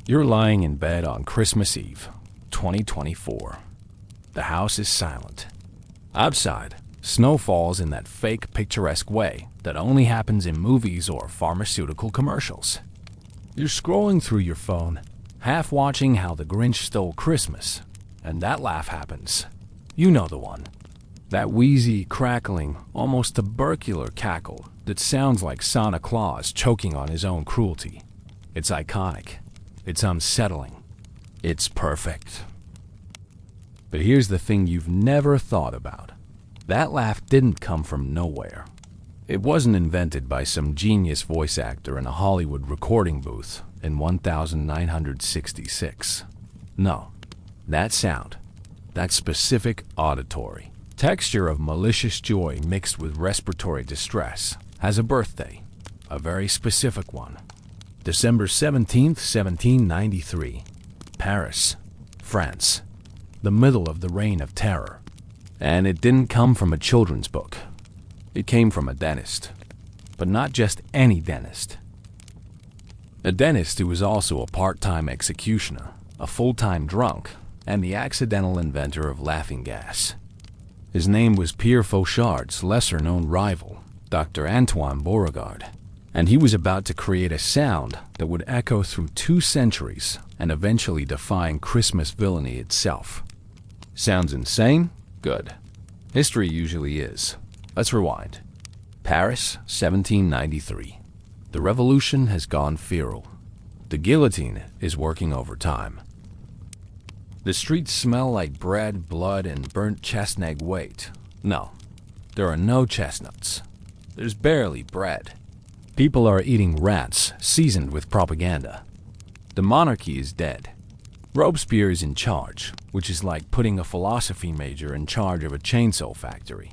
You're lying in bed on Christmas Eve, 2024. The house is silent. Outside, snow falls in that fake picturesque way that only happens in movies or pharmaceutical commercials. You're scrolling through your phone, half watching How the Grinch Stole Christmas, and that laugh happens. You know the one. That wheezy, crackling, almost tubercular cackle that sounds like Santa Claus choking on his own cruelty. It's iconic. It's unsettling. It's perfect. But here's the thing you've never thought about. That laugh didn't come from nowhere. It wasn't invented by some genius voice actor in a Hollywood recording booth in 1966. No, that sound, that specific auditory texture of malicious joy mixed with respiratory distress, has a birthday, a very specific one. December 17th, 1793, Paris, France, the middle of the Reign of Terror. And it didn't come from a children's book. It came from a dentist. But not just any dentist. A dentist who was also a part-time executioner, a full-time drunk, and the accidental inventor of laughing gas. His name was Pierre Fauchard's lesser-known rival, Dr. Antoine Beauregard, and he was about to create a sound that would echo through 2 centuries and eventually define Christmas villainy itself. Sounds insane? Good. History usually is. Let's rewind. Paris, 1793. The revolution has gone feral. The guillotine is working overtime. The streets smell like bread, blood, and burnt chestnut wheat. No, there are no chestnuts. There's barely bread. People are eating rats seasoned with propaganda. The monarchy is dead. Robespierre is in charge, which is like putting a philosophy major in charge of a chainsaw factory.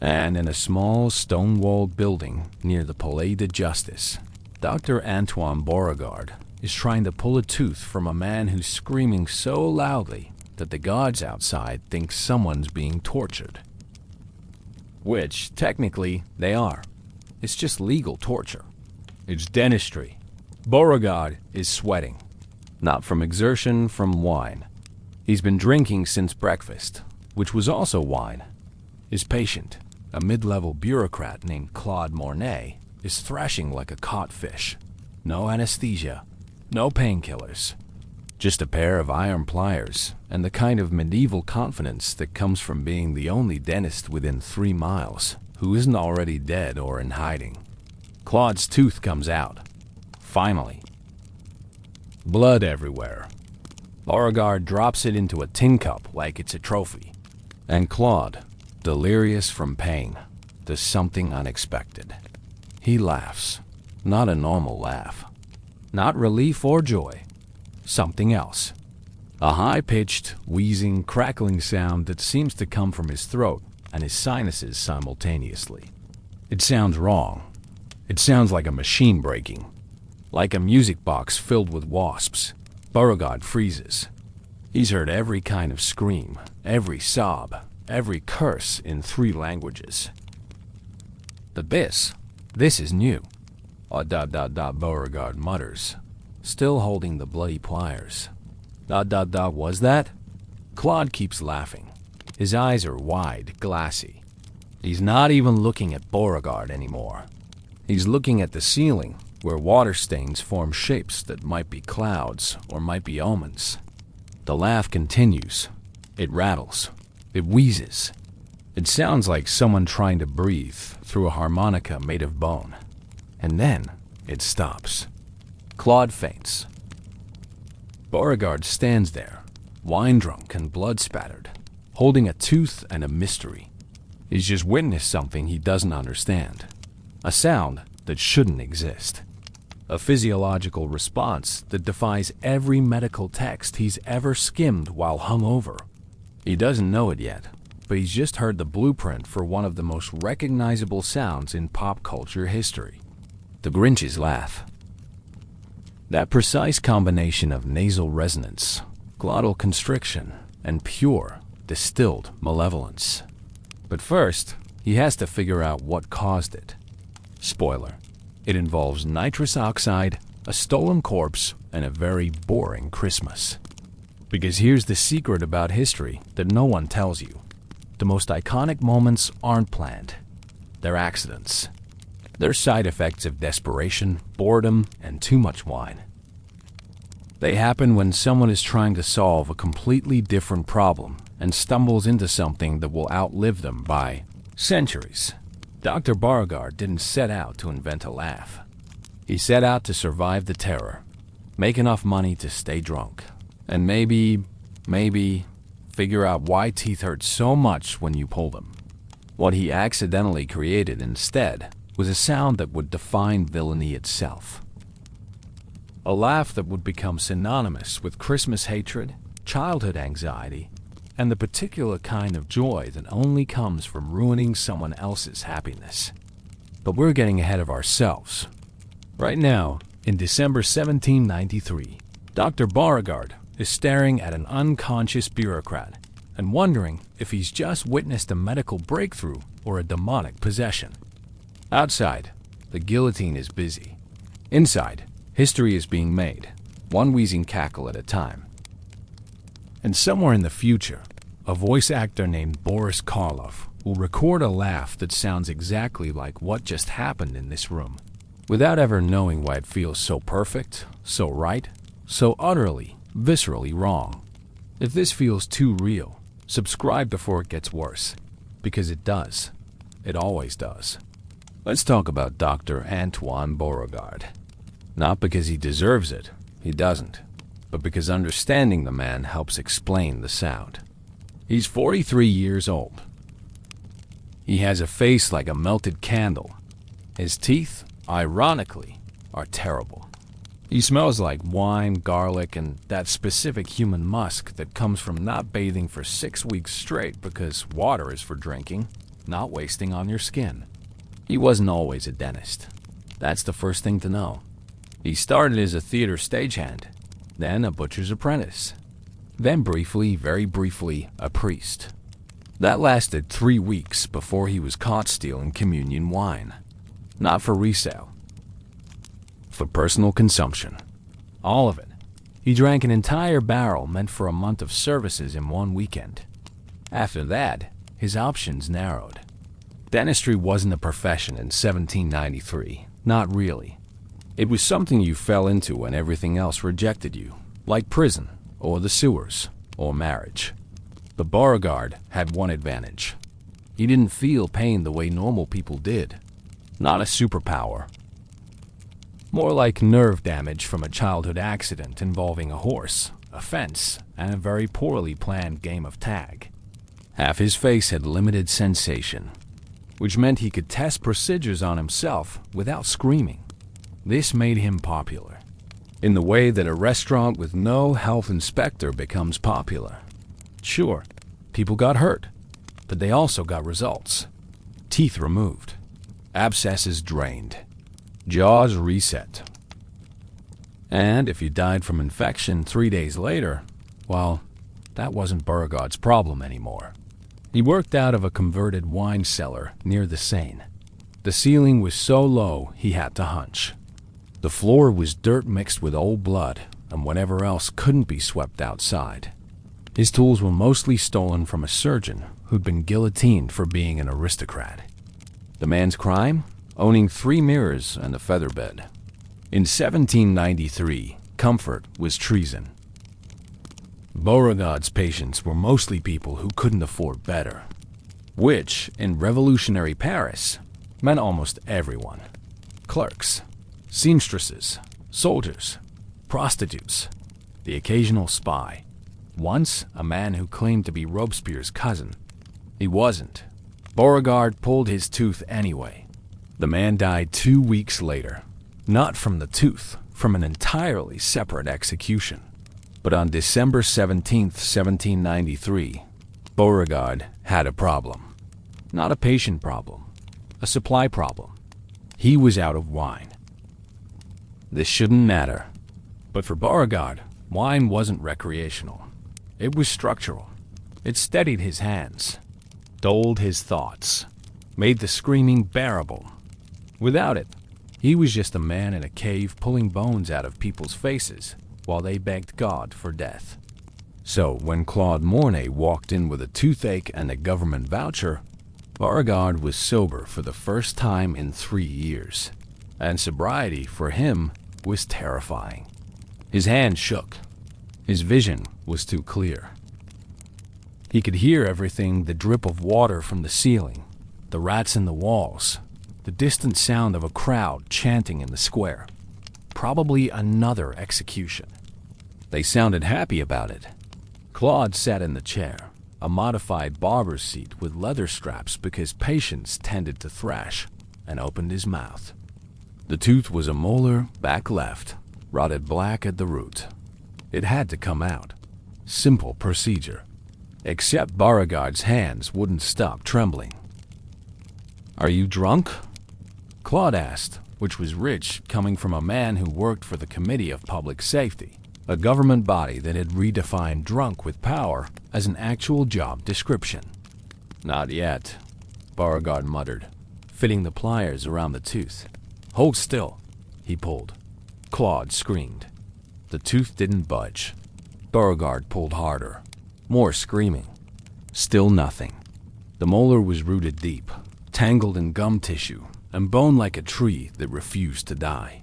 And in a small stone-walled building near the Palais de Justice, Dr. Antoine Beauregard is trying to pull a tooth from a man who's screaming so loudly that the guards outside think someone's being tortured. Which, technically, they are. It's just legal torture. It's dentistry. Beauregard is sweating. Not from exertion, from wine. He's been drinking since breakfast, which was also wine. His patient, a mid-level bureaucrat named Claude Mornay, is thrashing like a caught fish. No anesthesia, no painkillers. Just a pair of iron pliers and the kind of medieval confidence that comes from being the only dentist within 3 miles who isn't already dead or in hiding. Claude's tooth comes out. Finally. Blood everywhere. Beauregard drops it into a tin cup like it's a trophy. And Claude, delirious from pain, does something unexpected. He laughs. Not a normal laugh. Not relief or joy. Something else. A high-pitched, wheezing, crackling sound that seems to come from his throat and his sinuses simultaneously. It sounds wrong. It sounds like a machine breaking. Like a music box filled with wasps. Beauregard freezes. He's heard every kind of scream, every sob, every curse in 3 languages. But this is new. Beauregard mutters, still holding the bloody pliers. Was that? Claude keeps laughing. His eyes are wide, glassy. He's not even looking at Beauregard anymore. He's looking at the ceiling, where water stains form shapes that might be clouds or might be omens. The laugh continues. It rattles. It wheezes. It sounds like someone trying to breathe through a harmonica made of bone. And then it stops. Claude faints. Beauregard stands there, wine-drunk and blood-spattered, holding a tooth and a mystery. He's just witnessed something he doesn't understand. A sound that shouldn't exist. A physiological response that defies every medical text he's ever skimmed while hungover. He doesn't know it yet, but he's just heard the blueprint for one of the most recognizable sounds in pop culture history. The Grinch's laugh. That precise combination of nasal resonance, glottal constriction, and pure, distilled malevolence. But first, he has to figure out what caused it. Spoiler. It involves nitrous oxide, a stolen corpse, and a very boring Christmas. Because here's the secret about history that no one tells you. The most iconic moments aren't planned. They're accidents. They're side effects of desperation, boredom, and too much wine. They happen when someone is trying to solve a completely different problem and stumbles into something that will outlive them by centuries. Dr. Beauregard didn't set out to invent a laugh. He set out to survive the terror, make enough money to stay drunk, and maybe figure out why teeth hurt so much when you pull them. What he accidentally created instead was a sound that would define villainy itself. A laugh that would become synonymous with Christmas hatred, childhood anxiety, and the particular kind of joy that only comes from ruining someone else's happiness. But we're getting ahead of ourselves. Right now, in December 1793, Dr. Beauregard is staring at an unconscious bureaucrat and wondering if he's just witnessed a medical breakthrough or a demonic possession. Outside, the guillotine is busy. Inside, history is being made, one wheezing cackle at a time. And somewhere in the future, a voice actor named Boris Karloff will record a laugh that sounds exactly like what just happened in this room, without ever knowing why it feels so perfect, so right, so utterly, viscerally wrong. If this feels too real, subscribe before it gets worse, because it does. It always does. Let's talk about Dr. Antoine Beauregard. Not because he deserves it, he doesn't, but because understanding the man helps explain the sound. He's 43 years old. He has a face like a melted candle. His teeth, ironically, are terrible. He smells like wine, garlic, and that specific human musk that comes from not bathing for 6 weeks straight because water is for drinking, not wasting on your skin. He wasn't always a dentist. That's the first thing to know. He started as a theater stagehand, then a butcher's apprentice, then briefly, very briefly, a priest. That lasted 3 weeks before he was caught stealing communion wine. Not for resale. For personal consumption. All of it. He drank an entire barrel meant for a month of services in one weekend. After that, his options narrowed. Dentistry wasn't a profession in 1793. Not really. It was something you fell into when everything else rejected you, like prison, or the sewers, or marriage. But Beauregard had one advantage. He didn't feel pain the way normal people did. Not a superpower. More like nerve damage from a childhood accident involving a horse, a fence, and a very poorly planned game of tag. Half his face had limited sensation, which meant he could test procedures on himself without screaming. This made him popular, in the way that a restaurant with no health inspector becomes popular. Sure, people got hurt, but they also got results. Teeth removed, abscesses drained, jaws reset. And if you died from infection 3 days later, well, that wasn't Beauregard's problem anymore. He worked out of a converted wine cellar near the Seine. The ceiling was so low he had to hunch. The floor was dirt mixed with old blood and whatever else couldn't be swept outside. His tools were mostly stolen from a surgeon who'd been guillotined for being an aristocrat. The man's crime? Owning 3 mirrors and a featherbed. In 1793, comfort was treason. Beauregard's patients were mostly people who couldn't afford better, which, in revolutionary Paris, meant almost everyone. Clerks, seamstresses, soldiers, prostitutes, the occasional spy. Once, a man who claimed to be Robespierre's cousin. He wasn't. Beauregard pulled his tooth anyway. The man died 2 weeks later. Not from the tooth, from an entirely separate execution. But on December 17th, 1793, Beauregard had a problem. Not a patient problem, a supply problem. He was out of wine. This shouldn't matter. But for Beauregard, wine wasn't recreational. It was structural. It steadied his hands, dulled his thoughts, made the screaming bearable. Without it, he was just a man in a cave pulling bones out of people's faces while they begged God for death. So when Claude Mornay walked in with a toothache and a government voucher, Beauregard was sober for the first time in 3 years, and sobriety for him was terrifying. His hand shook. His vision was too clear. He could hear everything: the drip of water from the ceiling, the rats in the walls, the distant sound of a crowd chanting in the square. Probably another execution. They sounded happy about it. Claude sat in the chair, a modified barber's seat with leather straps because patients tended to thrash, and opened his mouth. The tooth was a molar, back left, rotted black at the root. It had to come out. Simple procedure. Except Beauregard's hands wouldn't stop trembling. "Are you drunk?" Claude asked, which was rich coming from a man who worked for the Committee of Public Safety, a government body that had redefined drunk with power as an actual job description. "Not yet," Beauregard muttered, fitting the pliers around the tooth. "Hold still," he pulled. Claude screamed. The tooth didn't budge. Beauregard pulled harder. More screaming. Still nothing. The molar was rooted deep, tangled in gum tissue, and bone like a tree that refused to die.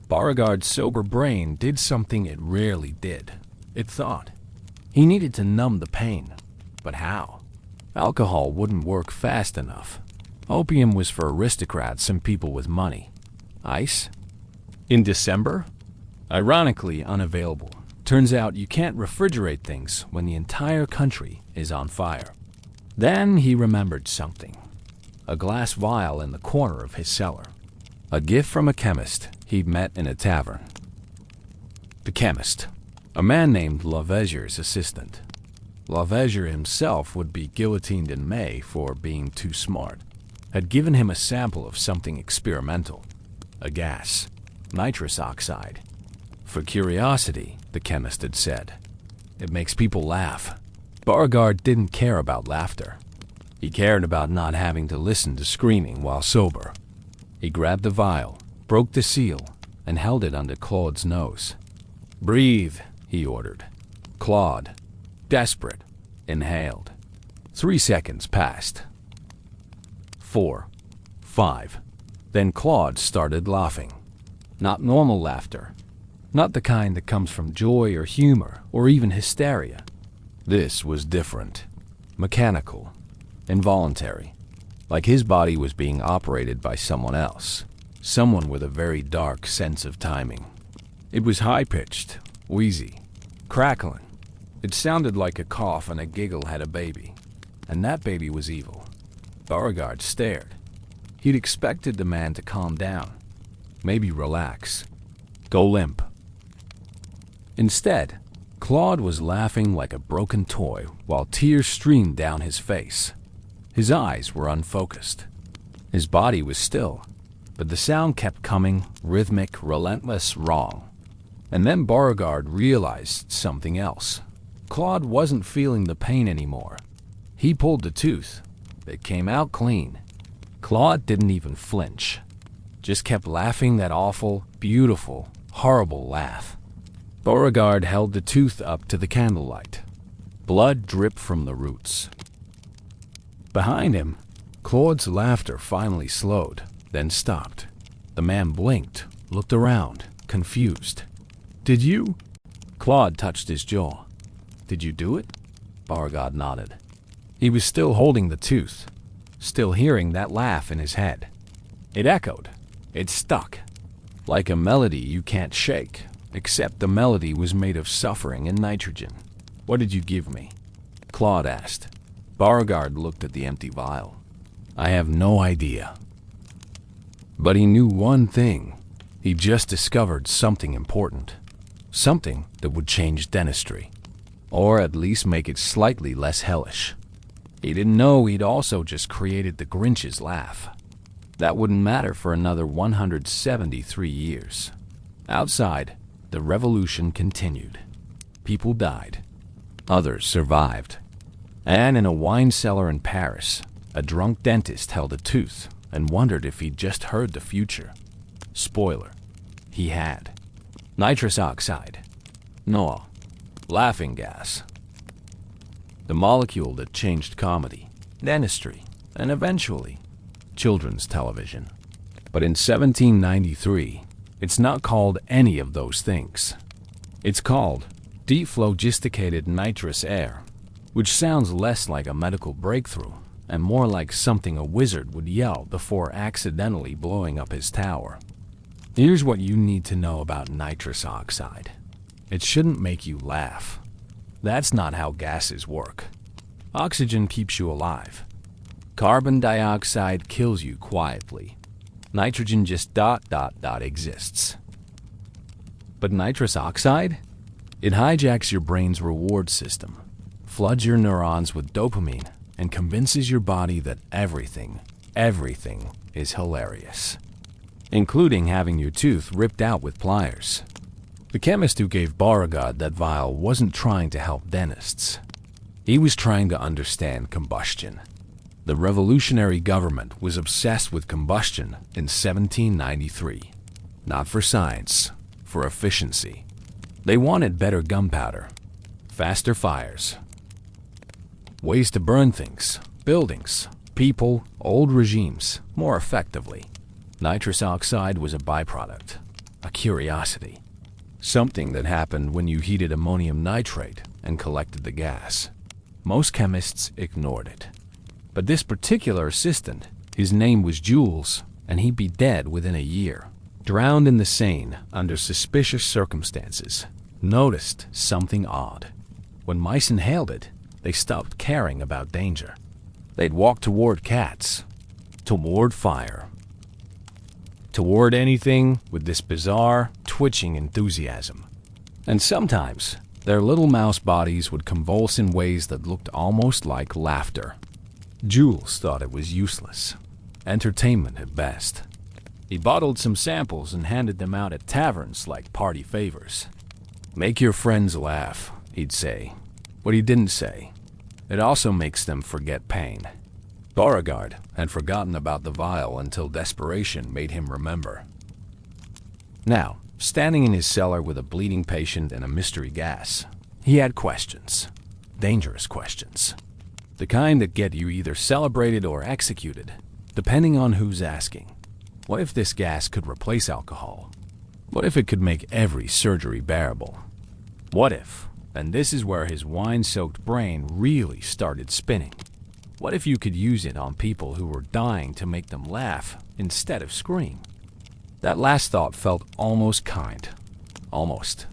Beauregard's sober brain did something it rarely did. It thought. He needed to numb the pain. But how? Alcohol wouldn't work fast enough. Opium was for aristocrats and people with money. Ice? In December? Ironically unavailable. Turns out you can't refrigerate things when the entire country is on fire. Then he remembered something. A glass vial in the corner of his cellar. A gift from a chemist he'd met in a tavern. The chemist, a man named Lavessure's assistant. Lavessure himself would be guillotined in May for being too smart, had given him a sample of something experimental. A gas, nitrous oxide. For curiosity, the chemist had said. It makes people laugh. Beauregard didn't care about laughter. He cared about not having to listen to screaming while sober. He grabbed the vial, broke the seal, and held it under Claude's nose. "Breathe," he ordered. Claude, desperate, inhaled. 3 seconds passed. 4, 5. Then Claude started laughing. Not normal laughter. Not the kind that comes from joy or humor or even hysteria. This was different. Mechanical. Involuntary. Like his body was being operated by someone else. Someone with a very dark sense of timing. It was high-pitched, wheezy, crackling. It sounded like a cough and a giggle had a baby. And that baby was evil. Beauregard stared. He'd expected the man to calm down. Maybe relax. Go limp. Instead, Claude was laughing like a broken toy while tears streamed down his face. His eyes were unfocused. His body was still, but the sound kept coming, rhythmic, relentless, wrong. And then Beauregard realized something else. Claude wasn't feeling the pain anymore. He pulled the tooth. It came out clean. Claude didn't even flinch. Just kept laughing that awful, beautiful, horrible laugh. Beauregard held the tooth up to the candlelight. Blood dripped from the roots. Behind him, Claude's laughter finally slowed, then stopped. The man blinked, looked around, confused. "Did you?" Claude touched his jaw. "Did you do it?" Beauregard nodded. He was still holding the tooth, still hearing that laugh in his head. It echoed. It stuck. Like a melody you can't shake. Except the melody was made of suffering and nitrogen. "What did you give me?" Claude asked. Beauregard looked at the empty vial. "I have no idea." But he knew one thing. He just discovered something important. Something that would change dentistry. Or at least make it slightly less hellish. He didn't know he'd also just created the Grinch's laugh. That wouldn't matter for another 173 years. Outside, the revolution continued. People died. Others survived. And in a wine cellar in Paris, a drunk dentist held a tooth and wondered if he'd just heard the future. Spoiler, he had. Nitrous oxide. No. Laughing gas. The molecule that changed comedy, dentistry, and eventually children's television. But in 1793, it's not called any of those things. It's called dephlogisticated nitrous air, which sounds less like a medical breakthrough and more like something a wizard would yell before accidentally blowing up his tower. Here's what you need to know about nitrous oxide. It shouldn't make you laugh. That's not how gases work. Oxygen keeps you alive. Carbon dioxide kills you quietly. Nitrogen just exists. But nitrous oxide? It hijacks your brain's reward system, floods your neurons with dopamine, and convinces your body that everything is hilarious, including having your tooth ripped out with pliers. The chemist who gave Beauregard that vial wasn't trying to help dentists. He was trying to understand combustion. The revolutionary government was obsessed with combustion in 1793. Not for science, for efficiency. They wanted better gunpowder, faster fires, ways to burn things, buildings, people, old regimes more effectively. Nitrous oxide was a byproduct, a curiosity. Something that happened when you heated ammonium nitrate and collected the gas. Most chemists ignored it. But this particular assistant, his name was Jules, and he'd be dead within a year. Drowned in the Seine under suspicious circumstances, noticed something odd. When mice inhaled it, they stopped caring about danger. They'd walk toward cats, toward fire, toward anything with this bizarre, twitching enthusiasm. And sometimes, their little mouse bodies would convulse in ways that looked almost like laughter. Jules thought it was useless. Entertainment at best. He bottled some samples and handed them out at taverns like party favors. Make your friends laugh, he'd say. What he didn't say, it also makes them forget pain. Beauregard had forgotten about the vial until desperation made him remember. Now, standing in his cellar with a bleeding patient and a mystery gas, he had questions. Dangerous questions. The kind that get you either celebrated or executed, depending on who's asking. What if this gas could replace alcohol? What if it could make every surgery bearable? What if, and this is where his wine-soaked brain really started spinning, what if you could use it on people who were dying to make them laugh instead of scream? That last thought felt almost kind. Almost.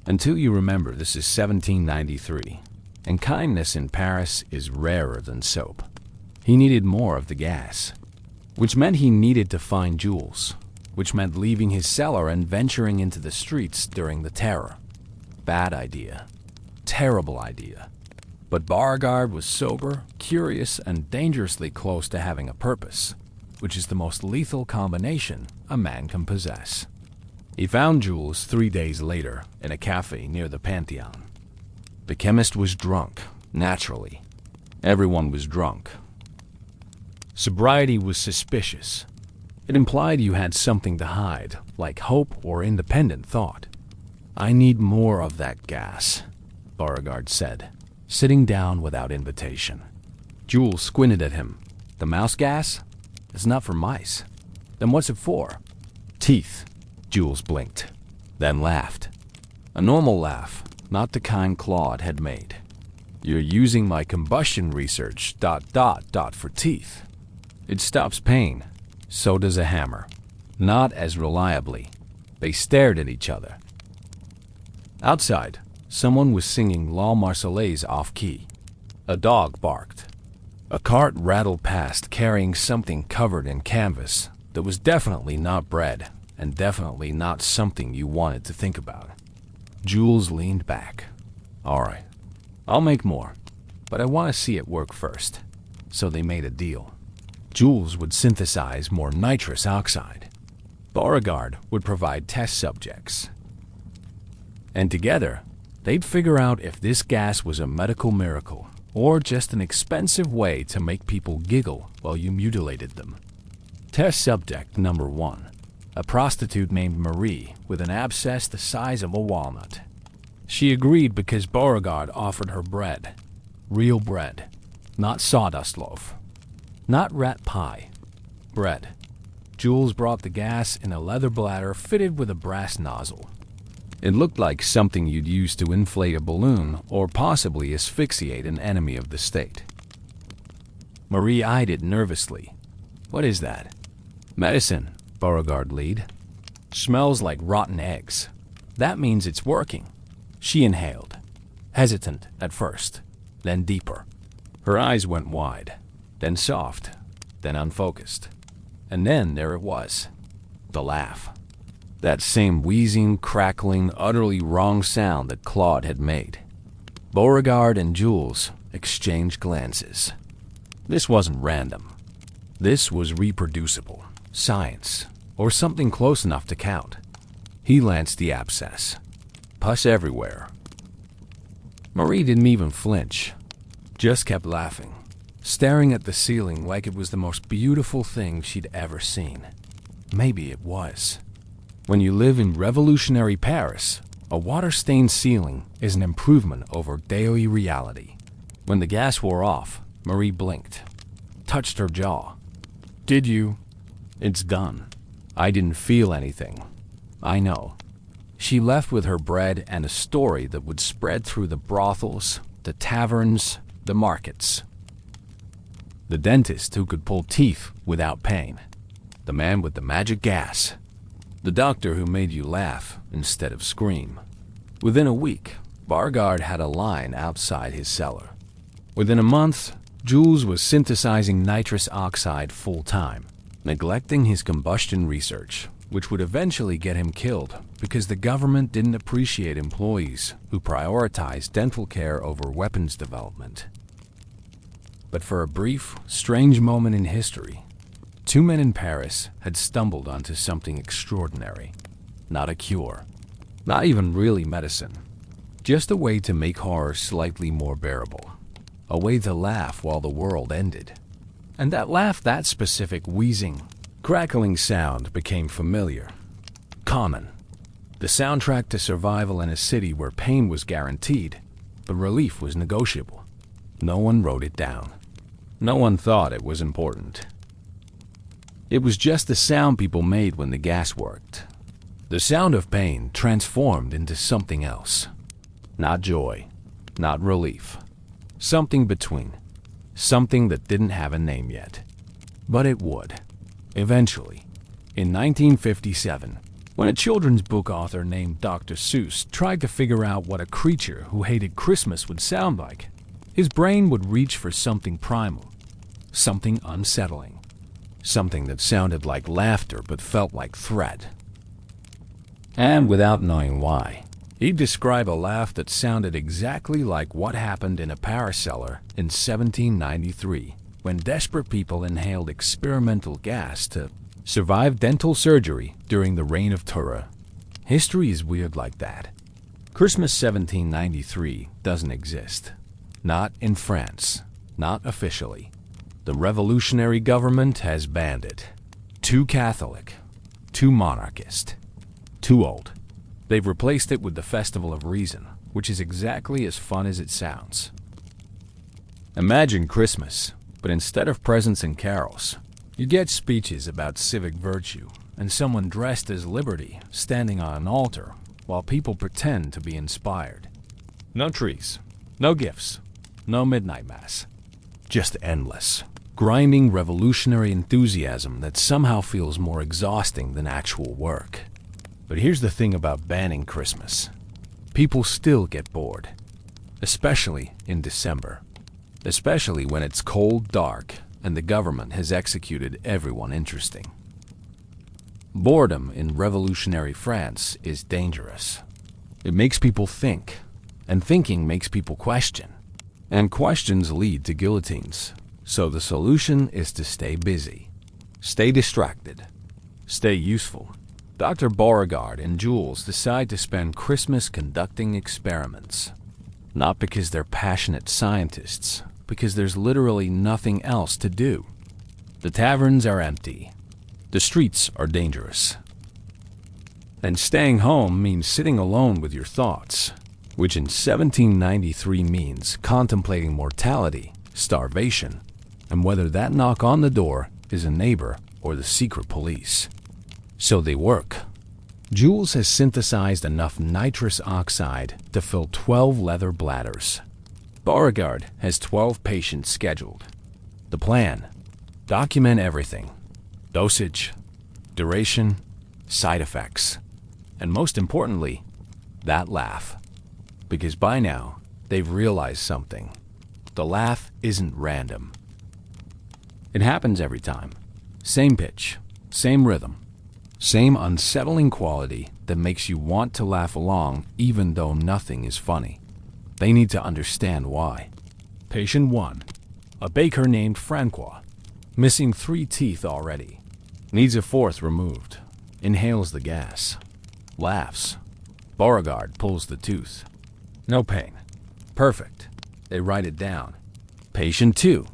Until you remember this is 1793. And kindness in Paris is rarer than soap. He needed more of the gas, which meant he needed to find Jules, which meant leaving his cellar and venturing into the streets during the Terror. Bad idea. Terrible idea. But Beauregard was sober, curious, and dangerously close to having a purpose, which is the most lethal combination a man can possess. He found Jules 3 days later in a cafe near the Pantheon. The chemist was drunk, naturally. Everyone was drunk. Sobriety was suspicious. It implied you had something to hide, like hope or independent thought. I need more of that gas, Beauregard said, sitting down without invitation. Jules squinted at him. The mouse gas? It's not for mice. Then what's it for? Teeth. Jules blinked, then laughed. A normal laugh. Not the kind Claude had made. You're using my combustion research ... for teeth. It stops pain. So does a hammer. Not as reliably. They stared at each other. Outside, someone was singing La Marseillaise off-key. A dog barked. A cart rattled past carrying something covered in canvas that was definitely not bread and definitely not something you wanted to think about. Jules leaned back. All right, I'll make more, but I want to see it work first. So they made a deal. Jules would synthesize more nitrous oxide. Beauregard would provide test subjects. And together, they'd figure out if this gas was a medical miracle or just an expensive way to make people giggle while you mutilated them. Test subject number 1. a prostitute named Marie with an abscess the size of a walnut. She agreed because Beauregard offered her bread. Real bread. Not sawdust loaf. Not rat pie. Bread. Jules brought the gas in a leather bladder fitted with a brass nozzle. It looked like something you'd use to inflate a balloon or possibly asphyxiate an enemy of the state. Marie eyed it nervously. "What is that?" "Medicine," Beauregard lead. "Smells like rotten eggs. That means it's working." She inhaled, hesitant at first, then deeper. Her eyes went wide, then soft, then unfocused. And then there it was, the laugh. That same wheezing, crackling, utterly wrong sound that Claude had made. Beauregard and Jules exchanged glances. This wasn't random. This was reproducible, science, or something close enough to count. He lanced the abscess. Pus everywhere. Marie didn't even flinch, just kept laughing, staring at the ceiling like it was the most beautiful thing she'd ever seen. Maybe it was. When you live in revolutionary Paris, a water-stained ceiling is an improvement over daily reality. When the gas wore off, Marie blinked, touched her jaw. "Did you?" "It's done. I didn't feel anything. I know." She left with her bread and a story that would spread through the brothels, the taverns, the markets. The dentist who could pull teeth without pain. The man with the magic gas. The doctor who made you laugh instead of scream. Within a week, Beauregard had a line outside his cellar. Within a month, Jules was synthesizing nitrous oxide full-time, neglecting his combustion research, which would eventually get him killed because the government didn't appreciate employees who prioritized dental care over weapons development. But for a brief, strange moment in history, two men in Paris had stumbled onto something extraordinary. Not a cure. Not even really medicine. Just a way to make horror slightly more bearable. A way to laugh while the world ended. And that laugh, that specific wheezing, crackling sound became familiar. Common. The soundtrack to survival in a city where pain was guaranteed, but relief was negotiable. No one wrote it down. No one thought it was important. It was just the sound people made when the gas worked. The sound of pain transformed into something else. Not joy, not relief. Something between. Something that didn't have a name yet. But it would. Eventually. In 1957, when a children's book author named Dr. Seuss tried to figure out what a creature who hated Christmas would sound like, his brain would reach for something primal, something unsettling, something that sounded like laughter but felt like threat. And without knowing why, he'd describe a laugh that sounded exactly like what happened in a Paris cellar in 1793, when desperate people inhaled experimental gas to survive dental surgery during the Reign of Terror. History is weird like that. Christmas 1793 doesn't exist. Not in France. Not officially. The revolutionary government has banned it. Too Catholic. Too monarchist. Too old. They've replaced it with the Festival of Reason, which is exactly as fun as it sounds. Imagine Christmas, but instead of presents and carols, you get speeches about civic virtue and someone dressed as Liberty standing on an altar while people pretend to be inspired. No trees, no gifts, no midnight mass. Just endless, grinding revolutionary enthusiasm that somehow feels more exhausting than actual work. But here's the thing about banning Christmas. People still get bored. Especially in December. Especially when it's cold, dark, and the government has executed everyone interesting. Boredom in revolutionary France is dangerous. It makes people think, and thinking makes people question. And questions lead to guillotines. So the solution is to stay busy. Stay distracted. Stay useful. Dr. Beauregard and Jules decide to spend Christmas conducting experiments. Not because they're passionate scientists, because there's literally nothing else to do. The taverns are empty. The streets are dangerous. And staying home means sitting alone with your thoughts, which in 1793 means contemplating mortality, starvation, and whether that knock on the door is a neighbor or the secret police. So they work. Jules has synthesized enough nitrous oxide to fill 12 leather bladders. Beauregard has 12 patients scheduled. The plan: document everything: dosage, duration, side effects, and most importantly, that laugh. Because by now, they've realized something. The laugh isn't random. It happens every time. Same pitch, same rhythm, same unsettling quality that makes you want to laugh along even though nothing is funny. They need to understand why. Patient 1. A baker named Francois. Missing 3 teeth already. Needs a 4th removed. Inhales the gas. Laughs. Beauregard pulls the tooth. No pain. Perfect. They write it down. Patient 2.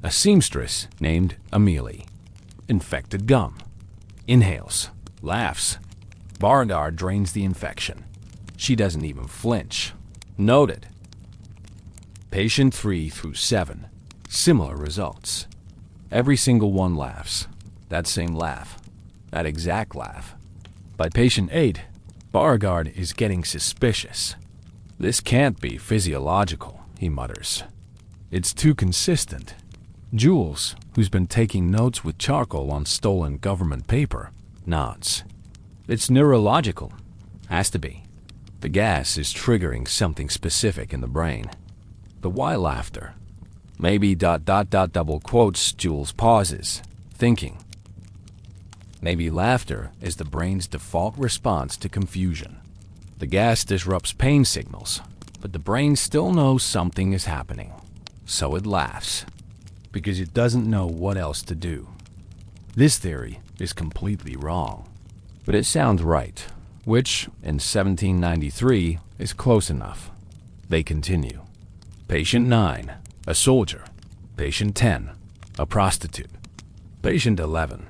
A seamstress named Amelie. Infected gum. Inhales. Laughs. Beauregard drains the infection. She doesn't even flinch. Noted. Patient 3 through 7. Similar results. Every single one laughs. That same laugh. That exact laugh. By patient 8, Beauregard is getting suspicious. This can't be physiological, he mutters. It's too consistent. Jules, who's been taking notes with charcoal on stolen government paper, nods. It's neurological. Has to be. The gas is triggering something specific in the brain. But why laughter? Maybe ... double quotes. Jules pauses, thinking. Maybe laughter is the brain's default response to confusion. The gas disrupts pain signals, but the brain still knows something is happening. So it laughs, because it doesn't know what else to do. This theory is completely wrong, but it sounds right, which, in 1793, is close enough. They continue. Patient 9, a soldier. Patient 10, a prostitute. Patient 11,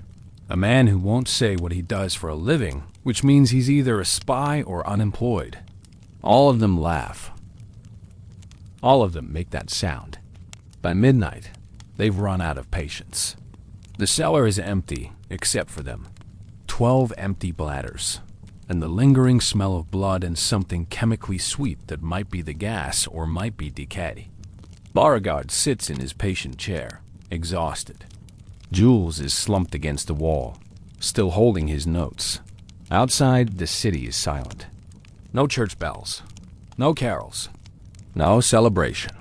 a man who won't say what he does for a living, which means he's either a spy or unemployed. All of them laugh. All of them make that sound. By midnight, they've run out of patients. The cellar is empty, except for them. 12 empty bladders, and the lingering smell of blood and something chemically sweet that might be the gas or might be decay. Beauregard sits in his patient chair, exhausted. Jules is slumped against the wall, still holding his notes. Outside, the city is silent. No church bells, no carols, no celebration.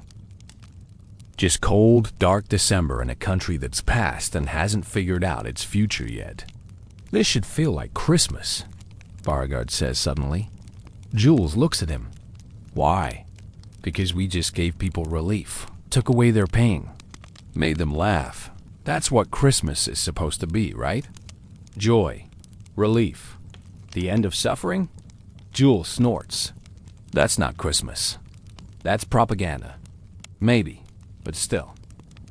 Just cold, dark December in a country that's past and hasn't figured out its future yet. This should feel like Christmas, Beauregard says suddenly. Jules looks at him. Why? Because we just gave people relief, took away their pain, made them laugh. That's what Christmas is supposed to be, right? Joy, relief, the end of suffering? Jules snorts. That's not Christmas. That's propaganda. Maybe, but still.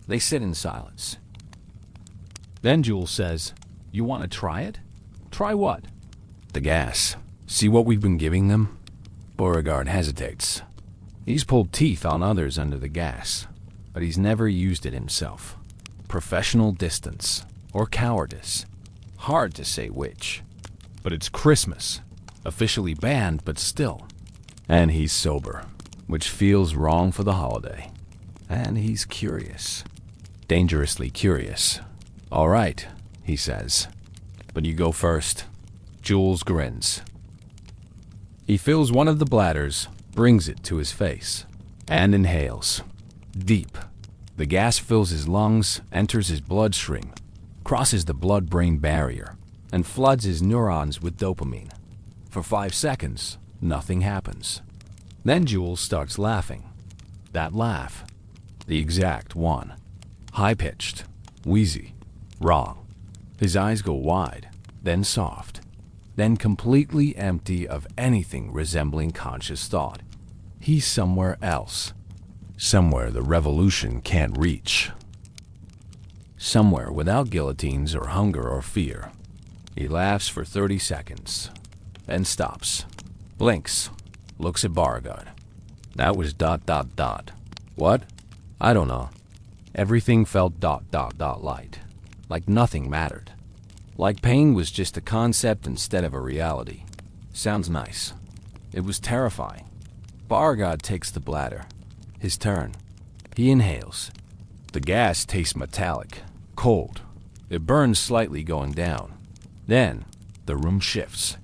They sit in silence. Then Jules says, "You want to try it?" Try what? The gas. See what we've been giving them? Beauregard hesitates. He's pulled teeth on others under the gas, but he's never used it himself. Professional distance, or cowardice. Hard to say which. But it's Christmas. Officially banned, but still. And he's sober, which feels wrong for the holiday. And he's curious. Dangerously curious. All right, he says. But you go first. Jules grins. He fills one of the bladders, brings it to his face, and inhales. Deep. The gas fills his lungs, enters his bloodstream, crosses the blood-brain barrier, and floods his neurons with dopamine. For 5 seconds, nothing happens. Then Jules starts laughing. That laugh. The exact one. High-pitched, wheezy, wrong. His eyes go wide, then soft, then completely empty of anything resembling conscious thought. He's somewhere else. Somewhere the revolution can't reach. Somewhere without guillotines or hunger or fear. He laughs for 30 seconds. and stops. Blinks. Looks at Beauregard. That was ... What? I don't know. Everything felt ... light. Like nothing mattered. Like pain was just a concept instead of a reality. Sounds nice. It was terrifying. Beauregard takes the bladder. His turn. He inhales. The gas tastes metallic, cold. It burns slightly going down. Then, the room shifts.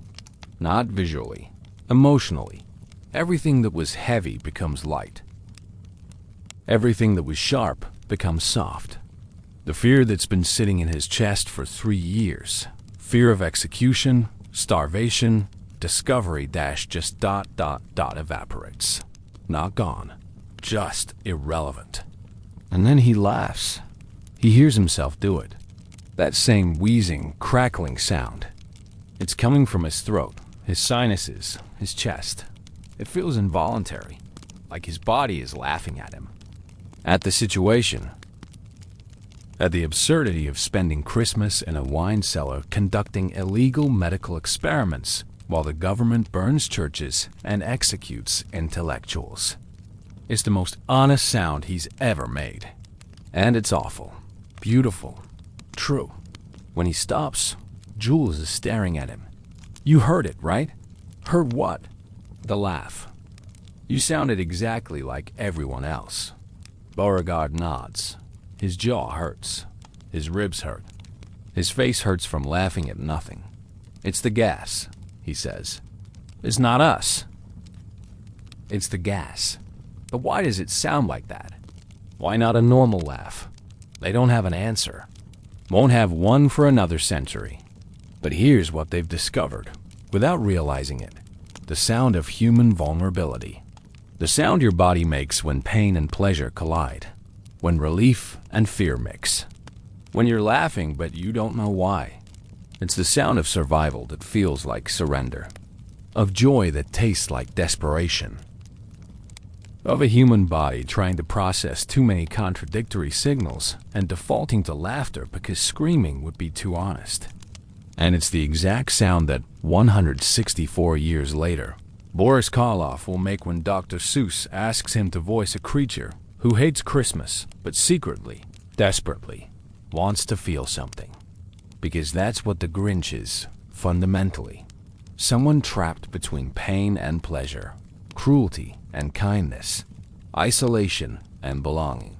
Not visually, emotionally. Everything that was heavy becomes light. Everything that was sharp becomes soft. The fear that's been sitting in his chest for 3 years. Fear of execution, starvation, discovery dash just ... evaporates. Not gone. Just irrelevant. And then he laughs. He hears himself do it. That same wheezing, crackling sound. It's coming from his throat, his sinuses, his chest. It feels involuntary, like his body is laughing at him. At the situation. At the absurdity of spending Christmas in a wine cellar conducting illegal medical experiments while the government burns churches and executes intellectuals. It's the most honest sound he's ever made. And it's awful, beautiful, true. When he stops, Jules is staring at him. You heard it, right? Heard what? The laugh. You sounded exactly like everyone else. Beauregard nods. His jaw hurts. His ribs hurt. His face hurts from laughing at nothing. It's the gas, he says. It's not us. It's the gas. But why does it sound like that? Why not a normal laugh? They don't have an answer. Won't have one for another century. But here's what they've discovered, without realizing it. The sound of human vulnerability. The sound your body makes when pain and pleasure collide. When relief and fear mix. When you're laughing but you don't know why. It's the sound of survival that feels like surrender. Of joy that tastes like desperation. Of a human body trying to process too many contradictory signals and defaulting to laughter because screaming would be too honest. And it's the exact sound that 164 years later, Boris Karloff will make when Dr. Seuss asks him to voice a creature who hates Christmas but secretly, desperately, wants to feel something. Because that's what the Grinch is, fundamentally. Someone trapped between pain and pleasure, cruelty and kindness, isolation and belonging.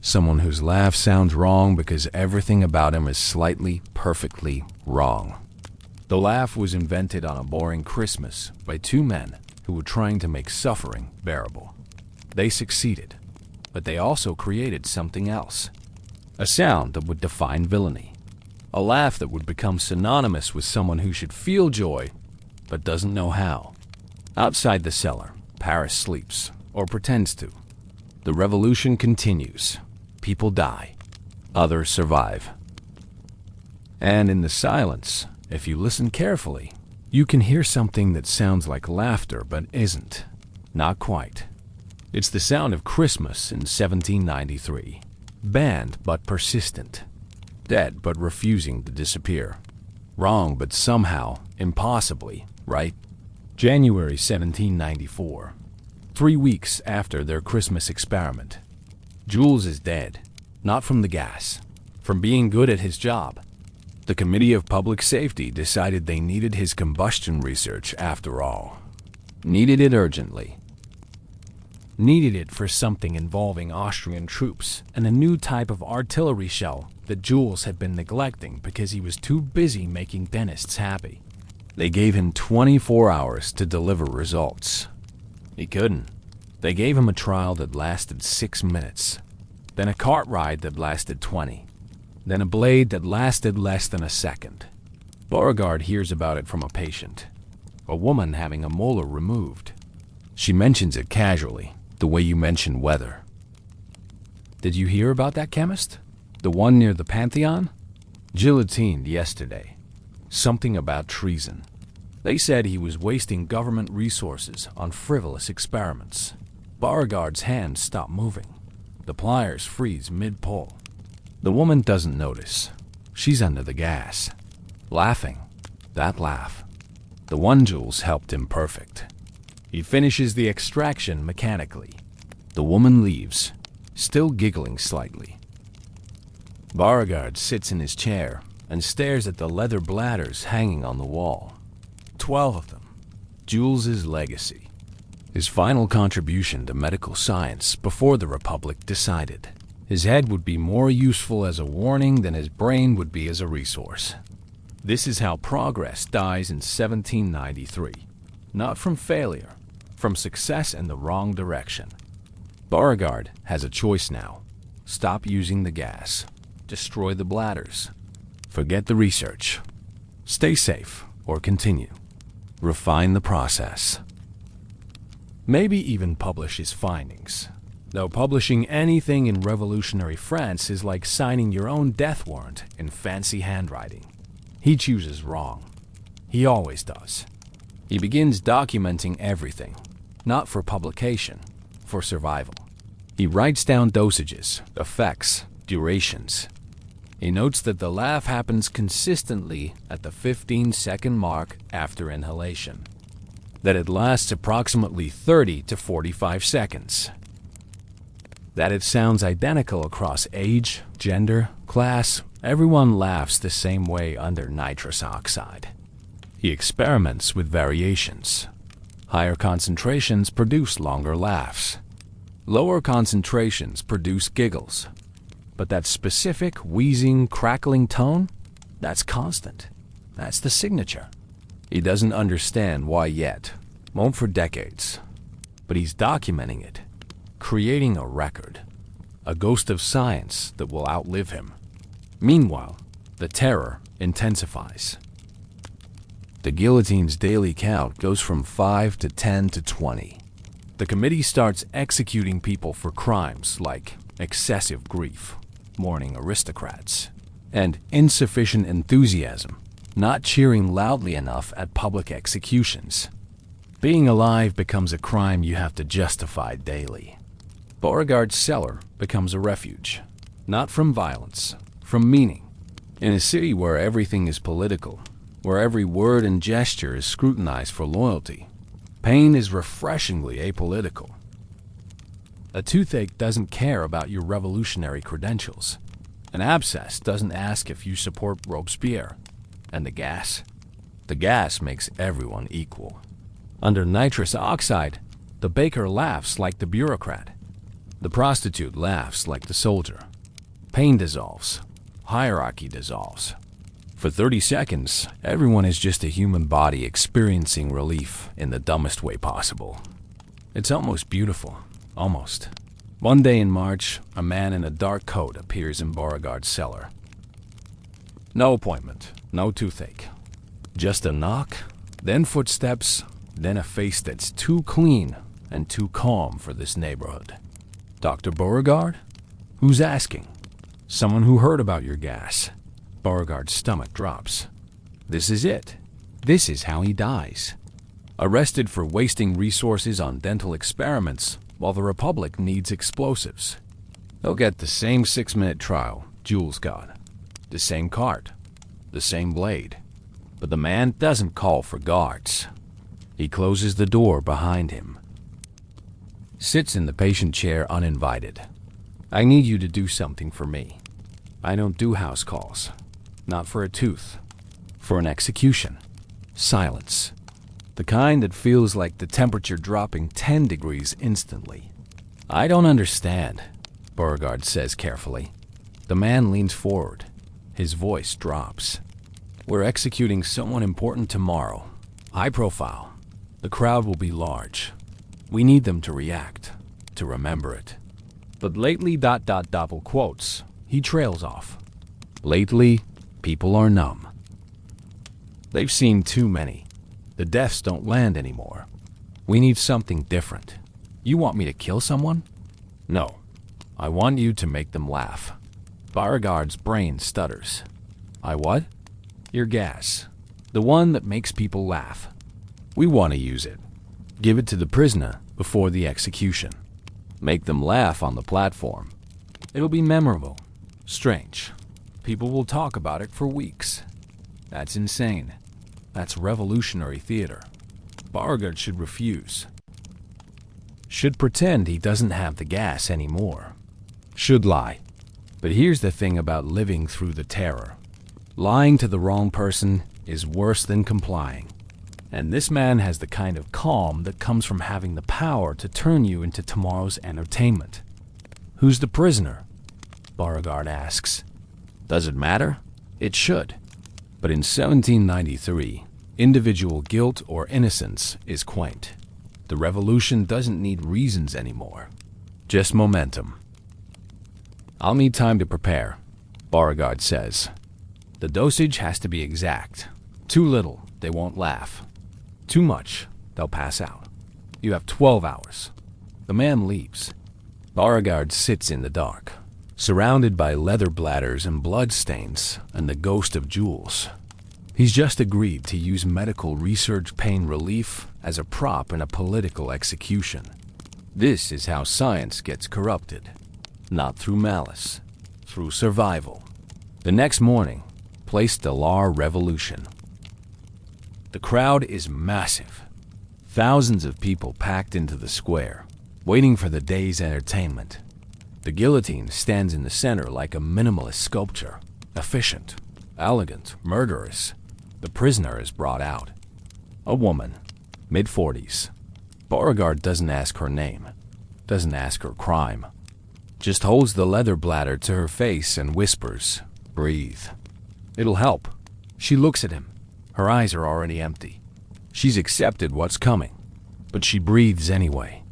Someone whose laugh sounds wrong because everything about him is slightly, perfectly wrong. The laugh was invented on a boring Christmas by 2 men who were trying to make suffering bearable. They succeeded, but they also created something else. A sound that would define villainy. A laugh that would become synonymous with someone who should feel joy, but doesn't know how. Outside the cellar, Paris sleeps, or pretends to. The revolution continues. People die. Others survive. And in the silence, if you listen carefully, you can hear something that sounds like laughter but isn't. Not quite. It's the sound of Christmas in 1793. Banned but persistent. Dead but refusing to disappear. Wrong but somehow, impossibly, right? January 1794. 3 weeks after their Christmas experiment. Jules is dead. Not from the gas. From being good at his job. The Committee of Public Safety decided they needed his combustion research after all. Needed it urgently. Needed it for something involving Austrian troops and a new type of artillery shell that Jules had been neglecting because he was too busy making dentists happy. They gave him 24 hours to deliver results. He couldn't. They gave him a trial that lasted 6 minutes. Then a cart ride that lasted 20. Then a blade that lasted less than a second. Beauregard hears about it from a patient. A woman having a molar removed. She mentions it casually, the way you mention weather. Did you hear about that chemist? The one near the Pantheon? Guillotined yesterday. Something about treason. They said he was wasting government resources on frivolous experiments. Beauregard's hands stop moving. The pliers freeze mid-pull. The woman doesn't notice. She's under the gas. Laughing. That laugh. The one Jules helped him perfect. He finishes the extraction mechanically. The woman leaves, still giggling slightly. Beauregard sits in his chair and stares at the leather bladders hanging on the wall. 12 of them. Jules' legacy. His final contribution to medical science before the Republic decided. His head would be more useful as a warning than his brain would be as a resource. This is how progress dies in 1793. Not from failure, from success in the wrong direction. Beauregard has a choice now. Stop using the gas. Destroy the bladders. Forget the research. Stay safe or continue. Refine the process. Maybe even publish his findings. Though publishing anything in revolutionary France is like signing your own death warrant in fancy handwriting. He chooses wrong. He always does. He begins documenting everything, not for publication, for survival. He writes down dosages, effects, durations. He notes that the laugh happens consistently at the 15-second mark after inhalation, that it lasts approximately 30 to 45 seconds, that it sounds identical across age, gender, class. Everyone laughs the same way under nitrous oxide. He experiments with variations. Higher concentrations produce longer laughs. Lower concentrations produce giggles. But that specific wheezing, crackling tone, that's constant. That's the signature. He doesn't understand why yet. Won't for decades. But he's documenting it. Creating a record. A ghost of science that will outlive him. Meanwhile, the terror intensifies. The guillotine's daily count goes from 5 to 10 to 20. The committee starts executing people for crimes like excessive grief, mourning aristocrats, and insufficient enthusiasm, not cheering loudly enough at public executions. Being alive becomes a crime you have to justify daily. Beauregard's cellar becomes a refuge, not from violence, from meaning. In a city where everything is political, where every word and gesture is scrutinized for loyalty, pain is refreshingly apolitical. A toothache doesn't care about your revolutionary credentials. An abscess doesn't ask if you support Robespierre. And the gas makes everyone equal. Under nitrous oxide, the baker laughs like the bureaucrat. The prostitute laughs like the soldier. Pain dissolves. Hierarchy dissolves. For 30 seconds, everyone is just a human body experiencing relief in the dumbest way possible. It's almost beautiful. Almost. One day in March, a man in a dark coat appears in Beauregard's cellar. No appointment, no toothache. Just a knock, then footsteps, then a face that's too clean and too calm for this neighborhood. Dr. Beauregard? Who's asking? Someone who heard about your gas. Beauregard's stomach drops. This is it. This is how he dies. Arrested for wasting resources on dental experiments while the Republic needs explosives. He'll get the same 6-minute trial Jules got. The same cart. The same blade. But the man doesn't call for guards. He closes the door behind him. Sits in the patient chair uninvited. I need you to do something for me. I don't do house calls. Not for a tooth. For an execution. Silence. The kind that feels like the temperature dropping 10 degrees instantly. I don't understand, Beauregard says carefully. The man leans forward. His voice drops. We're executing someone important tomorrow. High profile. The crowd will be large. We need them to react, to remember it. But lately ... double quotes. He trails off. Lately, people are numb. They've seen too many. The deaths don't land anymore. We need something different. You want me to kill someone? No. I want you to make them laugh. Beauregard's brain stutters. I what? Your gas. The one that makes people laugh. We want to use it. Give it to the prisoner before the execution. Make them laugh on the platform. It'll be memorable. Strange. People will talk about it for weeks. That's insane. That's revolutionary theater. Beauregard should refuse. Should pretend he doesn't have the gas anymore. Should lie. But here's the thing about living through the terror. Lying to the wrong person is worse than complying. And this man has the kind of calm that comes from having the power to turn you into tomorrow's entertainment. Who's the prisoner? Beauregard asks. Does it matter? It should. But in 1793, individual guilt or innocence is quaint. The revolution doesn't need reasons anymore. Just momentum. I'll need time to prepare, Beauregard says. The dosage has to be exact. Too little, they won't laugh. Too much, they'll pass out. You have 12 hours. The man leaves. Beauregard sits in the dark, surrounded by leather bladders and blood stains and the ghost of Jules. He's just agreed to use medical research pain relief as a prop in a political execution. This is how science gets corrupted. Not through malice, through survival. The next morning, place stellar revolution. The crowd is massive. Thousands of people packed into the square, waiting for the day's entertainment. The guillotine stands in the center like a minimalist sculpture, efficient, elegant, murderous. The prisoner is brought out. A woman, mid-40s. Beauregard doesn't ask her name, doesn't ask her crime. Just holds the leather bladder to her face and whispers, "Breathe. It'll help." She looks at him. Her eyes are already empty. She's accepted what's coming, but she breathes anyway.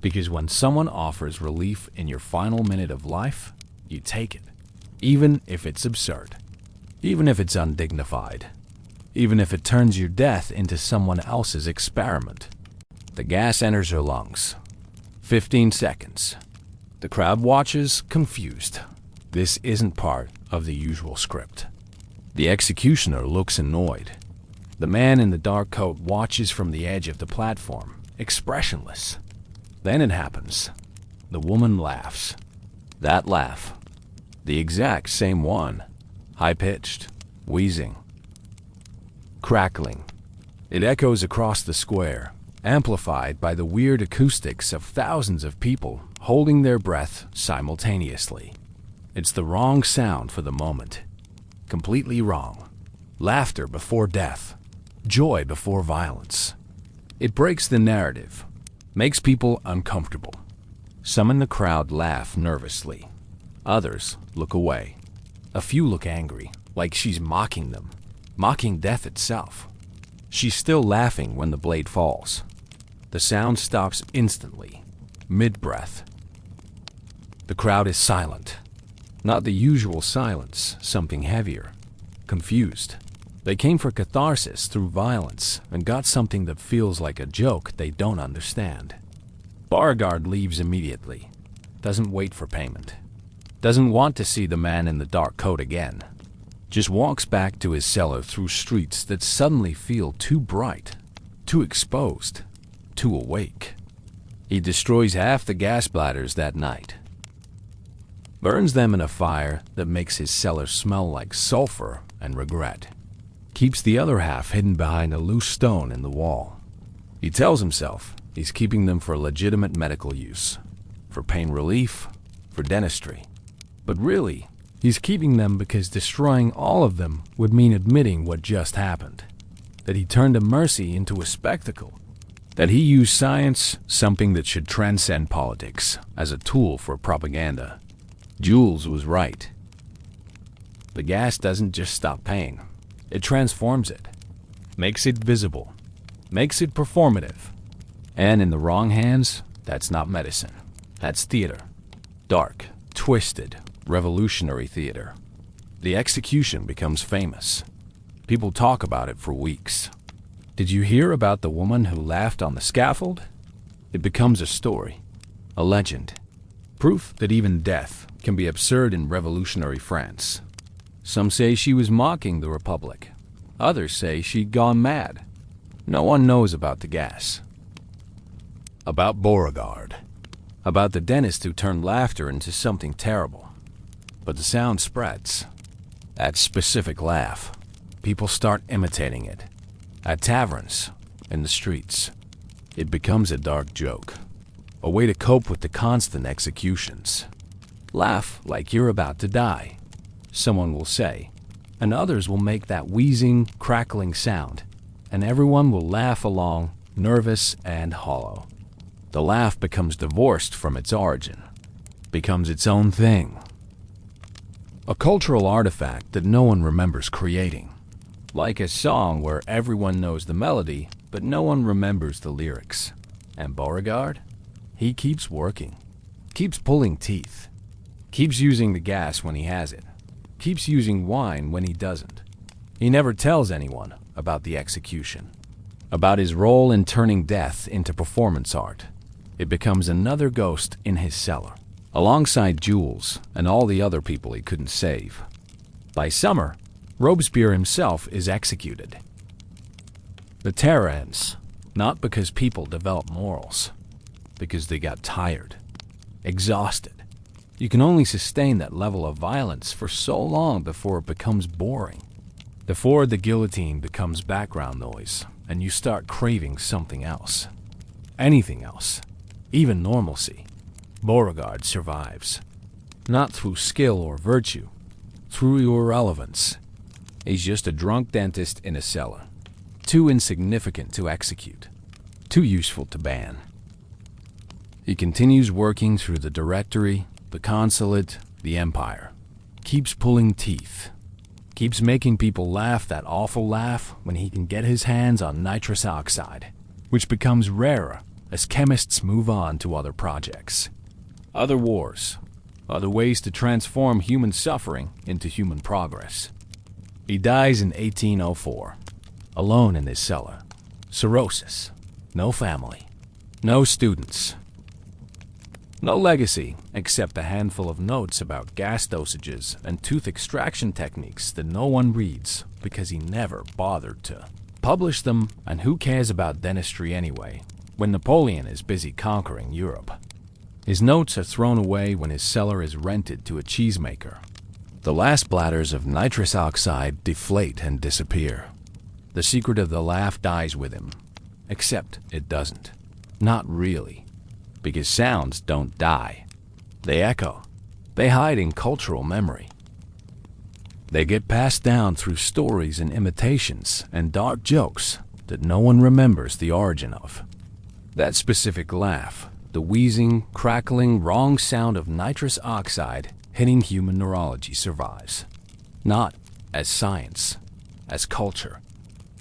Because when someone offers relief in your final minute of life, you take it, even if it's absurd, even if it's undignified, even if it turns your death into someone else's experiment. The gas enters her lungs. 15 seconds. The crowd watches, confused. This isn't part of the usual script. The executioner looks annoyed. The man in the dark coat watches from the edge of the platform, expressionless. Then it happens. The woman laughs. That laugh. The exact same one. High-pitched, wheezing, crackling. It echoes across the square, amplified by the weird acoustics of thousands of people holding their breath simultaneously. It's the wrong sound for the moment. Completely wrong. Laughter before death. Joy before violence. It breaks the narrative, makes people uncomfortable. Some in the crowd laugh nervously. Others look away. A few look angry, like she's mocking them, mocking death itself. She's still laughing when the blade falls. The sound stops instantly, mid-breath. The crowd is silent. Not the usual silence, something heavier. Confused. They came for catharsis through violence and got something that feels like a joke they don't understand. Beauregard leaves immediately. Doesn't wait for payment. Doesn't want to see the man in the dark coat again. Just walks back to his cellar through streets that suddenly feel too bright, too exposed, too awake. He destroys half the gas bladders that night. Burns them in a fire that makes his cellar smell like sulfur and regret. Keeps the other half hidden behind a loose stone in the wall. He tells himself he's keeping them for legitimate medical use, for pain relief, for dentistry. But really, he's keeping them because destroying all of them would mean admitting what just happened. That he turned a mercy into a spectacle. That he used science, something that should transcend politics, as a tool for propaganda. Jules was right. The gas doesn't just stop pain. It transforms it. Makes it visible. Makes it performative. And in the wrong hands, that's not medicine. That's theater. Dark, twisted, revolutionary theater. The execution becomes famous. People talk about it for weeks. Did you hear about the woman who laughed on the scaffold? It becomes a story, a legend. Proof that even death can be absurd in revolutionary France. Some say she was mocking the Republic. Others say she'd gone mad. No one knows about the gas. About Beauregard. About the dentist who turned laughter into something terrible. But the sound spreads. That specific laugh. people start imitating it. At taverns, in the streets, it becomes a dark joke, a way to cope with the constant executions. Laugh like you're about to die, someone will say, and others will make that wheezing, crackling sound, and everyone will laugh along, nervous and hollow. The laugh becomes divorced from its origin, becomes its own thing. A cultural artifact that no one remembers creating. Like a song where everyone knows the melody, but no one remembers the lyrics. And Beauregard? He keeps working, keeps pulling teeth, keeps using the gas when he has it, keeps using wine when he doesn't. He never tells anyone about the execution, about his role in turning death into performance art. It becomes another ghost in his cellar, alongside Jules and all the other people he couldn't save. By summer, Robespierre himself is executed. The terror ends, not because people develop morals, because they got tired, exhausted. You can only sustain that level of violence for so long before it becomes boring, before the guillotine becomes background noise and you start craving something else, anything else, even normalcy. Beauregard survives, not through skill or virtue, through irrelevance. He's just a drunk dentist in a cellar, too insignificant to execute, too useful to ban. He continues working through the directory, the consulate, the empire, keeps pulling teeth, keeps making people laugh that awful laugh when he can get his hands on nitrous oxide, which becomes rarer as chemists move on to other projects, other wars, other ways to transform human suffering into human progress. He dies in 1804, alone in his cellar. Cirrhosis, no family, no students, no legacy except a handful of notes about gas dosages and tooth extraction techniques that no one reads because he never bothered to publish them, and who cares about dentistry anyway when Napoleon is busy conquering Europe? His notes are thrown away when his cellar is rented to a cheesemaker. The last bladders of nitrous oxide deflate and disappear. The secret of the laugh dies with him, except it doesn't. Not really, because sounds don't die. They echo. They hide in cultural memory. They get passed down through stories and imitations and dark jokes that no one remembers the origin of. That specific laugh, the wheezing, crackling, wrong sound of nitrous oxide hitting human neurology, survives. Not as science, as culture.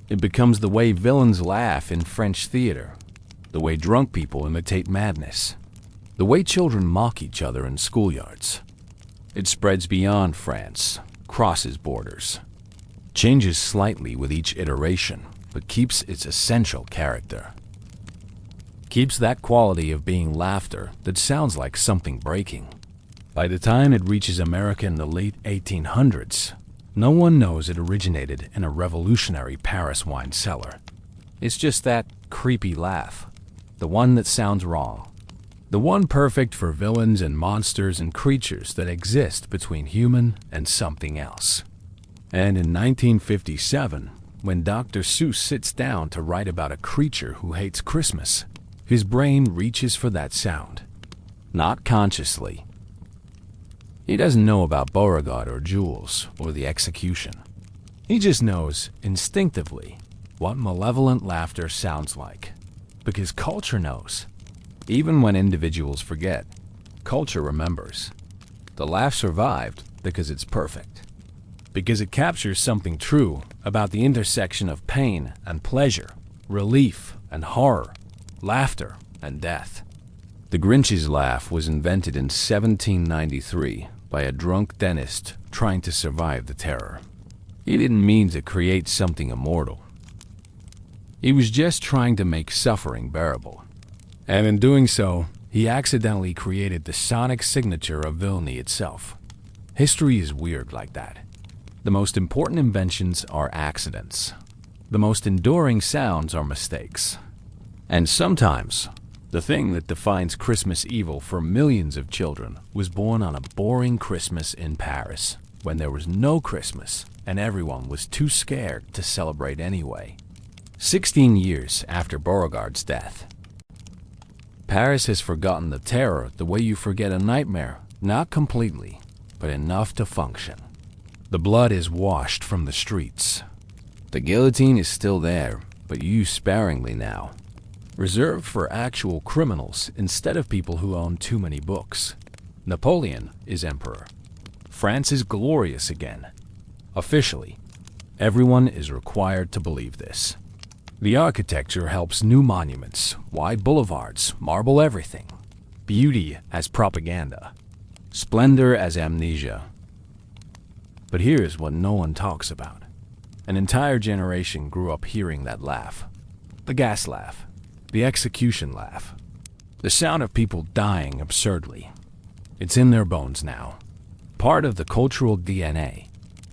It becomes the way villains laugh in French theater, the way drunk people imitate madness, the way children mock each other in schoolyards. It spreads beyond France, crosses borders, changes slightly with each iteration, but keeps its essential character. Keeps that quality of being laughter that sounds like something breaking. By the time it reaches America in the late 1800s, no one knows it originated in a revolutionary Paris wine cellar. It's just that creepy laugh, the one that sounds wrong, the one perfect for villains and monsters and creatures that exist between human and something else. And in 1957, when Dr. Seuss sits down to write about a creature who hates Christmas, his brain reaches for that sound, not consciously. He doesn't know about Beauregard or Jules or the execution. He just knows, instinctively, what malevolent laughter sounds like. Because culture knows. Even when individuals forget, culture remembers. The laugh survived because it's perfect. Because it captures something true about the intersection of pain and pleasure, relief and horror, laughter and death. The Grinch's laugh was invented in 1793 by a drunk dentist trying to survive the terror. He didn't mean to create something immortal. He was just trying to make suffering bearable. And in doing so, he accidentally created the sonic signature of villainy itself. History is weird like that. The most important inventions are accidents. The most enduring sounds are mistakes. And sometimes, the thing that defines Christmas evil for millions of children was born on a boring Christmas in Paris, when there was no Christmas and everyone was too scared to celebrate anyway. 16 years after Beauregard's death. Paris has forgotten the terror the way you forget a nightmare, not completely, but enough to function. The blood is washed from the streets. The guillotine is still there, but used sparingly now. Reserved for actual criminals instead of people who own too many books. Napoleon is emperor. France is glorious again. Officially, everyone is required to believe this. The architecture helps new monuments, wide boulevards, marble everything. Beauty as propaganda. Splendor as amnesia. But here's what no one talks about. An entire generation grew up hearing that laugh. The gas laugh. The execution laugh. The sound of people dying absurdly. It's in their bones now. Part of the cultural DNA.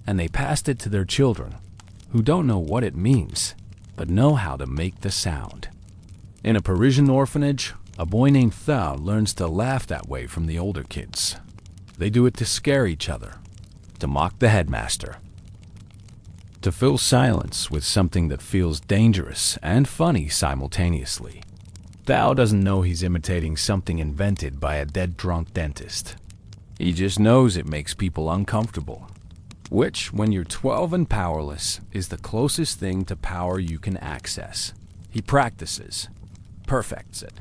And they passed it to their children, who don't know what it means, but know how to make the sound. In a Parisian orphanage, a boy named Thao learns to laugh that way from the older kids. They do it to scare each other, to mock the headmaster, to fill silence with something that feels dangerous and funny simultaneously. Thao doesn't know he's imitating something invented by a dead drunk dentist. He just knows it makes people uncomfortable. Which, when you're 12 and powerless, is the closest thing to power you can access. He practices, perfects it,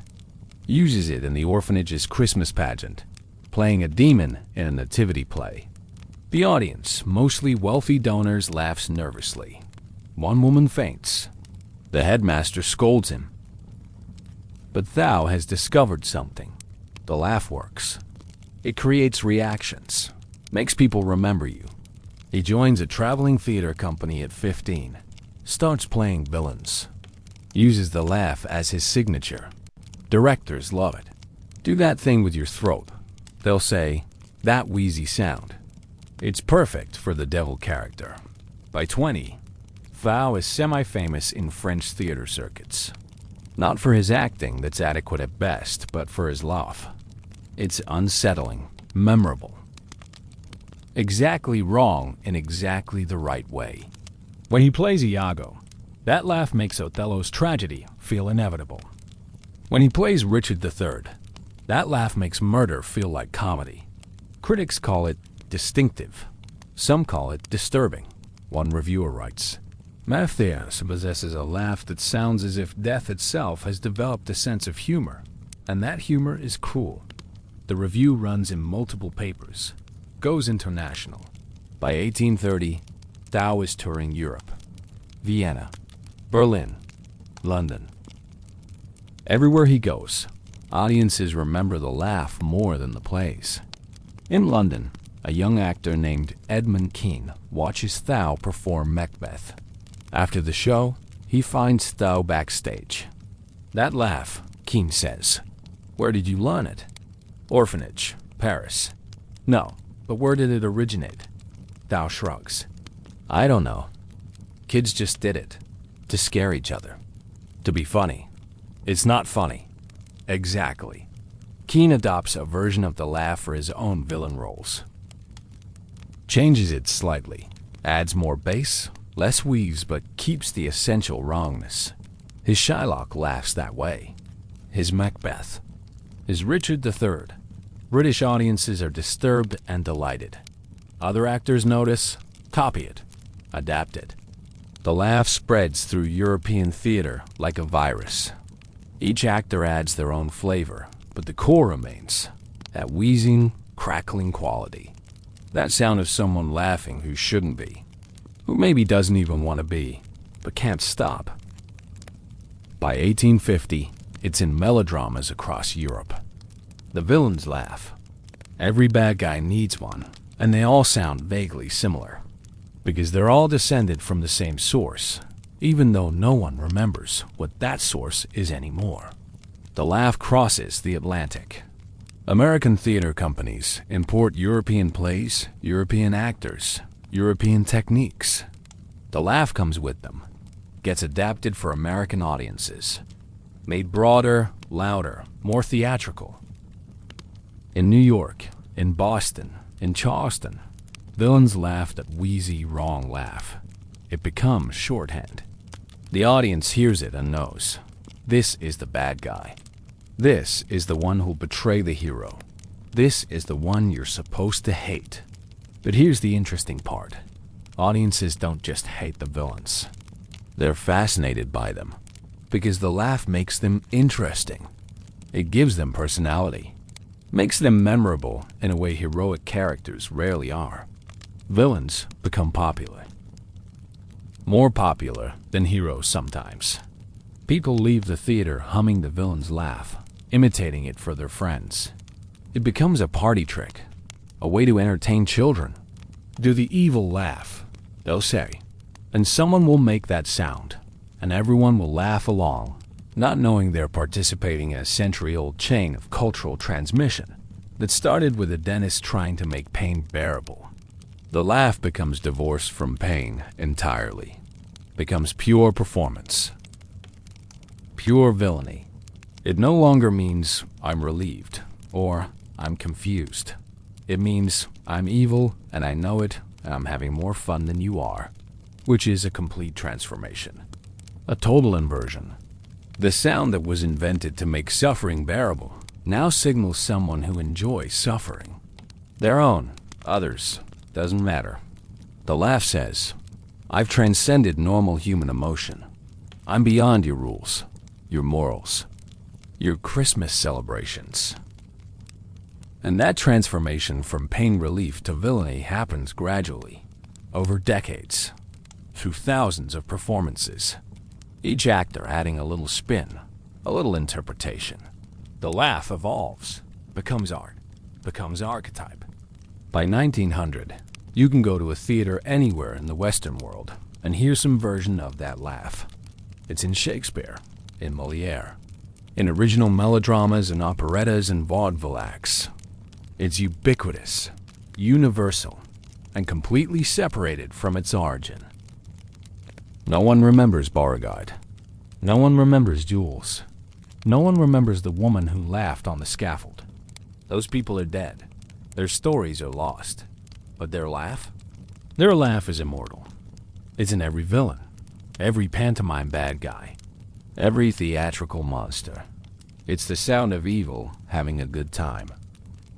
uses it in the orphanage's Christmas pageant, playing a demon in a nativity play. The audience, mostly wealthy donors, laughs nervously. One woman faints. The headmaster scolds him. But Thao has discovered something. The laugh works. It creates reactions, makes people remember you. He joins a traveling theater company at 15, starts playing villains, uses the laugh as his signature. Directors love it. Do that thing with your throat. They'll say, that wheezy sound. It's perfect for the devil character. By 20, Thao is semi-famous in French theater circuits. Not for his acting that's adequate at best, but for his laugh. It's unsettling, memorable. Exactly wrong in exactly the right way. When he plays Iago, that laugh makes Othello's tragedy feel inevitable. When he plays Richard III, that laugh makes murder feel like comedy. Critics call it distinctive. Some call it disturbing. One reviewer writes, Mathias possesses a laugh that sounds as if death itself has developed a sense of humor, and that humor is cruel. The review runs in multiple papers. Goes international. By 1830, Thao is touring Europe. Vienna, Berlin, London. Everywhere he goes, audiences remember the laugh more than the plays. In London, a young actor named Edmund Kean watches Thao perform Macbeth. After the show, he finds Thao backstage. That laugh, Kean says. Where did you learn it? Orphanage, Paris. No. But where did it originate? Thao shrugs. I don't know. Kids just did it. To scare each other. To be funny. It's not funny. Exactly. Kean adopts a version of the laugh for his own villain roles. Changes it slightly. Adds more bass, less wheeze, but keeps the essential wrongness. His Shylock laughs that way. His Macbeth. His Richard III. British audiences are disturbed and delighted. Other actors notice, copy it, adapt it. The laugh spreads through European theater like a virus. Each actor adds their own flavor, but the core remains, that wheezing, crackling quality. That sound of someone laughing who shouldn't be, who maybe doesn't even want to be, but can't stop. By 1850, it's in melodramas across Europe. The villains laugh. Every bad guy needs one, and they all sound vaguely similar, because they're all descended from the same source, even though no one remembers what that source is anymore. The laugh crosses the Atlantic. American theater companies import European plays, European actors, European techniques. The laugh comes with them, gets adapted for American audiences, made broader, louder, more theatrical. In New York, in Boston, in Charleston, Villains laugh that wheezy, wrong laugh. It becomes shorthand. The audience hears it and knows. This is the bad guy. This is the one who'll betray the hero. This is the one you're supposed to hate. But here's the interesting part. Audiences don't just hate the villains. They're fascinated by them, because the laugh makes them interesting. It gives them personality, makes them memorable in a way heroic characters rarely are. Villains become popular. More popular than heroes sometimes. People leave the theater humming the villain's laugh, imitating it for their friends. It becomes a party trick, a way to entertain children. Do the evil laugh, they'll say, and someone will make that sound, and everyone will laugh along, not knowing they're participating in a century-old chain of cultural transmission that started with a dentist trying to make pain bearable. The laugh becomes divorced from pain entirely, becomes pure performance, pure villainy. It no longer means I'm relieved or I'm confused. It means I'm evil and I know it and I'm having more fun than you are, which is a complete transformation, a total inversion. The sound that was invented to make suffering bearable now signals someone who enjoys suffering. Their own, others, doesn't matter. The laugh says, I've transcended normal human emotion. I'm beyond your rules, your morals, your Christmas celebrations. And that transformation from pain relief to villainy happens gradually, over decades, through thousands of performances. Each actor adding a little spin, a little interpretation. The laugh evolves, becomes art, becomes archetype. By 1900, you can go to a theater anywhere in the Western world and hear some version of that laugh. It's in Shakespeare, in Molière, in original melodramas and operettas and vaudeville acts. It's ubiquitous, universal, and completely separated from its origin. No one remembers Beauregard. No one remembers Jules. No one remembers the woman who laughed on the scaffold. Those people are dead. Their stories are lost. But their laugh? Their laugh is immortal. It's in every villain, every pantomime bad guy, every theatrical monster. It's the sound of evil having a good time.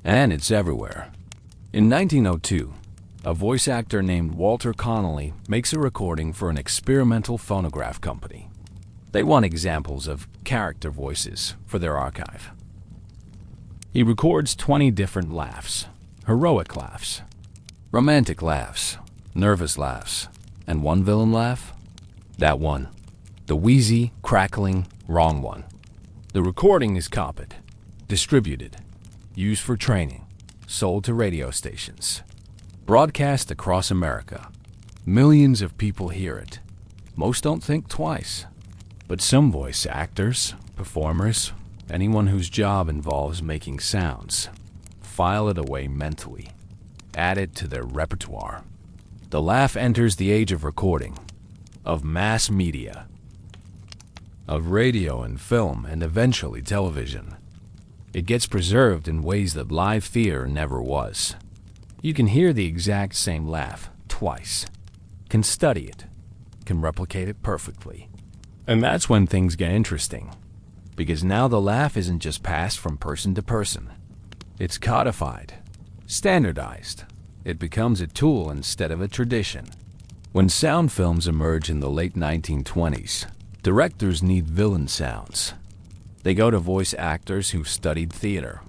And it's everywhere. In 1902, a voice actor named Walter Connolly makes a recording for an experimental phonograph company. They want examples of character voices for their archive. He records 20 different laughs, heroic laughs, romantic laughs, nervous laughs, and one villain laugh? That one. The wheezy, crackling, wrong one. The recording is copied, distributed, used for training, sold to radio stations, broadcast across America. Millions of people hear it. Most don't think twice. But some voice actors, performers, anyone whose job involves making sounds, file it away mentally, add it to their repertoire. The laugh enters the age of recording, of mass media, of radio and film and eventually television. It gets preserved in ways that live theater never was. You can hear the exact same laugh twice, can study it, can replicate it perfectly. And that's when things get interesting, because now the laugh isn't just passed from person to person. It's codified, standardized. It becomes a tool instead of a tradition. When sound films emerge in the late 1920s, directors need villain sounds. They go to voice actors who've studied theater,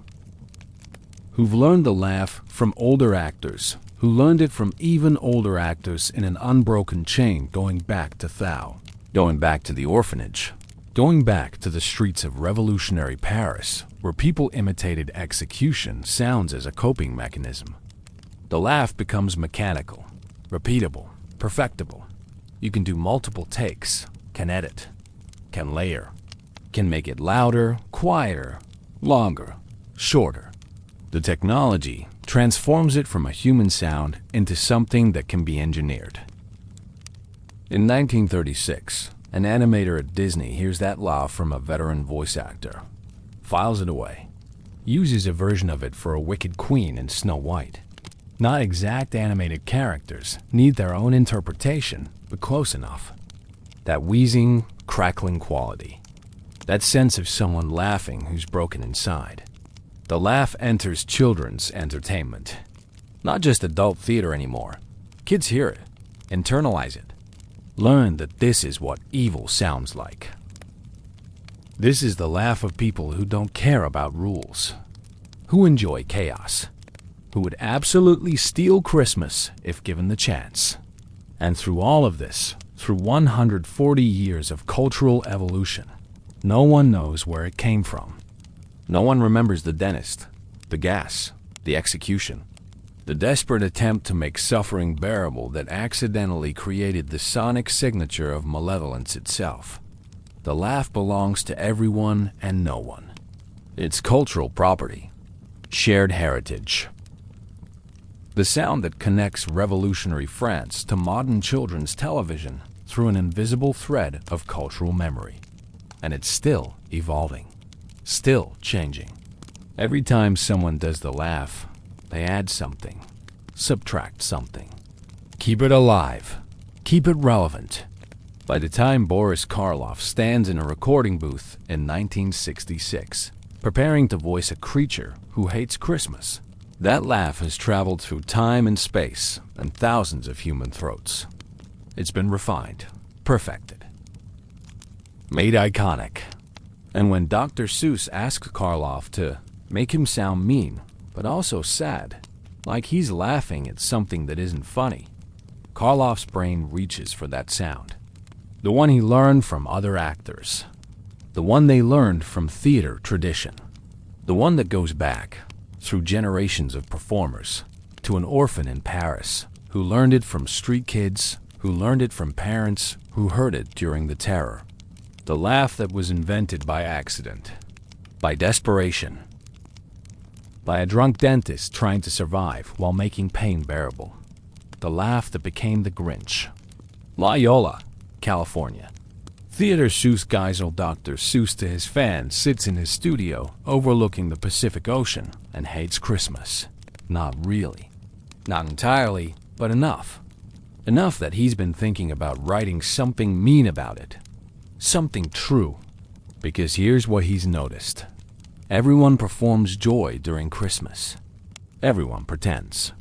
who've learned the laugh from older actors, who learned it from even older actors in an unbroken chain going back to Thou, going back to the orphanage, going back to the streets of revolutionary Paris, where people imitated execution sounds as a coping mechanism. The laugh becomes mechanical, repeatable, perfectible. You can do multiple takes, can edit, can layer, can make it louder, quieter, longer, shorter. The technology transforms it from a human sound into something that can be engineered. In 1936, an animator at Disney hears that laugh from a veteran voice actor, files it away, uses a version of it for a wicked queen in Snow White. Not exact animated characters, need their own interpretation, but close enough. That wheezing, crackling quality. That sense of someone laughing who's broken inside. The laugh enters children's entertainment. Not just adult theater anymore. Kids hear it, internalize it, learn that this is what evil sounds like. This is the laugh of people who don't care about rules, who enjoy chaos, who would absolutely steal Christmas if given the chance. And through all of this, through 140 years of cultural evolution, no one knows where it came from. No one remembers the dentist, the gas, the execution, the desperate attempt to make suffering bearable that accidentally created the sonic signature of malevolence itself. The laugh belongs to everyone and no one. It's cultural property, shared heritage. The sound that connects revolutionary France to modern children's television through an invisible thread of cultural memory. And it's still evolving, still changing. Every time someone does the laugh, they add something, subtract something. Keep it alive, keep it relevant. By the time Boris Karloff stands in a recording booth in 1966, preparing to voice a creature who hates Christmas, that laugh has traveled through time and space and thousands of human throats. It's been refined, perfected, made iconic. And when Dr. Seuss asked Karloff to make him sound mean, but also sad, like he's laughing at something that isn't funny, Karloff's brain reaches for that sound. The one he learned from other actors. The one they learned from theater tradition. The one that goes back, through generations of performers, to an orphan in Paris who learned it from street kids, who learned it from parents who heard it during the terror. The laugh that was invented by accident, by desperation, by a drunk dentist trying to survive while making pain bearable. The laugh that became the Grinch. Loyola, California. Theater Seuss Geisel Dr. Seuss to his fans sits in his studio overlooking the Pacific Ocean and hates Christmas. Not really. Not entirely, but enough. Enough that he's been thinking about writing something mean about it. Something true. Because here's what he's noticed. Everyone performs joy during Christmas. Everyone pretends.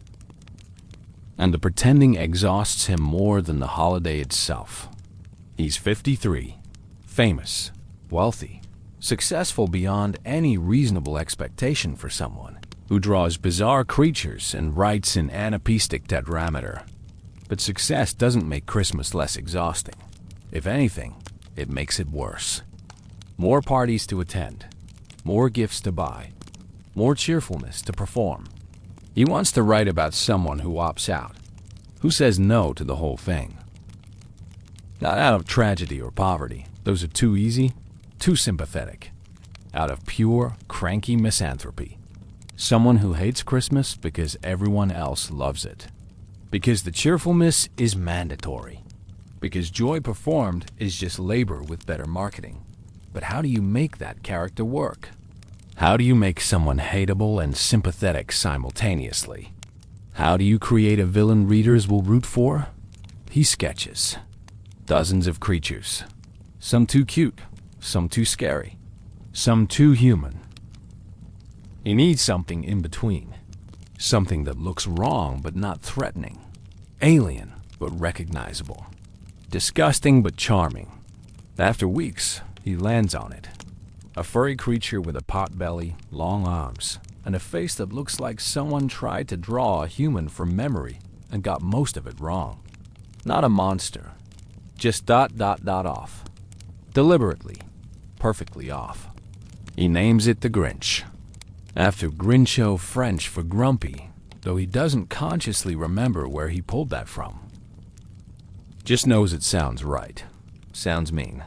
And the pretending exhausts him more than the holiday itself. He's 53, famous, wealthy, successful beyond any reasonable expectation for someone who draws bizarre creatures and writes in anapaestic tetrameter. But success doesn't make Christmas less exhausting. If anything, it makes it worse. More parties to attend, more gifts to buy, more cheerfulness to perform. He wants to write about someone who opts out, who says no to the whole thing. Not out of tragedy or poverty, those are too easy, too sympathetic. Out of pure, cranky misanthropy. Someone who hates Christmas because everyone else loves it. Because the cheerfulness is mandatory. Because joy performed is just labor with better marketing. But how do you make that character work? How do you make someone hateable and sympathetic simultaneously? How do you create a villain readers will root for? He sketches. Dozens of creatures. Some too cute, some too scary, some too human. He needs something in between. Something that looks wrong but not threatening. Alien but recognizable. Disgusting but charming. After weeks, he lands on it. A furry creature with a pot belly, long arms, and a face that looks like someone tried to draw a human from memory and got most of it wrong. Not a monster. Just ... off. Deliberately, perfectly off. He names it the Grinch. After Grincho French for grumpy, though he doesn't consciously remember where he pulled that from. Just knows it sounds right. Sounds mean.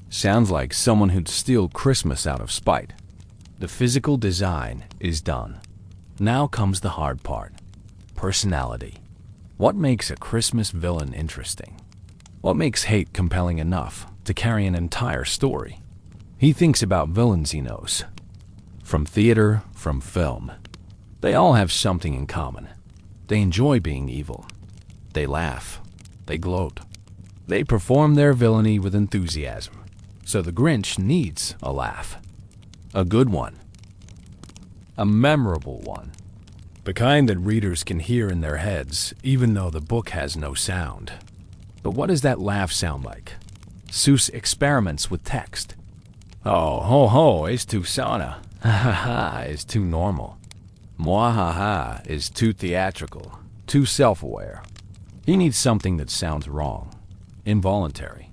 Sounds like someone who'd steal Christmas out of spite. The physical design is done. Now comes the hard part. Personality. What makes a Christmas villain interesting? What makes hate compelling enough to carry an entire story? He thinks about villains he knows. From theater, from film. They all have something in common. They enjoy being evil. They laugh. They gloat. They perform their villainy with enthusiasm. So the Grinch needs a laugh. A good one. A memorable one. The kind that readers can hear in their heads, even though the book has no sound. But what does that laugh sound like? Seuss experiments with text. Oh, ho ho is too sauna. Ha ha ha is too normal. Mwahaha is too theatrical, too self-aware. He needs something that sounds wrong, involuntary.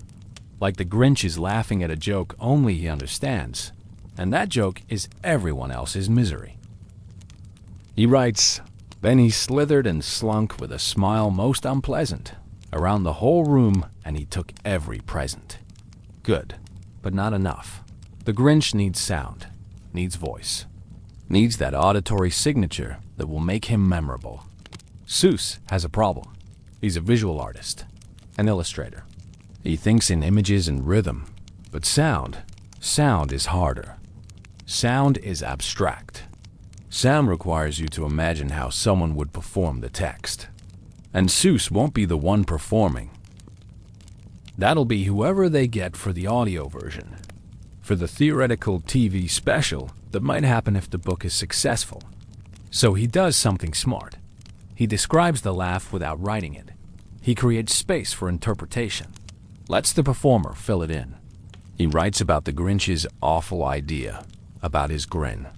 Like the Grinch is laughing at a joke only he understands, and that joke is everyone else's misery. He writes, "Then he slithered and slunk with a smile most unpleasant around the whole room, and he took every present." Good, but not enough. The Grinch needs sound, needs voice, needs that auditory signature that will make him memorable. Seuss has a problem. He's a visual artist, an illustrator. He thinks in images and rhythm, but sound is harder. Sound is abstract. Sound requires you to imagine how someone would perform the text. And Seuss won't be the one performing. That'll be whoever they get for the audio version, for the theoretical TV special that might happen if the book is successful. So he does something smart. He describes the laugh without writing it. He creates space for interpretation, lets the performer fill it in. He writes about the Grinch's awful idea, about his grin,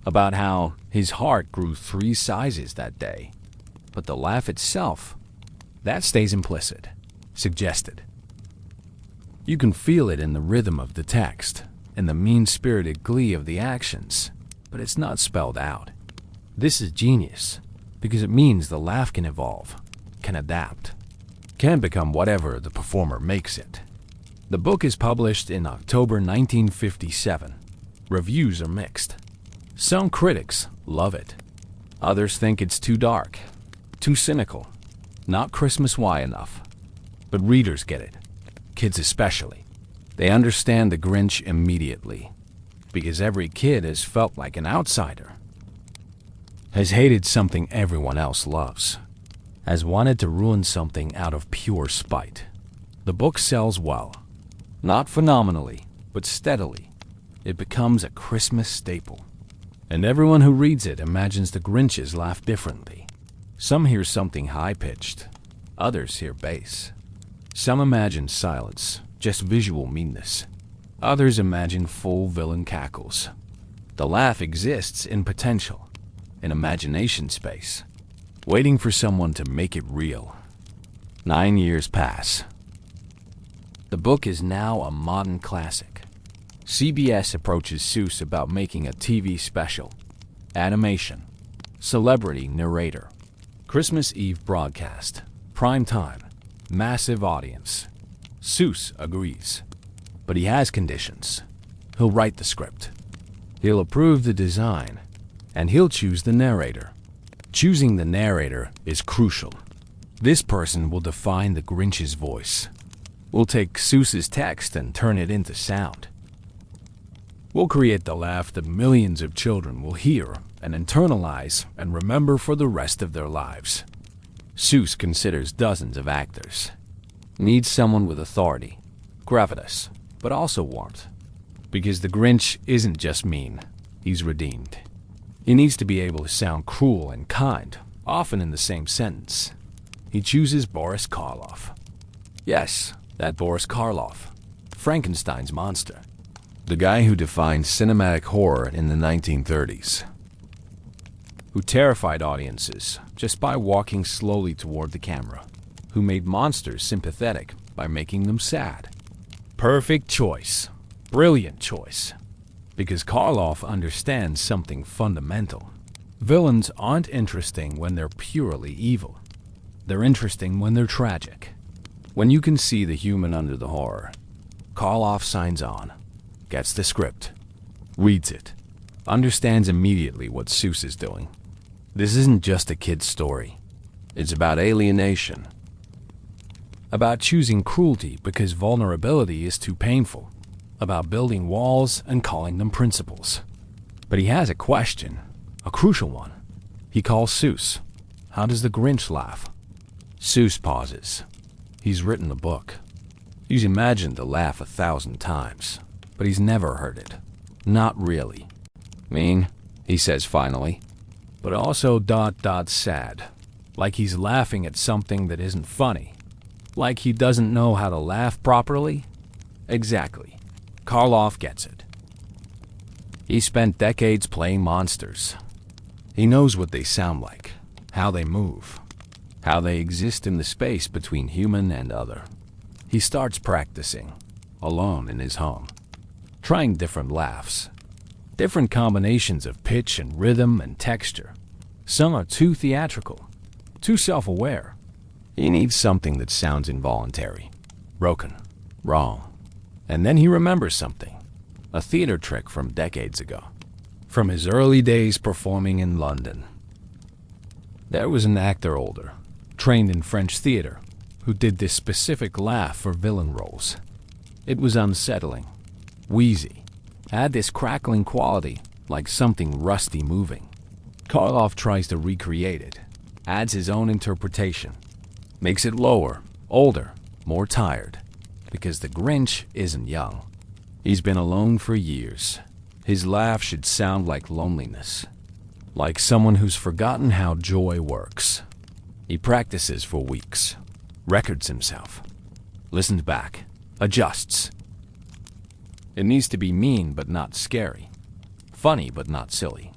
about how his heart grew 3 sizes that day. But the laugh itself, that stays implicit, suggested. You can feel it in the rhythm of the text, in the mean-spirited glee of the actions, but it's not spelled out. This is genius, because it means the laugh can evolve, can adapt, can become whatever the performer makes it. The book is published in October 1957. Reviews are mixed. Some critics love it. Others think it's too dark, too cynical, not Christmas-y enough. But readers get it, kids especially. They understand the Grinch immediately, because every kid has felt like an outsider, has hated something everyone else loves, has wanted to ruin something out of pure spite. The book sells well, not phenomenally, but steadily. It becomes a Christmas staple. And everyone who reads it imagines the Grinches laugh differently. Some hear something high-pitched, others hear bass. Some imagine silence, just visual meanness. Others imagine full villain cackles. The laugh exists in potential, in imagination space, waiting for someone to make it real. 9 years pass. The book is now a modern classic. CBS approaches Seuss about making a TV special, animation, celebrity narrator, Christmas Eve broadcast, prime time, massive audience. Seuss agrees, but he has conditions. He'll write the script. He'll approve the design, and he'll choose the narrator. Choosing the narrator is crucial. This person will define the Grinch's voice. We'll take Seuss's text and turn it into sound. We'll create the laugh that millions of children will hear and internalize and remember for the rest of their lives. Seuss considers dozens of actors. Needs someone with authority, gravitas, but also warmth. Because the Grinch isn't just mean, he's redeemed. He needs to be able to sound cruel and kind, often in the same sentence. He chooses Boris Karloff. Yes, that Boris Karloff, Frankenstein's monster. The guy who defined cinematic horror in the 1930s. Who terrified audiences just by walking slowly toward the camera. Who made monsters sympathetic by making them sad. Perfect choice. Brilliant choice. Because Karloff understands something fundamental. Villains aren't interesting when they're purely evil. They're interesting when they're tragic. When you can see the human under the horror. Karloff signs on. Gets the script, reads it, understands immediately what Seuss is doing. This isn't just a kid's story. It's about alienation. About choosing cruelty because vulnerability is too painful. About building walls and calling them principles. But he has a question, a crucial one. He calls Seuss. How does the Grinch laugh? Seuss pauses. He's written the book. He's imagined the laugh 1,000 times, but he's never heard it. Not really. Mean, he says finally, but also ... sad. Like he's laughing at something that isn't funny. Like he doesn't know how to laugh properly. Exactly. Karloff gets it. He spent decades playing monsters. He knows what they sound like, how they move, how they exist in the space between human and other. He starts practicing, alone in his home, trying different laughs, different combinations of pitch and rhythm and texture. Some are too theatrical, too self-aware. He needs something that sounds involuntary, broken, wrong. And then he remembers something, a theater trick from decades ago, from his early days performing in London. There was an actor older, trained in French theater, who did this specific laugh for villain roles. It was unsettling, wheezy, had this crackling quality, like something rusty moving. Karloff tries to recreate it, adds his own interpretation, makes it lower, older, more tired, because the Grinch isn't young. He's been alone for years. His laugh should sound like loneliness, like someone who's forgotten how joy works. He practices for weeks, records himself, listens back, adjusts. It needs to be mean but not scary, funny but not silly,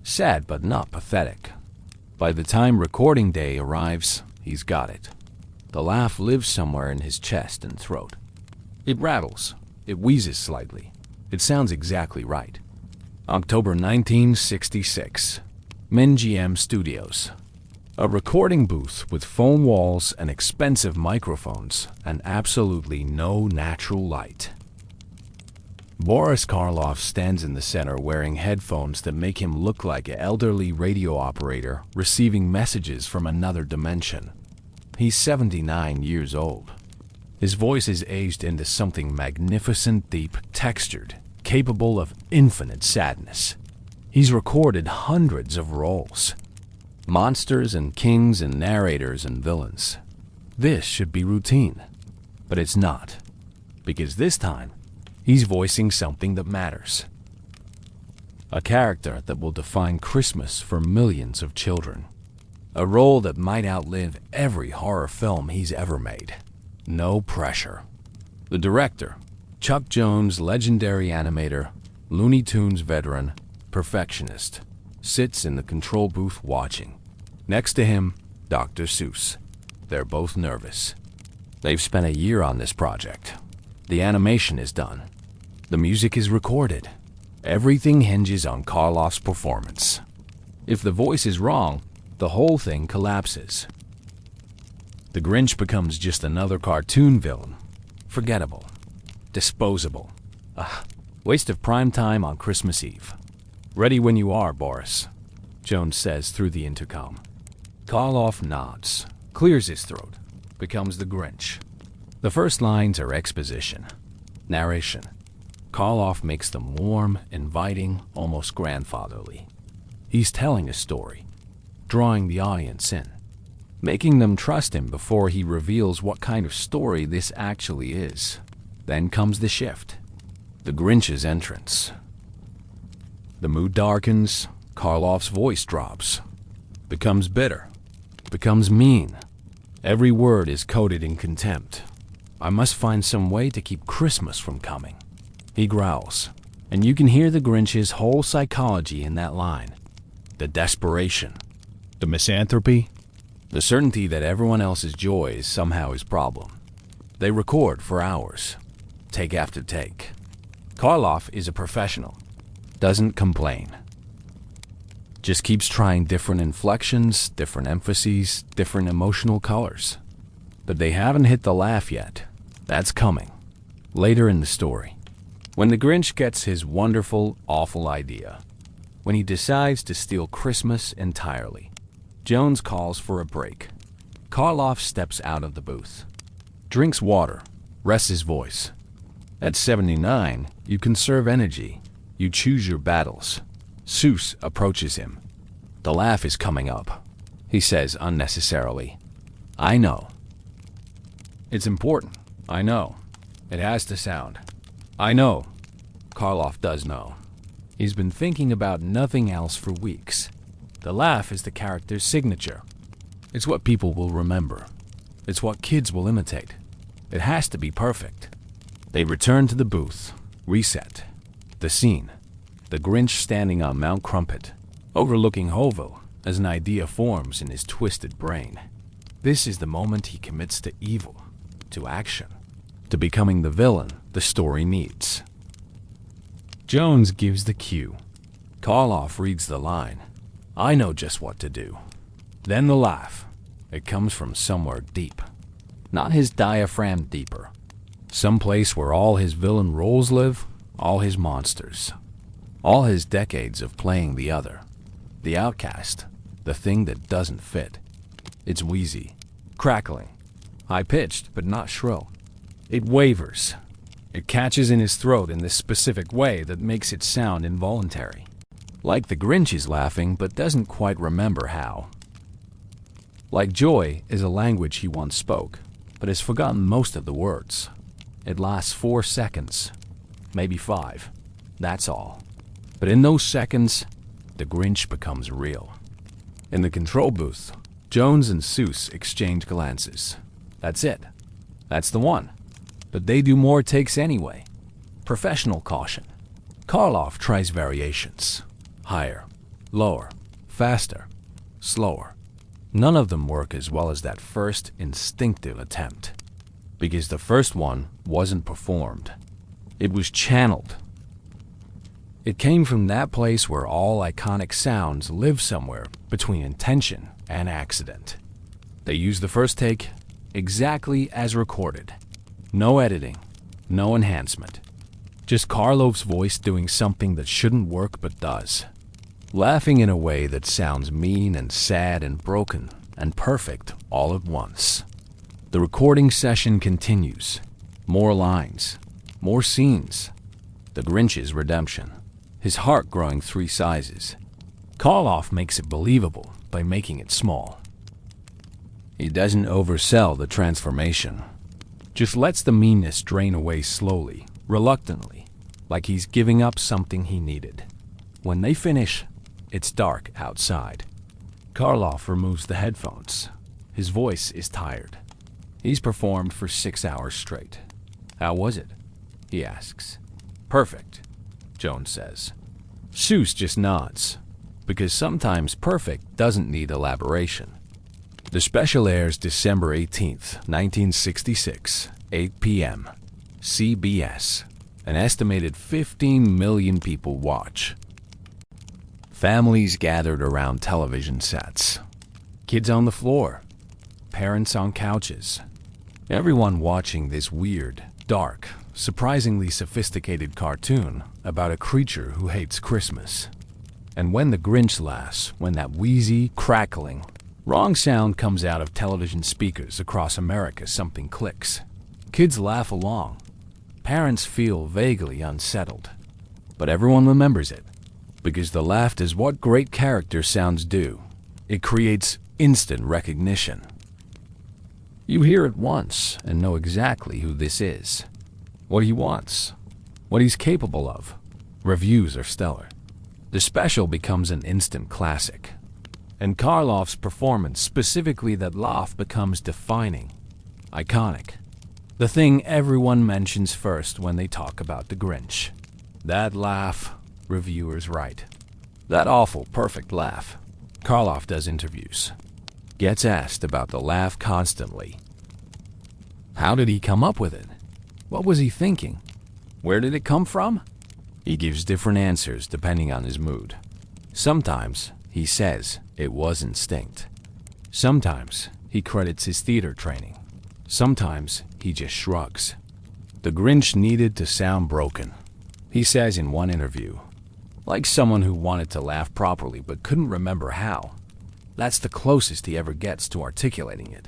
sad but not pathetic. By the time recording day arrives, he's got it. The laugh lives somewhere in his chest and throat. It rattles, it wheezes slightly. It sounds exactly right. October 1966, MGM Studios. A recording booth with foam walls and expensive microphones and absolutely no natural light. Boris Karloff stands in the center wearing headphones that make him look like an elderly radio operator receiving messages from another dimension. He's 79 years old. His voice is aged into something magnificent, deep, textured, capable of infinite sadness. He's recorded hundreds of roles. Monsters and kings and narrators and villains. This should be routine, but it's not, because this time, he's voicing something that matters. A character that will define Christmas for millions of children. A role that might outlive every horror film he's ever made. No pressure. The director, Chuck Jones, legendary animator, Looney Tunes veteran, perfectionist, sits in the control booth watching. Next to him, Dr. Seuss. They're both nervous. They've spent a year on this project. The animation is done. The music is recorded. Everything hinges on Karloff's performance. If the voice is wrong, the whole thing collapses. The Grinch becomes just another cartoon villain. Forgettable. Disposable. Waste of prime time on Christmas Eve. Ready when you are, Boris, Jones says through the intercom. Karloff nods, clears his throat, becomes the Grinch. The first lines are exposition, narration. Karloff makes them warm, inviting, almost grandfatherly. He's telling a story, drawing the audience in, making them trust him before he reveals what kind of story this actually is. Then comes the shift, the Grinch's entrance. The mood darkens, Karloff's voice drops, becomes bitter, becomes mean. Every word is coded in contempt. I must find some way to keep Christmas from coming. He growls, and you can hear the Grinch's whole psychology in that line. The desperation, the misanthropy, the certainty that everyone else's joy is somehow his problem. They record for hours, take after take. Karloff is a professional, doesn't complain. Just keeps trying different inflections, different emphases, different emotional colors. But they haven't hit the laugh yet. That's coming, later in the story. When the Grinch gets his wonderful, awful idea. When he decides to steal Christmas entirely. Jones calls for a break. Karloff steps out of the booth. Drinks water, rests his voice. At 79, you conserve energy. You choose your battles. Seuss approaches him. The laugh is coming up. he says unnecessarily. I know. It's important. I know. It has to sound. I know. Karloff does know. He's been thinking about nothing else for weeks. The laugh is the character's signature. It's what people will remember. It's what kids will imitate. It has to be perfect. They return to the booth. Reset. The scene. The Grinch standing on Mount Crumpet, overlooking Hovel, as an idea forms in his twisted brain. This is the moment he commits to evil, to action, to becoming the villain the story needs. Jones gives the cue. Karloff reads the line. I know just what to do. Then the laugh. It comes from somewhere deep. Not his diaphragm deeper. Some place where all his villain roles live, all his monsters. All his decades of playing the other. The outcast. The thing that doesn't fit. It's wheezy. Crackling. High-pitched, but not shrill. It wavers. It catches in his throat in this specific way that makes it sound involuntary. Like the Grinch is laughing, but doesn't quite remember how. Like joy is a language he once spoke, but has forgotten most of the words. It lasts 4 seconds, maybe 5. That's all. But in those seconds, the Grinch becomes real. In the control booth, Jones and Seuss exchange glances. That's it. That's the one. But they do more takes anyway. Professional caution. Karloff tries variations. Higher, lower, faster, slower. None of them work as well as that first instinctive attempt. Because the first one wasn't performed. It was channeled. It came from that place where all iconic sounds live somewhere between intention and accident. They used the first take exactly as recorded. No editing, no enhancement. Just Karloff's voice doing something that shouldn't work but does. Laughing in a way that sounds mean and sad and broken and perfect all at once. The recording session continues. More lines, more scenes. The Grinch's redemption. His heart growing 3 sizes. Karloff makes it believable by making it small. He doesn't oversell the transformation. Just lets the meanness drain away slowly, reluctantly, like he's giving up something he needed. When they finish, it's dark outside. Karloff removes the headphones. His voice is tired. He's performed for 6 hours straight. How was it? He asks. Perfect, Jones says. Seuss just nods, because sometimes perfect doesn't need elaboration. The special airs December 18th, 1966, 8 p.m. CBS. An estimated 15 million people watch. Families gathered around television sets. Kids on the floor. Parents on couches. Everyone watching this weird, dark, surprisingly sophisticated cartoon about a creature who hates Christmas. And when the Grinch laughs, when that wheezy, crackling, wrong sound comes out of television speakers across America, something clicks. Kids laugh along. Parents feel vaguely unsettled. But everyone remembers it, because the laugh is what great character sounds do. It creates instant recognition. You hear it once and know exactly who this is, what he wants, what he's capable of. Reviews are stellar. The special becomes an instant classic. And Karloff's performance, specifically that laugh, becomes defining, iconic. The thing everyone mentions first when they talk about the Grinch. That laugh, reviewers write. That awful, perfect laugh. Karloff does interviews. Gets asked about the laugh constantly. How did he come up with it? What was he thinking? Where did it come from? He gives different answers depending on his mood. Sometimes he says it was instinct. Sometimes he credits his theater training. Sometimes he just shrugs. The Grinch needed to sound broken. He says in one interview, like someone who wanted to laugh properly but couldn't remember how. That's the closest he ever gets to articulating it.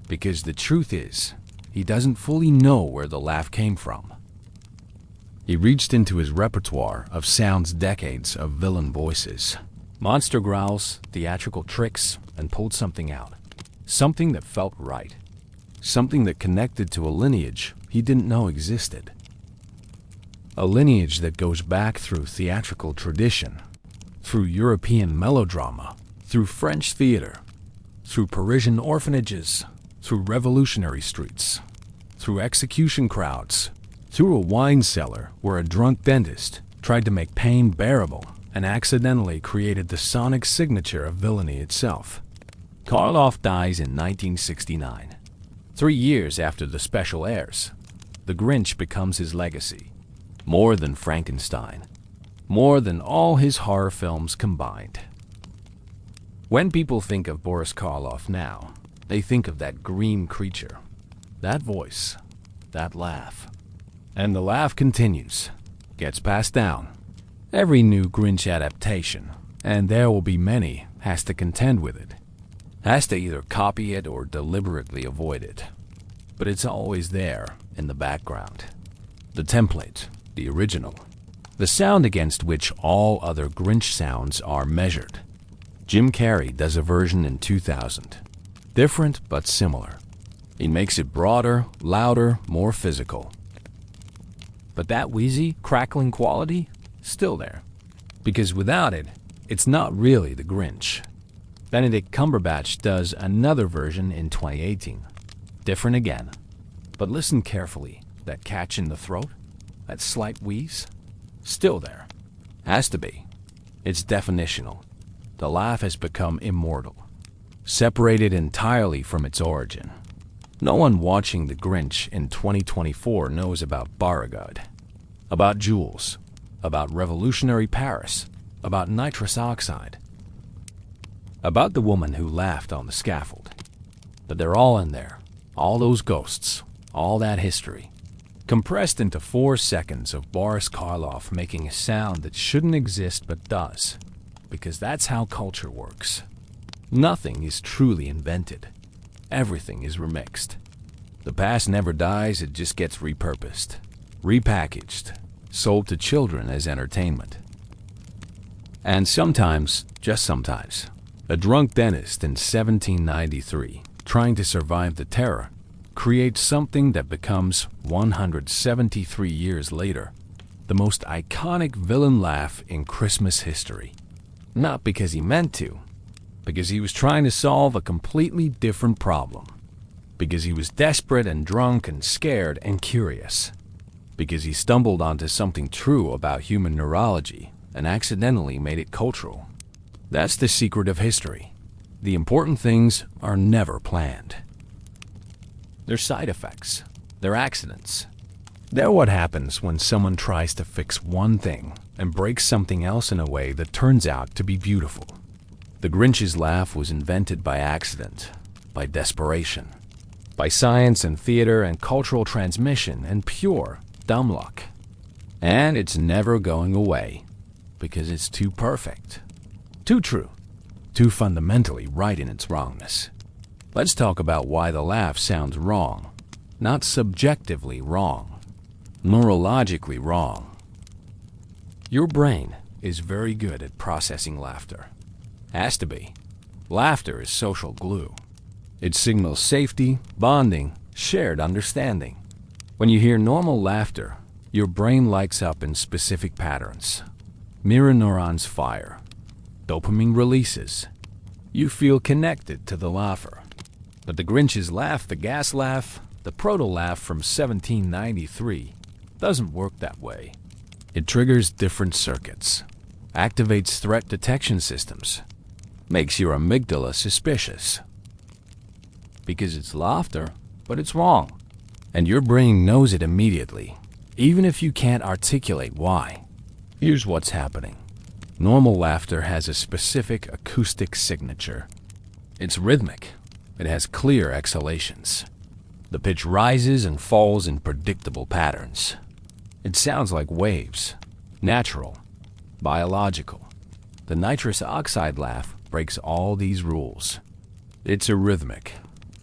Because the truth is, he doesn't fully know where the laugh came from. He reached into his repertoire of sounds decades of villain voices. Monster growls, theatrical tricks, and pulled something out. Something that felt right. Something that connected to a lineage he didn't know existed. A lineage that goes back through theatrical tradition, through European melodrama, through French theater, through Parisian orphanages, through revolutionary streets, through execution crowds, through a wine cellar where a drunk dentist tried to make pain bearable and accidentally created the sonic signature of villainy itself. Karloff dies in 1969. 3 years after the special airs, The Grinch becomes his legacy. More than Frankenstein. More than all his horror films combined. When people think of Boris Karloff now, they think of that green creature, that voice, that laugh. And the laugh continues, gets passed down. Every new Grinch adaptation, and there will be many, has to contend with it. Has to either copy it or deliberately avoid it. But it's always there, in the background. The template, the original. The sound against which all other Grinch sounds are measured. Jim Carrey does a version in 2000. Different but similar. He makes it broader, louder, more physical. But that wheezy, crackling quality, still there. Because without it, it's not really the Grinch. Benedict Cumberbatch does another version in 2018. Different again. But listen carefully. That catch in the throat? That slight wheeze? Still there. Has to be. It's definitional. The laugh has become immortal. Separated entirely from its origin. No one watching The Grinch in 2024 knows about Beauregard, about Jules, about revolutionary Paris, about nitrous oxide, about the woman who laughed on the scaffold. But they're all in there, all those ghosts, all that history, compressed into 4 seconds of Boris Karloff making a sound that shouldn't exist but does, because that's how culture works. Nothing is truly invented. Everything is remixed. The past never dies, it just gets repurposed, repackaged, sold to children as entertainment. And sometimes, just sometimes, a drunk dentist in 1793, trying to survive the terror, creates something that becomes, 173 years later, the most iconic villain laugh in Christmas history. Not because he meant to, because he was trying to solve a completely different problem. Because he was desperate and drunk and scared and curious. Because he stumbled onto something true about human neurology and accidentally made it cultural. That's the secret of history. The important things are never planned. They're side effects. They're accidents. They're what happens when someone tries to fix one thing and breaks something else in a way that turns out to be beautiful. The Grinch's laugh was invented by accident, by desperation, by science and theater and cultural transmission and pure dumb luck. And it's never going away, because it's too perfect, too true, too fundamentally right in its wrongness. Let's talk about why the laugh sounds wrong, not subjectively wrong, neurologically wrong. Your brain is very good at processing laughter. Has to be. Laughter is social glue. It signals safety, bonding, shared understanding. When you hear normal laughter, your brain lights up in specific patterns. Mirror neurons fire. Dopamine releases. You feel connected to the laugher. But the Grinch's laugh, the gas laugh, the proto-laugh from 1793, doesn't work that way. It triggers different circuits, activates threat detection systems, makes your amygdala suspicious. Because it's laughter, but it's wrong. And your brain knows it immediately, even if you can't articulate why. Here's what's happening. Normal laughter has a specific acoustic signature. It's rhythmic. It has clear exhalations. The pitch rises and falls in predictable patterns. It sounds like waves, natural, biological. The nitrous oxide laugh breaks all these rules. It's arrhythmic.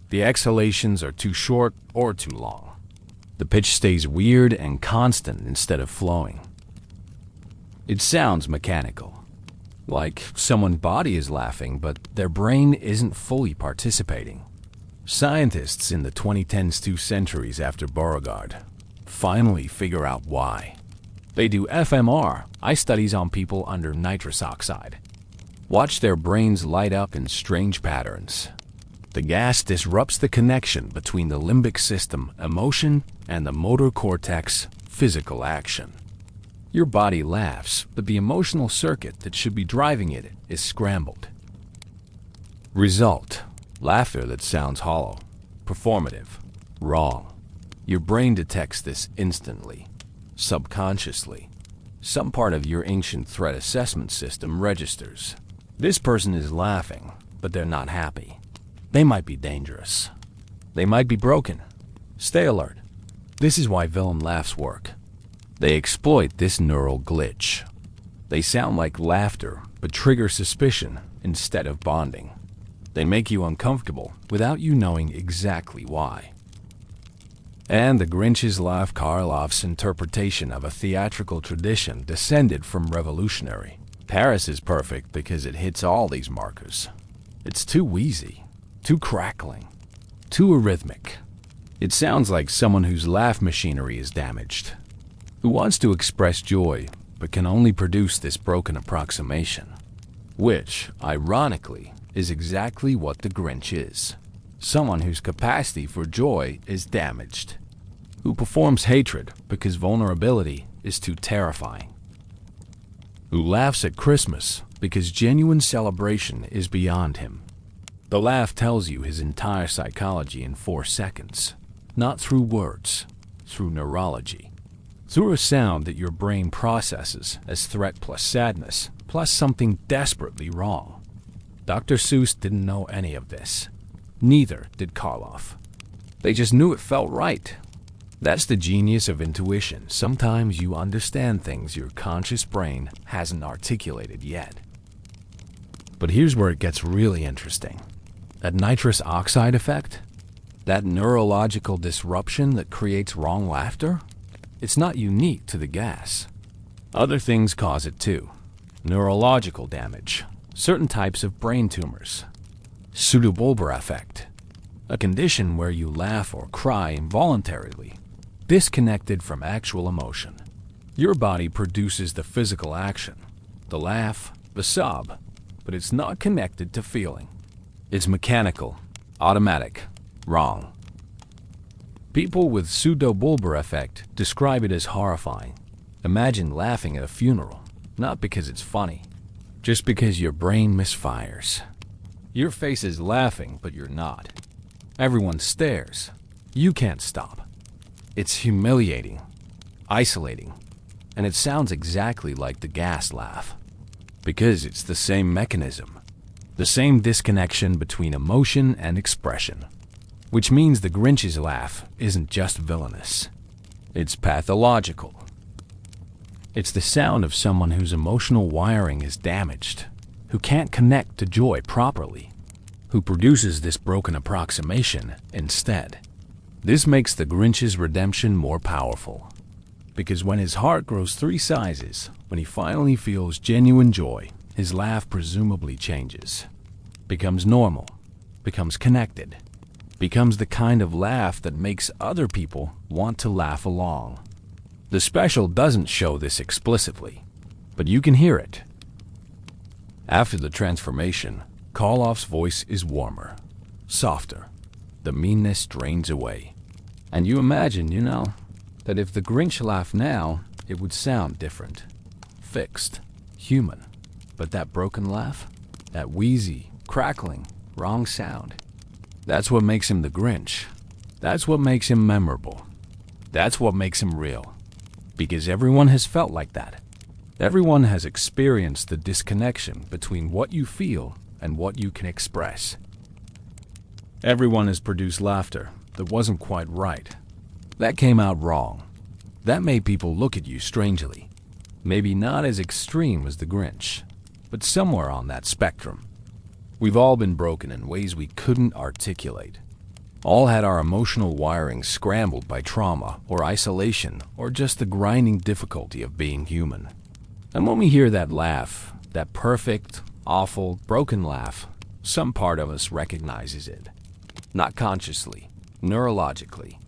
The exhalations are too short or too long. The pitch stays weird and constant instead of flowing. It sounds mechanical. Like someone's body is laughing, but their brain isn't fully participating. Scientists in the 2010s, 2 centuries after Beauregard, finally figure out why. They do fMRI studies on people under nitrous oxide. Watch their brains light up in strange patterns. The gas disrupts the connection between the limbic system, emotion, and the motor cortex, physical action. Your body laughs, but the emotional circuit that should be driving it is scrambled. Result: laughter that sounds hollow, performative, wrong. Your brain detects this instantly, subconsciously. Some part of your ancient threat assessment system registers. This person is laughing, but they're not happy. They might be dangerous. They might be broken. Stay alert. This is why villain laughs work. They exploit this neural glitch. They sound like laughter, but trigger suspicion instead of bonding. They make you uncomfortable without you knowing exactly why. And the Grinch's laugh, Karloff's interpretation of a theatrical tradition descended from revolutionary. Paris is perfect because it hits all these markers. It's too wheezy, too crackling, too arrhythmic. It sounds like someone whose laugh machinery is damaged, who wants to express joy but can only produce this broken approximation, which, ironically, is exactly what the Grinch is. Someone whose capacity for joy is damaged, who performs hatred because vulnerability is too terrifying, who laughs at Christmas because genuine celebration is beyond him. The laugh tells you his entire psychology in 4 seconds, not through words, through neurology. Through a sound that your brain processes as threat plus sadness, plus something desperately wrong. Dr. Seuss didn't know any of this. Neither did Karloff. They just knew it felt right. That's the genius of intuition. Sometimes you understand things your conscious brain hasn't articulated yet. But here's where it gets really interesting. That nitrous oxide effect? That neurological disruption that creates wrong laughter? It's not unique to the gas. Other things cause it too. Neurological damage, certain types of brain tumors, pseudobulbar effect, a condition where you laugh or cry involuntarily, disconnected from actual emotion. Your body produces the physical action, the laugh, the sob, but it's not connected to feeling. It's mechanical, automatic, wrong. People with pseudobulbar effect describe it as horrifying. Imagine laughing at a funeral, not because it's funny, just because your brain misfires. Your face is laughing, but you're not. Everyone stares. You can't stop. It's humiliating, isolating, and it sounds exactly like the gas laugh. Because it's the same mechanism, the same disconnection between emotion and expression. Which means the Grinch's laugh isn't just villainous. It's pathological. It's the sound of someone whose emotional wiring is damaged, who can't connect to joy properly, who produces this broken approximation instead. This makes the Grinch's redemption more powerful. Because when his heart grows 3 sizes, when he finally feels genuine joy, his laugh presumably changes, becomes normal, becomes connected, becomes the kind of laugh that makes other people want to laugh along. The special doesn't show this explicitly, but you can hear it. After the transformation, Karloff's voice is warmer, softer. The meanness drains away. And you imagine, that if the Grinch laughed now, it would sound different, fixed, human. But that broken laugh, that wheezy, crackling, wrong sound, that's what makes him the Grinch. That's what makes him memorable. That's what makes him real. Because everyone has felt like that. Everyone has experienced the disconnection between what you feel and what you can express. Everyone has produced laughter that wasn't quite right. That came out wrong. That made people look at you strangely. Maybe not as extreme as the Grinch, but somewhere on that spectrum. We've all been broken in ways we couldn't articulate. All had our emotional wiring scrambled by trauma or isolation or just the grinding difficulty of being human. And when we hear that laugh, That perfect, awful, broken laugh, some part of us recognizes it. Not consciously, neurologically.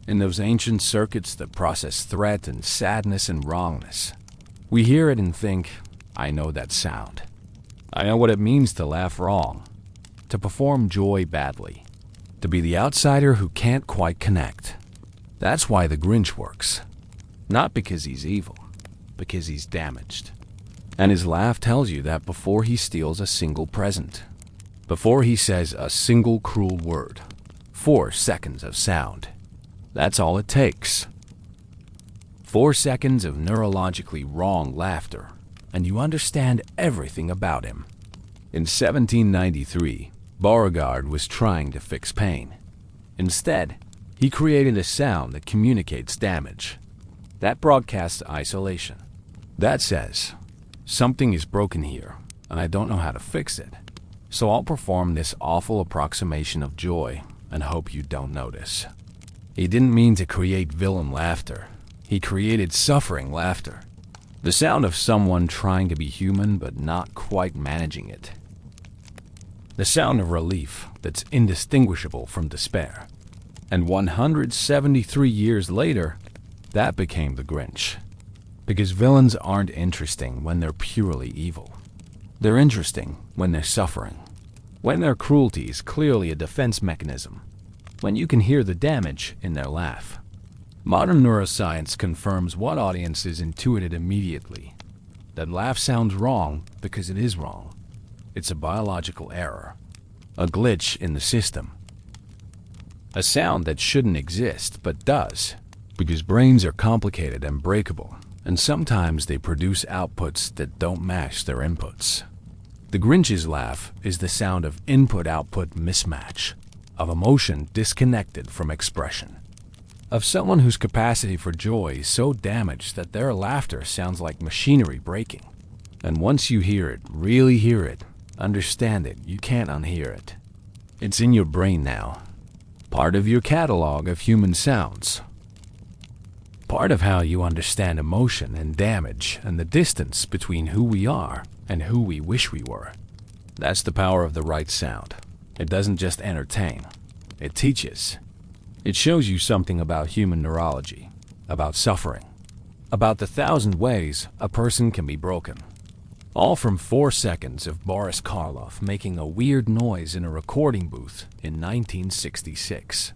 In those ancient circuits that process threat and sadness and wrongness, we hear it and think, I know that sound. I know what it means to laugh wrong, to perform joy badly, to be the outsider who can't quite connect. That's why the Grinch works. Not because he's evil, because he's damaged. And his laugh tells you that before he steals a single present, before he says a single cruel word, 4 seconds of sound. That's all it takes. 4 seconds of neurologically wrong laughter, and you understand everything about him. In 1793, Beauregard was trying to fix pain. Instead, he created a sound that communicates damage. That broadcasts isolation. That says, something is broken here, and I don't know how to fix it. So I'll perform this awful approximation of joy and hope you don't notice. He didn't mean to create villain laughter. He created suffering laughter. The sound of someone trying to be human but not quite managing it. The sound of relief that's indistinguishable from despair. And 173 years later, that became the Grinch. Because villains aren't interesting when they're purely evil. They're interesting when they're suffering. When their cruelty is clearly a defense mechanism. When you can hear the damage in their laugh. Modern neuroscience confirms what audiences intuited immediately. That laugh sounds wrong because it is wrong. It's a biological error. A glitch in the system. A sound that shouldn't exist but does. Because brains are complicated and breakable. And sometimes they produce outputs that don't match their inputs. The Grinch's laugh is the sound of input-output mismatch. Of emotion disconnected from expression. Of someone whose capacity for joy is so damaged that their laughter sounds like machinery breaking. And once you hear it, really hear it, understand it, you can't unhear it. It's in your brain now. Part of your catalog of human sounds. Part of how you understand emotion and damage and the distance between who we are and who we wish we were. That's the power of the right sound. It doesn't just entertain. It teaches. It shows you something about human neurology, about suffering, about the 1,000 ways a person can be broken. All from 4 seconds of Boris Karloff making a weird noise in a recording booth in 1966.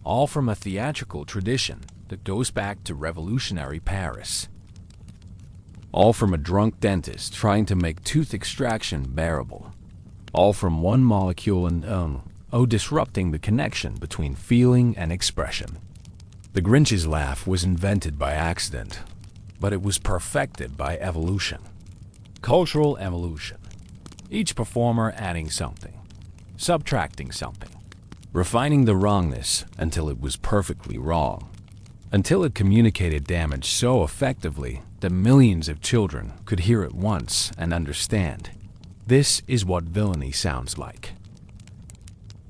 All from a theatrical tradition that goes back to revolutionary Paris. All from a drunk dentist trying to make tooth extraction bearable. All from one molecule and disrupting the connection between feeling and expression. The Grinch's laugh was invented by accident, but it was perfected by evolution. Cultural evolution. Each performer adding something, subtracting something, refining the wrongness until it was perfectly wrong, until it communicated damage so effectively that millions of children could hear it once and understand. This is what villainy sounds like.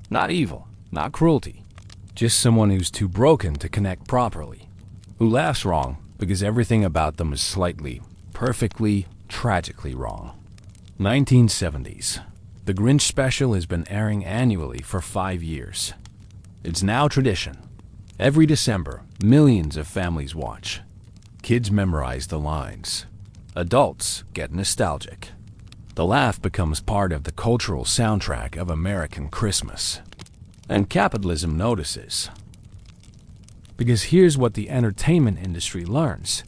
Not evil, not cruelty, just someone who's too broken to connect properly, who laughs wrong because everything about them is slightly, perfectly, tragically wrong. 1970s. The Grinch special has been airing annually for 5 years. It's now tradition. Every December, millions of families watch. Kids memorize the lines. Adults get nostalgic. The laugh becomes part of the cultural soundtrack of American Christmas. And capitalism notices. Because here's what the entertainment industry learns.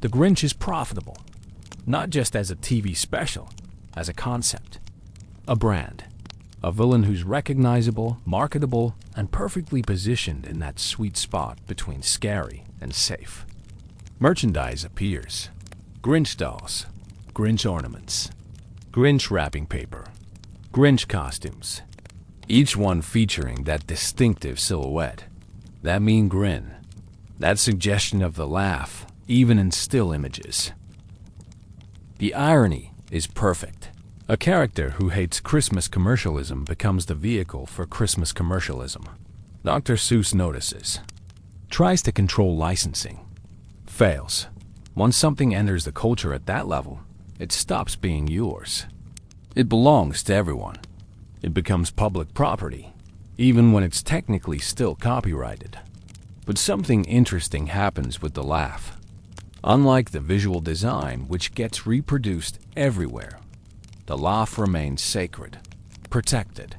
The Grinch is profitable. Not just as a TV special, as a concept. A brand. A villain who's recognizable, marketable, and perfectly positioned in that sweet spot between scary and safe. Merchandise appears. Grinch dolls. Grinch ornaments. Grinch wrapping paper. Grinch costumes. Each one featuring that distinctive silhouette. That mean grin. That suggestion of the laugh, even in still images. The irony is perfect. A character who hates Christmas commercialism becomes the vehicle for Christmas commercialism. Dr. Seuss notices. Tries to control licensing. Fails. Once something enters the culture at that level, it stops being yours. It belongs to everyone. It becomes public property, even when it's technically still copyrighted. But something interesting happens with the laugh. Unlike the visual design, which gets reproduced everywhere, the laugh remains sacred, protected.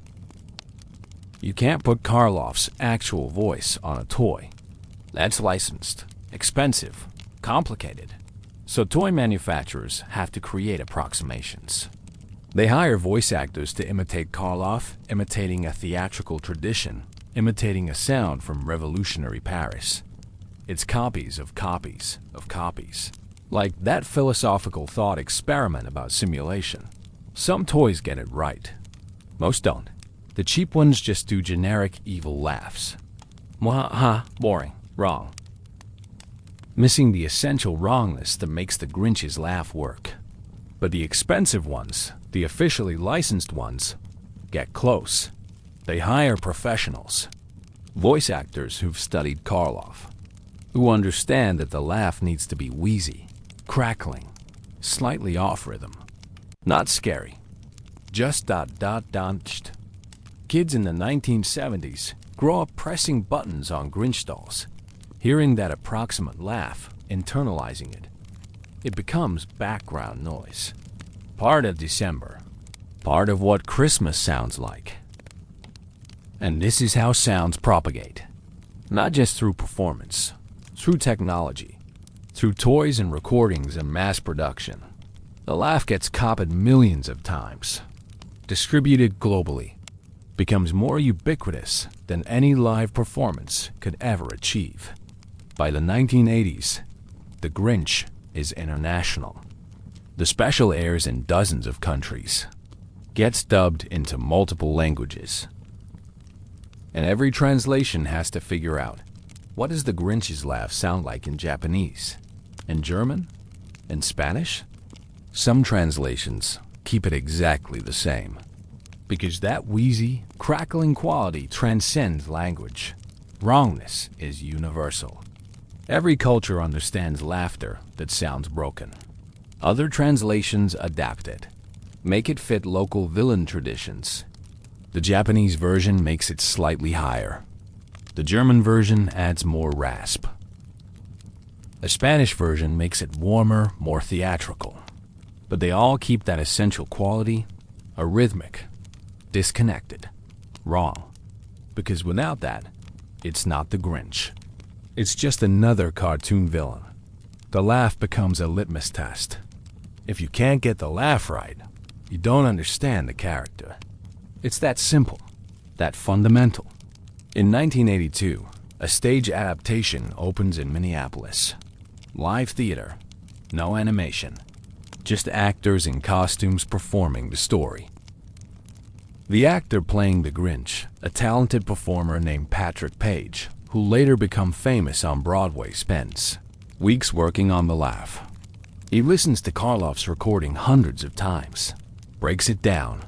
You can't put Karloff's actual voice on a toy. That's licensed, expensive, complicated. So toy manufacturers have to create approximations. They hire voice actors to imitate Karloff, imitating a theatrical tradition, imitating a sound from revolutionary Paris. It's copies of copies of copies. Like that philosophical thought experiment about simulation. Some toys get it right. Most don't. The cheap ones just do generic evil laughs. Mwahaha, boring, wrong. Missing the essential wrongness that makes the Grinch's laugh work. But the expensive ones, the officially licensed ones, get close. They hire professionals, voice actors who've studied Karloff, who understand that the laugh needs to be wheezy, crackling, slightly off rhythm. Not scary. Just dot. Kids in the 1970s grow up pressing buttons on Grinch dolls, hearing that approximate laugh, internalizing it. It becomes background noise. Part of December. Part of what Christmas sounds like. And this is how sounds propagate. Not just through performance, through technology, through toys and recordings and mass production. The laugh gets copied millions of times, distributed globally, becomes more ubiquitous than any live performance could ever achieve. By the 1980s, the Grinch is international. The special airs in dozens of countries, gets dubbed into multiple languages. And every translation has to figure out, what does the Grinch's laugh sound like in Japanese? In German? In Spanish? Some translations keep it exactly the same, because that wheezy, crackling quality transcends language. Wrongness is universal. Every culture understands laughter that sounds broken. Other translations adapt it, make it fit local villain traditions. The Japanese version makes it slightly higher. The German version adds more rasp. The Spanish version makes it warmer, more theatrical. But they all keep that essential quality, a rhythmic, disconnected, wrong. Because without that, it's not the Grinch. It's just another cartoon villain. The laugh becomes a litmus test. If you can't get the laugh right, you don't understand the character. It's that simple, that fundamental. In 1982, a stage adaptation opens in Minneapolis. Live theater, no animation, just actors in costumes performing the story. The actor playing the Grinch, a talented performer named Patrick Page, who later became famous on Broadway, spends weeks working on the laugh. He listens to Karloff's recording hundreds of times, breaks it down,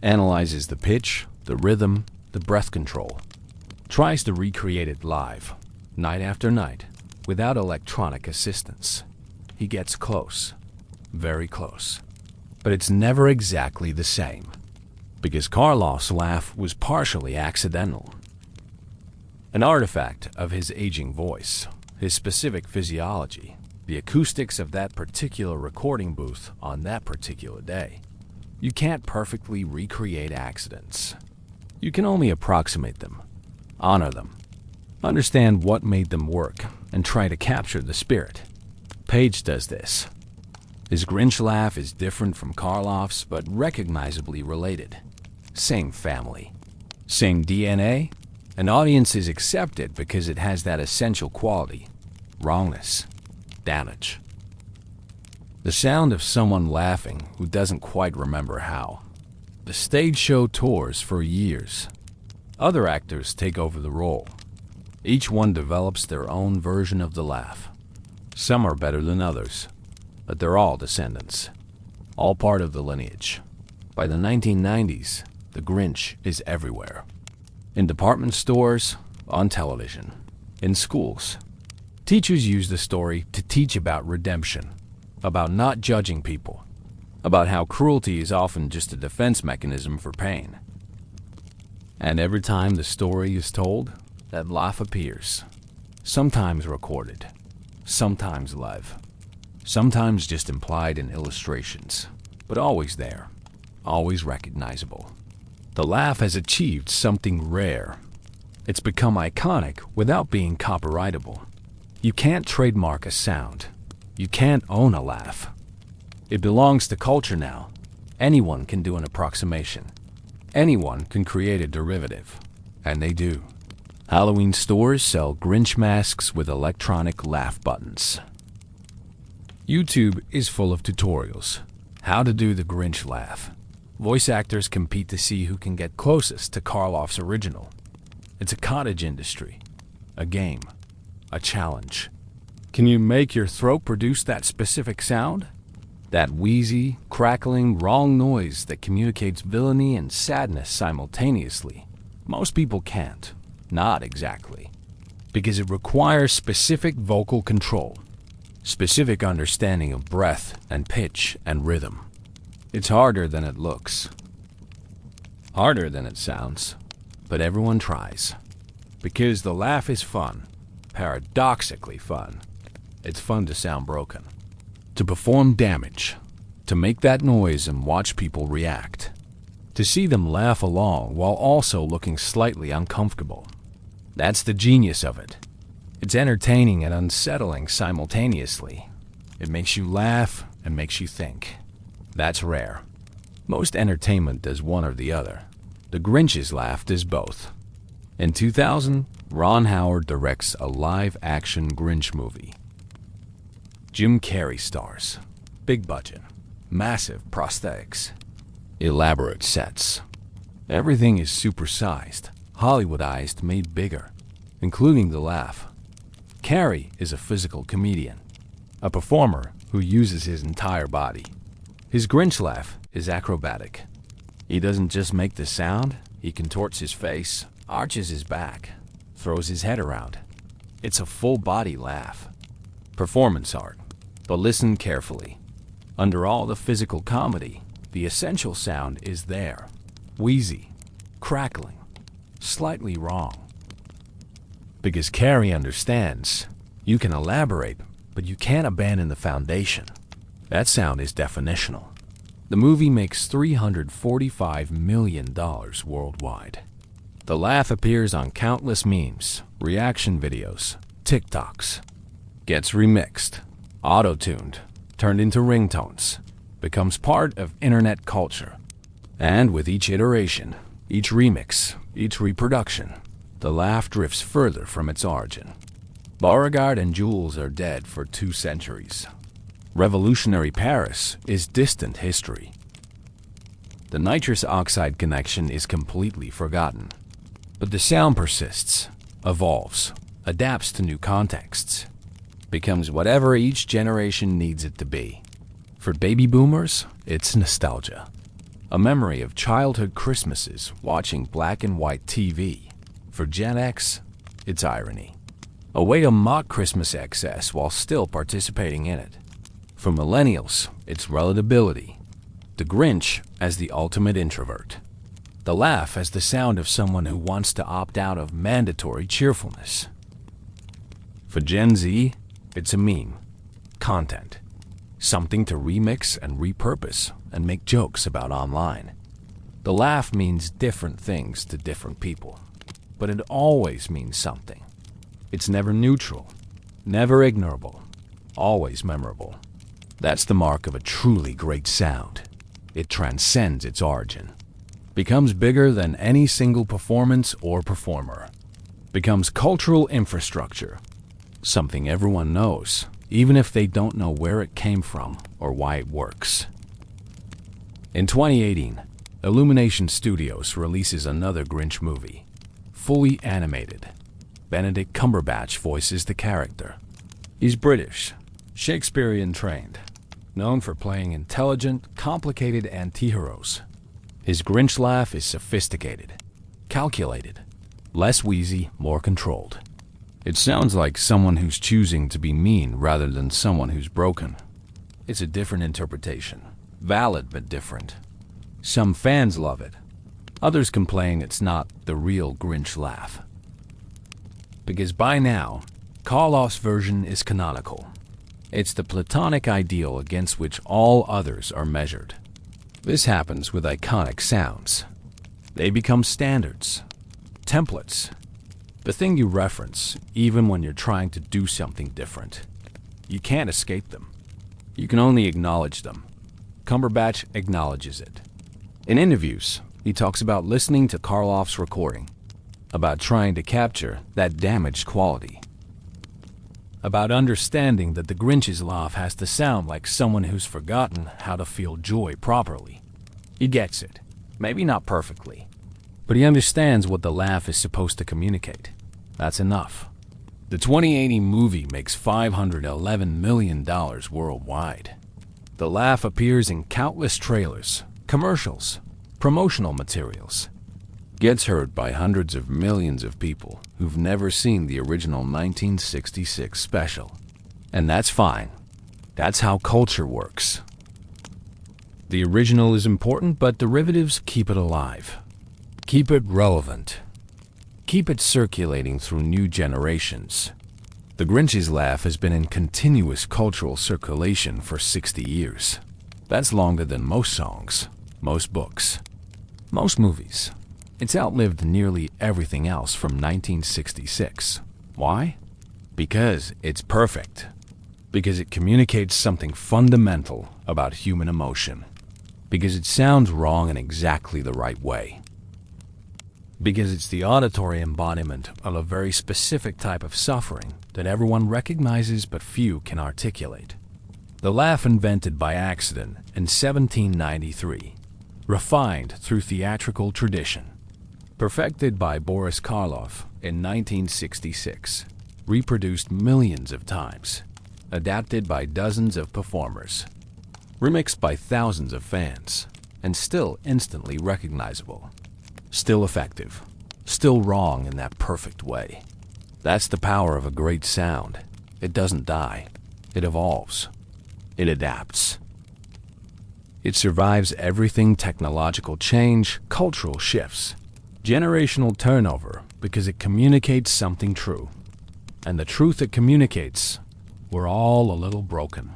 analyzes the pitch, the rhythm, the breath control, tries to recreate it live, night after night, without electronic assistance. He gets close, very close, but it's never exactly the same, because Karloff's laugh was partially accidental. An artifact of his aging voice, his specific physiology, the acoustics of that particular recording booth on that particular day. You can't perfectly recreate accidents. You can only approximate them, honor them, understand what made them work, and try to capture the spirit. Page does this. His Grinch laugh is different from Karloff's, but recognizably related. Same family, same DNA. An audience is accepted because it has that essential quality, wrongness, damage. The sound of someone laughing who doesn't quite remember how. The stage show tours for years. Other actors take over the role. Each one develops their own version of the laugh. Some are better than others, but they're all descendants, all part of the lineage. By the 1990s, the Grinch is everywhere. In department stores, on television, in schools. Teachers use the story to teach about redemption, about not judging people, about how cruelty is often just a defense mechanism for pain. And every time the story is told, that laugh appears, sometimes recorded, sometimes live, sometimes just implied in illustrations, but always there, always recognizable. The laugh has achieved something rare. It's become iconic without being copyrightable. You can't trademark a sound. You can't own a laugh. It belongs to culture now. Anyone can do an approximation. Anyone can create a derivative. And they do. Halloween stores sell Grinch masks with electronic laugh buttons. YouTube is full of tutorials. How to do the Grinch laugh. Voice actors compete to see who can get closest to Karloff's original. It's a cottage industry. A game. A challenge. Can you make your throat produce that specific sound? That wheezy, crackling, wrong noise that communicates villainy and sadness simultaneously. Most people can't. Not exactly. Because it requires specific vocal control, specific understanding of breath and pitch and rhythm. It's harder than it looks. Harder than it sounds. But everyone tries. Because the laugh is fun. Paradoxically fun. It's fun to sound broken. To perform damage. To make that noise and watch people react. To see them laugh along while also looking slightly uncomfortable. That's the genius of it. It's entertaining and unsettling simultaneously. It makes you laugh and makes you think. That's rare. Most entertainment does one or the other. The Grinch's laugh does both. In 2000, Ron Howard directs a live-action Grinch movie. Jim Carrey stars. Big budget. Massive prosthetics. Elaborate sets. Everything is supersized, Hollywoodized, made bigger, including the laugh. Carrey is a physical comedian, a performer who uses his entire body. His Grinch laugh is acrobatic. He doesn't just make the sound, he contorts his face, arches his back, throws his head around. It's a full-body laugh. Performance art. But listen carefully. Under all the physical comedy, the essential sound is there. Wheezy, crackling, slightly wrong. Because Carrey understands, you can elaborate, but you can't abandon the foundation. That sound is definitional. The movie makes $345 million worldwide. The laugh appears on countless memes, reaction videos, TikToks. Gets remixed, auto-tuned, turned into ringtones, becomes part of internet culture. And with each iteration, each remix, each reproduction, the laugh drifts further from its origin. Beauregard and Jules are dead for 2 centuries. Revolutionary Paris is distant history. The nitrous oxide connection is completely forgotten. But the sound persists, evolves, adapts to new contexts, becomes whatever each generation needs it to be. For baby boomers, it's nostalgia. A memory of childhood Christmases watching black and white TV. For Gen X, it's irony. A way to mock Christmas excess while still participating in it. For millennials, it's relatability. The Grinch as the ultimate introvert. The laugh as the sound of someone who wants to opt out of mandatory cheerfulness. For Gen Z, it's a meme. Content. Something to remix and repurpose and make jokes about online. The laugh means different things to different people, but it always means something. It's never neutral, never ignorable, always memorable. That's the mark of a truly great sound. It transcends its origin, becomes bigger than any single performance or performer, becomes cultural infrastructure, something everyone knows, even if they don't know where it came from or why it works. In 2018, Illumination Studios releases another Grinch movie, fully animated. Benedict Cumberbatch voices the character. He's British, Shakespearean trained, known for playing intelligent, complicated anti-heroes. His Grinch laugh is sophisticated, calculated, less wheezy, more controlled. It sounds like someone who's choosing to be mean rather than someone who's broken. It's a different interpretation, valid but different. Some fans love it. Others complain it's not the real Grinch laugh. Because by now, Karloff's version is canonical. It's the platonic ideal against which all others are measured. This happens with iconic sounds. They become standards, templates, the thing you reference even when you're trying to do something different. You can't escape them. You can only acknowledge them. Cumberbatch acknowledges it. In interviews, he talks about listening to Karloff's recording, about trying to capture that damaged quality, about understanding that the Grinch's laugh has to sound like someone who's forgotten how to feel joy properly. He gets it, maybe not perfectly, but he understands what the laugh is supposed to communicate. That's enough. The 2080 movie makes $511 million worldwide. The laugh appears in countless trailers, commercials, promotional materials. Gets heard by hundreds of millions of people who've never seen the original 1966 special. And that's fine. That's how culture works. The original is important, but derivatives keep it alive. Keep it relevant. Keep it circulating through new generations. The Grinch's laugh has been in continuous cultural circulation for 60 years. That's longer than most songs, most books, most movies. It's outlived nearly everything else from 1966. Why? Because it's perfect. Because it communicates something fundamental about human emotion. Because it sounds wrong in exactly the right way. Because it's the auditory embodiment of a very specific type of suffering that everyone recognizes but few can articulate. The laugh invented by accident in 1793, refined through theatrical tradition, perfected by Boris Karloff in 1966, reproduced millions of times, adapted by dozens of performers, remixed by thousands of fans, and still instantly recognizable. Still effective, still wrong in that perfect way. That's the power of a great sound. It doesn't die. It evolves. It adapts. It survives everything: technological change, cultural shifts, generational turnover, because it communicates something true. And the truth it communicates, we're all a little broken.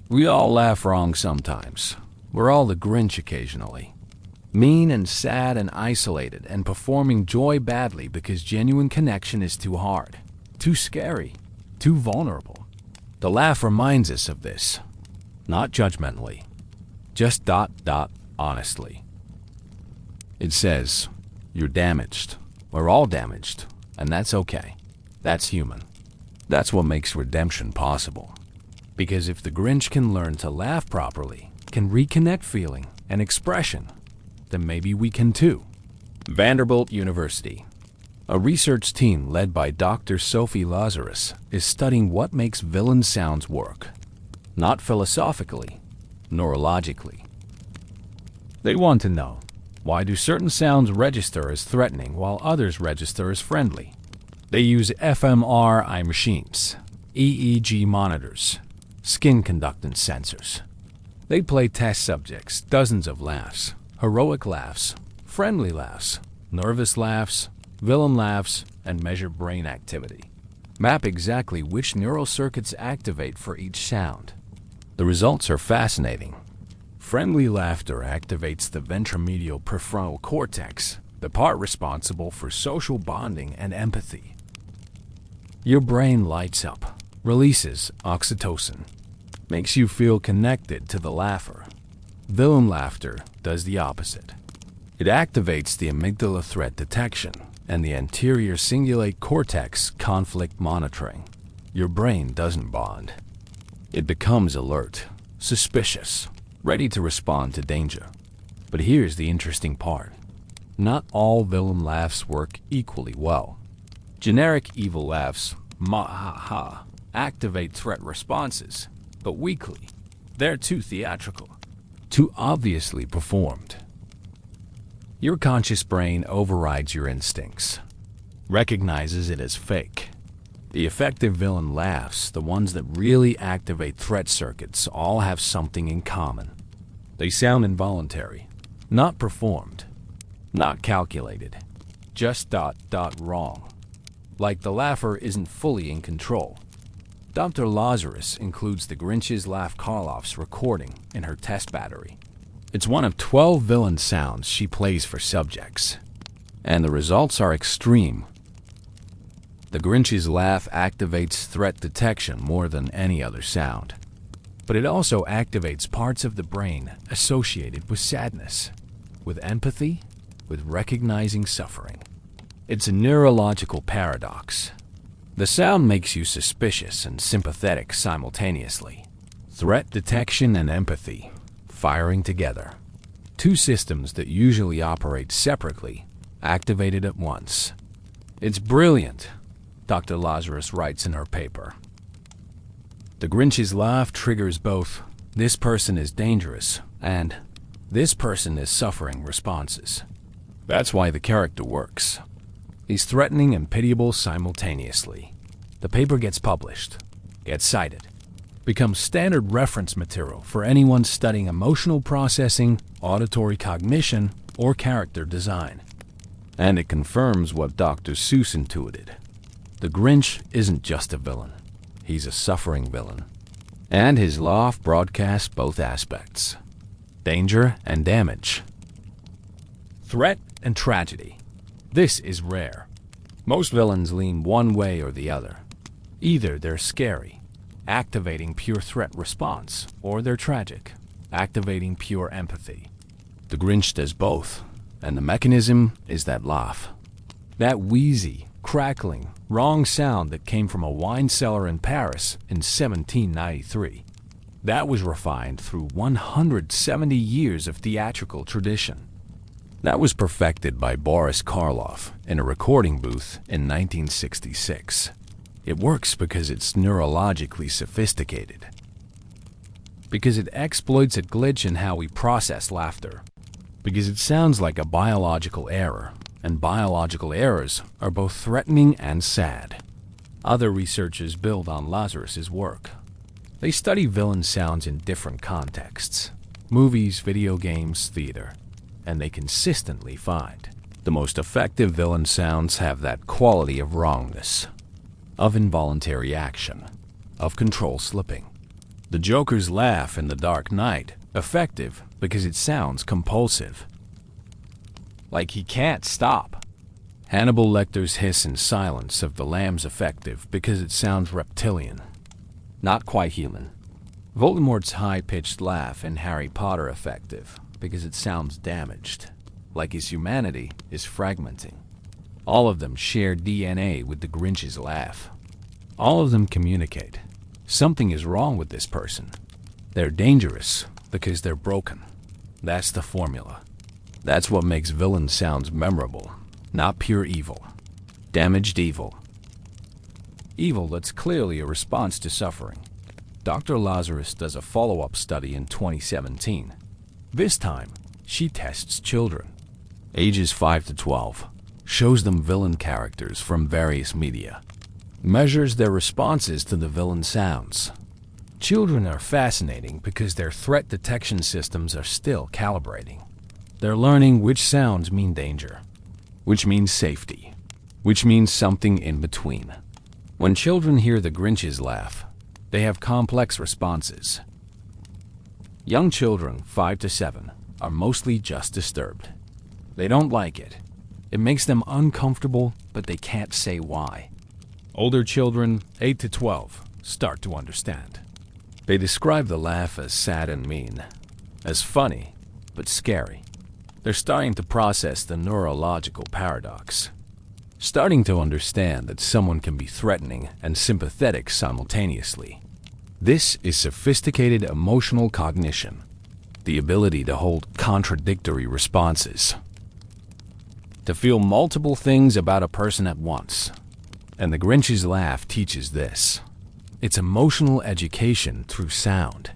We all laugh wrong sometimes. We're all the Grinch occasionally. Mean and sad and isolated and performing joy badly because genuine connection is too hard, too scary, too vulnerable. The laugh reminds us of this. Not judgmentally. Just honestly. It says, you're damaged. We're all damaged. And that's okay. That's human. That's what makes redemption possible. Because if the Grinch can learn to laugh properly, can reconnect feeling and expression, then maybe we can too. Vanderbilt University. A research team led by Dr. Sophie Lazarus is studying what makes villain sounds work. Not philosophically, neurologically. They want to know, why do certain sounds register as threatening while others register as friendly? They use fMRI machines, EEG monitors, skin conductance sensors. They play test subjects dozens of laughs, heroic laughs, friendly laughs, nervous laughs, villain laughs, and measure brain activity. Map exactly which neural circuits activate for each sound. The results are fascinating. Friendly laughter activates the ventromedial prefrontal cortex, the part responsible for social bonding and empathy. Your brain lights up, releases oxytocin, makes you feel connected to the laugher. Villain laughter does the opposite. It activates the amygdala threat detection and the anterior cingulate cortex conflict monitoring. Your brain doesn't bond. It becomes alert, suspicious, ready to respond to danger. But here's the interesting part. Not all villain laughs work equally well. Generic evil laughs, ma-ha-ha, activate threat responses, but weakly. They're too theatrical, too obviously performed. Your conscious brain overrides your instincts, recognizes it as fake. The effective villain laughs, the ones that really activate threat circuits, all have something in common. They sound involuntary, not performed, not calculated, just wrong. Like the laugher isn't fully in control. Dr. Lazarus includes the Grinch's Laugh Karloff's recording in her test battery. It's one of 12 villain sounds she plays for subjects, and the results are extreme. The Grinch's laugh activates threat detection more than any other sound, but it also activates parts of the brain associated with sadness, with empathy, with recognizing suffering. It's a neurological paradox. The sound makes you suspicious and sympathetic simultaneously. Threat detection and empathy firing together. Two systems that usually operate separately, activated at once. It's brilliant, Dr. Lazarus writes in her paper. The Grinch's laugh triggers both "this person is dangerous" and "this person is suffering" responses. That's why the character works. He's threatening and pitiable simultaneously. The paper gets published, gets cited, becomes standard reference material for anyone studying emotional processing, auditory cognition, or character design. And it confirms what Dr. Seuss intuited. The Grinch isn't just a villain. He's a suffering villain. And his laugh broadcasts both aspects: danger and damage, threat and tragedy. This is rare. Most villains lean one way or the other. Either they're scary, activating pure threat response, or they're tragic, activating pure empathy. The Grinch does both, and the mechanism is that laugh. That wheezy, crackling, wrong sound that came from a wine cellar in Paris in 1793. That was refined through 170 years of theatrical tradition. That was perfected by Boris Karloff in a recording booth in 1966. It works because it's neurologically sophisticated. Because it exploits a glitch in how we process laughter. Because it sounds like a biological error, and biological errors are both threatening and sad. Other researchers build on Lazarus's work. They study villain sounds in different contexts: movies, video games, theater. And they consistently find the most effective villain sounds have that quality of wrongness, of involuntary action, of control slipping. The Joker's laugh in The Dark Knight, effective because it sounds compulsive, like he can't stop. Hannibal Lecter's hiss in silence of the Lamb's effective because it sounds reptilian, not quite human. Voldemort's high-pitched laugh in Harry Potter effective because it sounds damaged, like his humanity is fragmenting. All of them share DNA with the Grinch's laugh. All of them communicate. Something is wrong with this person. They're dangerous because they're broken. That's the formula. That's what makes villain sounds memorable, not pure evil. Damaged evil. Evil that's clearly a response to suffering. Dr. Lazarus does a follow-up study in 2017. This time, she tests children, ages 5 to 12, shows them villain characters from various media, measures their responses to the villain sounds. Children are fascinating because their threat detection systems are still calibrating. They're learning which sounds mean danger, which means safety, which means something in between. When children hear the Grinch's laugh, they have complex responses. Young children, 5 to 7, are mostly just disturbed. They don't like it. It makes them uncomfortable, but they can't say why. Older children, 8 to 12, start to understand. They describe the laugh as sad and mean, as funny, but scary. They're starting to process the neurological paradox, starting to understand that someone can be threatening and sympathetic simultaneously. This is sophisticated emotional cognition, the ability to hold contradictory responses, to feel multiple things about a person at once. And the Grinch's laugh teaches this. It's emotional education through sound.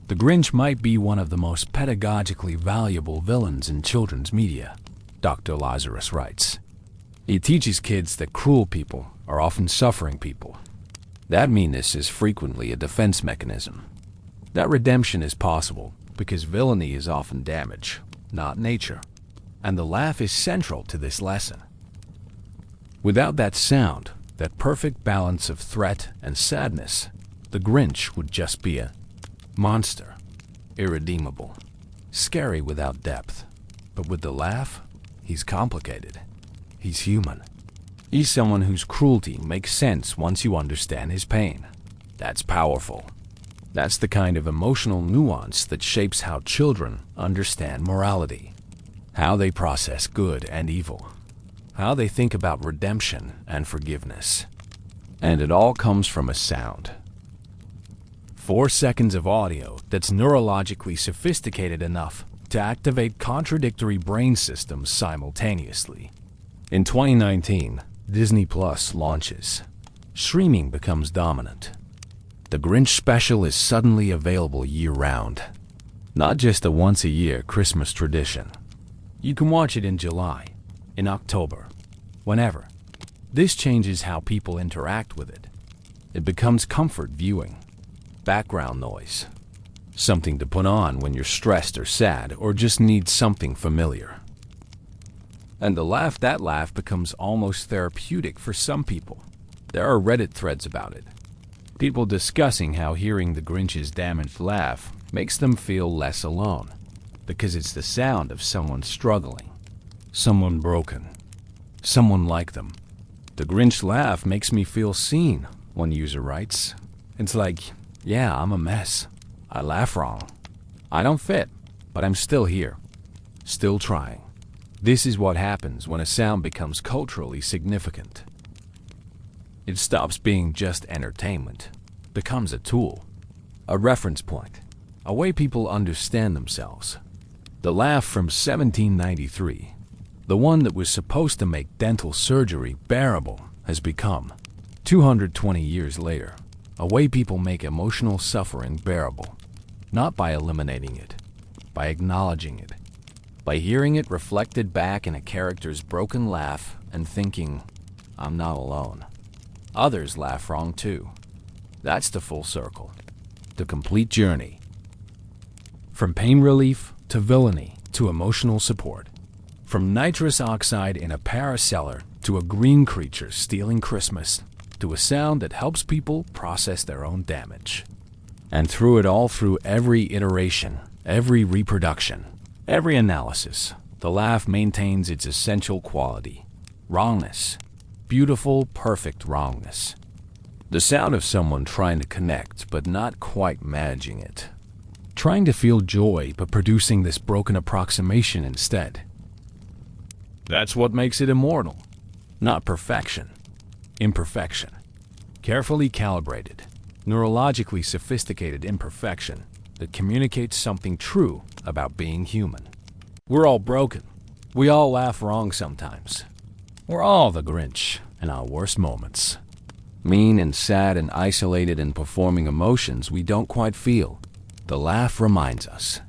The Grinch might be one of the most pedagogically valuable villains in children's media, Dr. Lazarus writes. He teaches kids that cruel people are often suffering people. That meanness is frequently a defense mechanism. That redemption is possible because villainy is often damage, not nature, and the laugh is central to this lesson. Without that sound, that perfect balance of threat and sadness, the Grinch would just be a monster, irredeemable, scary without depth. But with the laugh, he's complicated. He's human. He's someone whose cruelty makes sense once you understand his pain. That's powerful. That's the kind of emotional nuance that shapes how children understand morality, how they process good and evil, how they think about redemption and forgiveness. And it all comes from a sound. 4 seconds of audio that's neurologically sophisticated enough to activate contradictory brain systems simultaneously. In 2019, Disney Plus launches. Streaming becomes dominant. The Grinch special is suddenly available year-round, not just a once-a-year Christmas tradition. You can watch it in July, in October, whenever. This changes how people interact with it. It becomes comfort viewing, background noise, something to put on when you're stressed or sad or just need something familiar. And that laugh becomes almost therapeutic for some people. There are Reddit threads about it. People discussing how hearing the Grinch's damaged laugh makes them feel less alone, because it's the sound of someone struggling, someone broken, someone like them. The Grinch laugh makes me feel seen, one user writes. It's like, yeah, I'm a mess. I laugh wrong. I don't fit, but I'm still here, still trying. This is what happens when a sound becomes culturally significant. It stops being just entertainment, becomes a tool, a reference point, a way people understand themselves. The laugh from 1793, the one that was supposed to make dental surgery bearable, has become, 220 years later, a way people make emotional suffering bearable, not by eliminating it, by acknowledging it, by hearing it reflected back in a character's broken laugh and thinking, I'm not alone. Others laugh wrong too. That's the full circle, the complete journey. From pain relief to villainy to emotional support. From nitrous oxide in a Paris cellar to a green creature stealing Christmas to a sound that helps people process their own damage. And through it all, through every iteration, every reproduction, every analysis, the laugh maintains its essential quality, wrongness. Beautiful, perfect wrongness. The sound of someone trying to connect but not quite managing it. Trying to feel joy but producing this broken approximation instead. That's what makes it immortal. Not perfection. Imperfection. Carefully calibrated, neurologically sophisticated imperfection that communicates something true about being human. We're all broken. We all laugh wrong sometimes. We're all the Grinch in our worst moments. Mean and sad and isolated and performing emotions we don't quite feel. The laugh reminds us.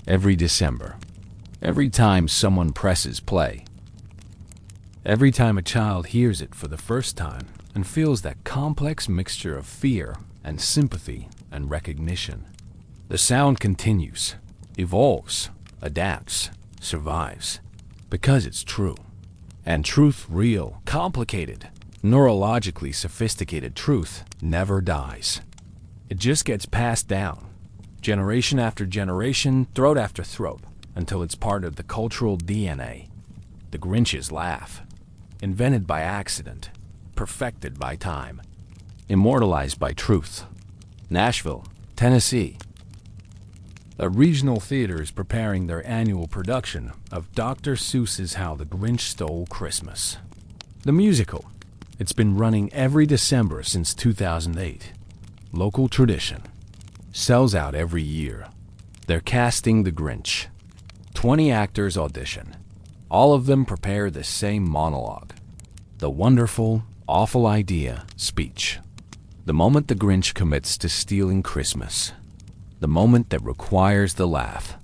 Every December. Every time someone presses play. Every time a child hears it for the first time and feels that complex mixture of fear and sympathy and recognition. The sound continues, evolves, adapts, survives, because it's true. And truth, real, complicated, neurologically sophisticated truth, never dies. It just gets passed down, generation after generation, throat after throat, until it's part of the cultural DNA. The Grinch's laugh, invented by accident, perfected by time, immortalized by truth. Nashville, Tennessee. A regional theater is preparing their annual production of Dr. Seuss's How the Grinch Stole Christmas. The musical. It's been running every December since 2008. Local tradition. Sells out every year. They're casting the Grinch. 20 actors audition. All of them prepare the same monologue. The wonderful, awful idea speech. The moment the Grinch commits to stealing Christmas. The moment that requires the laugh.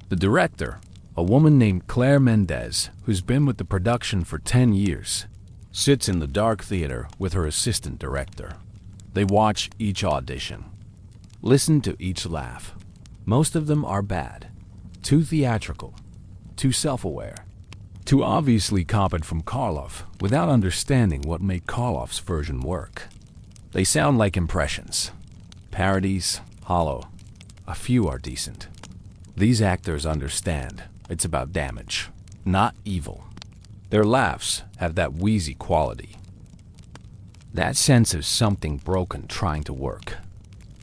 The director, a woman named Claire Mendez, who's been with the production for 10 years, sits in the dark theater with her assistant director. They watch each audition, listen to each laugh, Most of them are bad, too theatrical, too self-aware, too obviously copied from Karloff without understanding what made Karloff's version work. They sound like impressions, parodies, hollow. A few are decent. These actors understand it's about damage, not evil. Their laughs have that wheezy quality, that sense of something broken trying to work.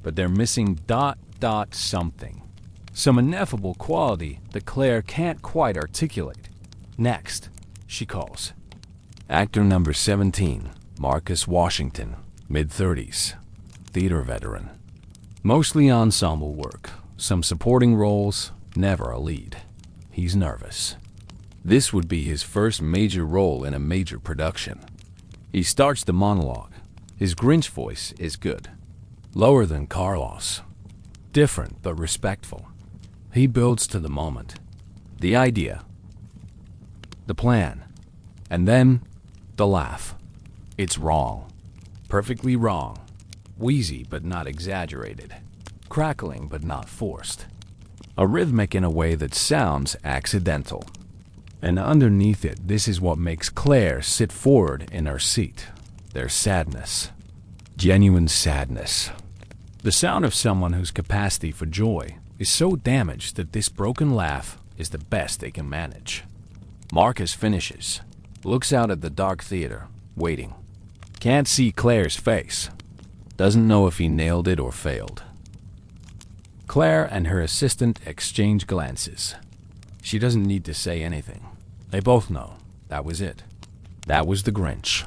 But they're missing ... something. Some ineffable quality that Claire can't quite articulate. Next, she calls. Actor number 17, Marcus Washington, mid-30s, theater veteran. Mostly ensemble work, some supporting roles, never a lead. He's nervous. This would be his first major role in a major production. He starts the monologue. His Grinch voice is good. Lower than Karloff's. Different but respectful. He builds to the moment. The idea. The plan. And then, the laugh. It's wrong. Perfectly wrong. Wheezy but not exaggerated. Crackling but not forced. A rhythmic in a way that sounds accidental. And underneath it, this is what makes Claire sit forward in her seat. Their sadness. Genuine sadness. The sound of someone whose capacity for joy is so damaged that this broken laugh is the best they can manage. Marcus finishes, looks out at the dark theater, waiting. Can't see Claire's face. Doesn't know if he nailed it or failed. Claire and her assistant exchange glances. She doesn't need to say anything. They both know that was it. That was the Grinch.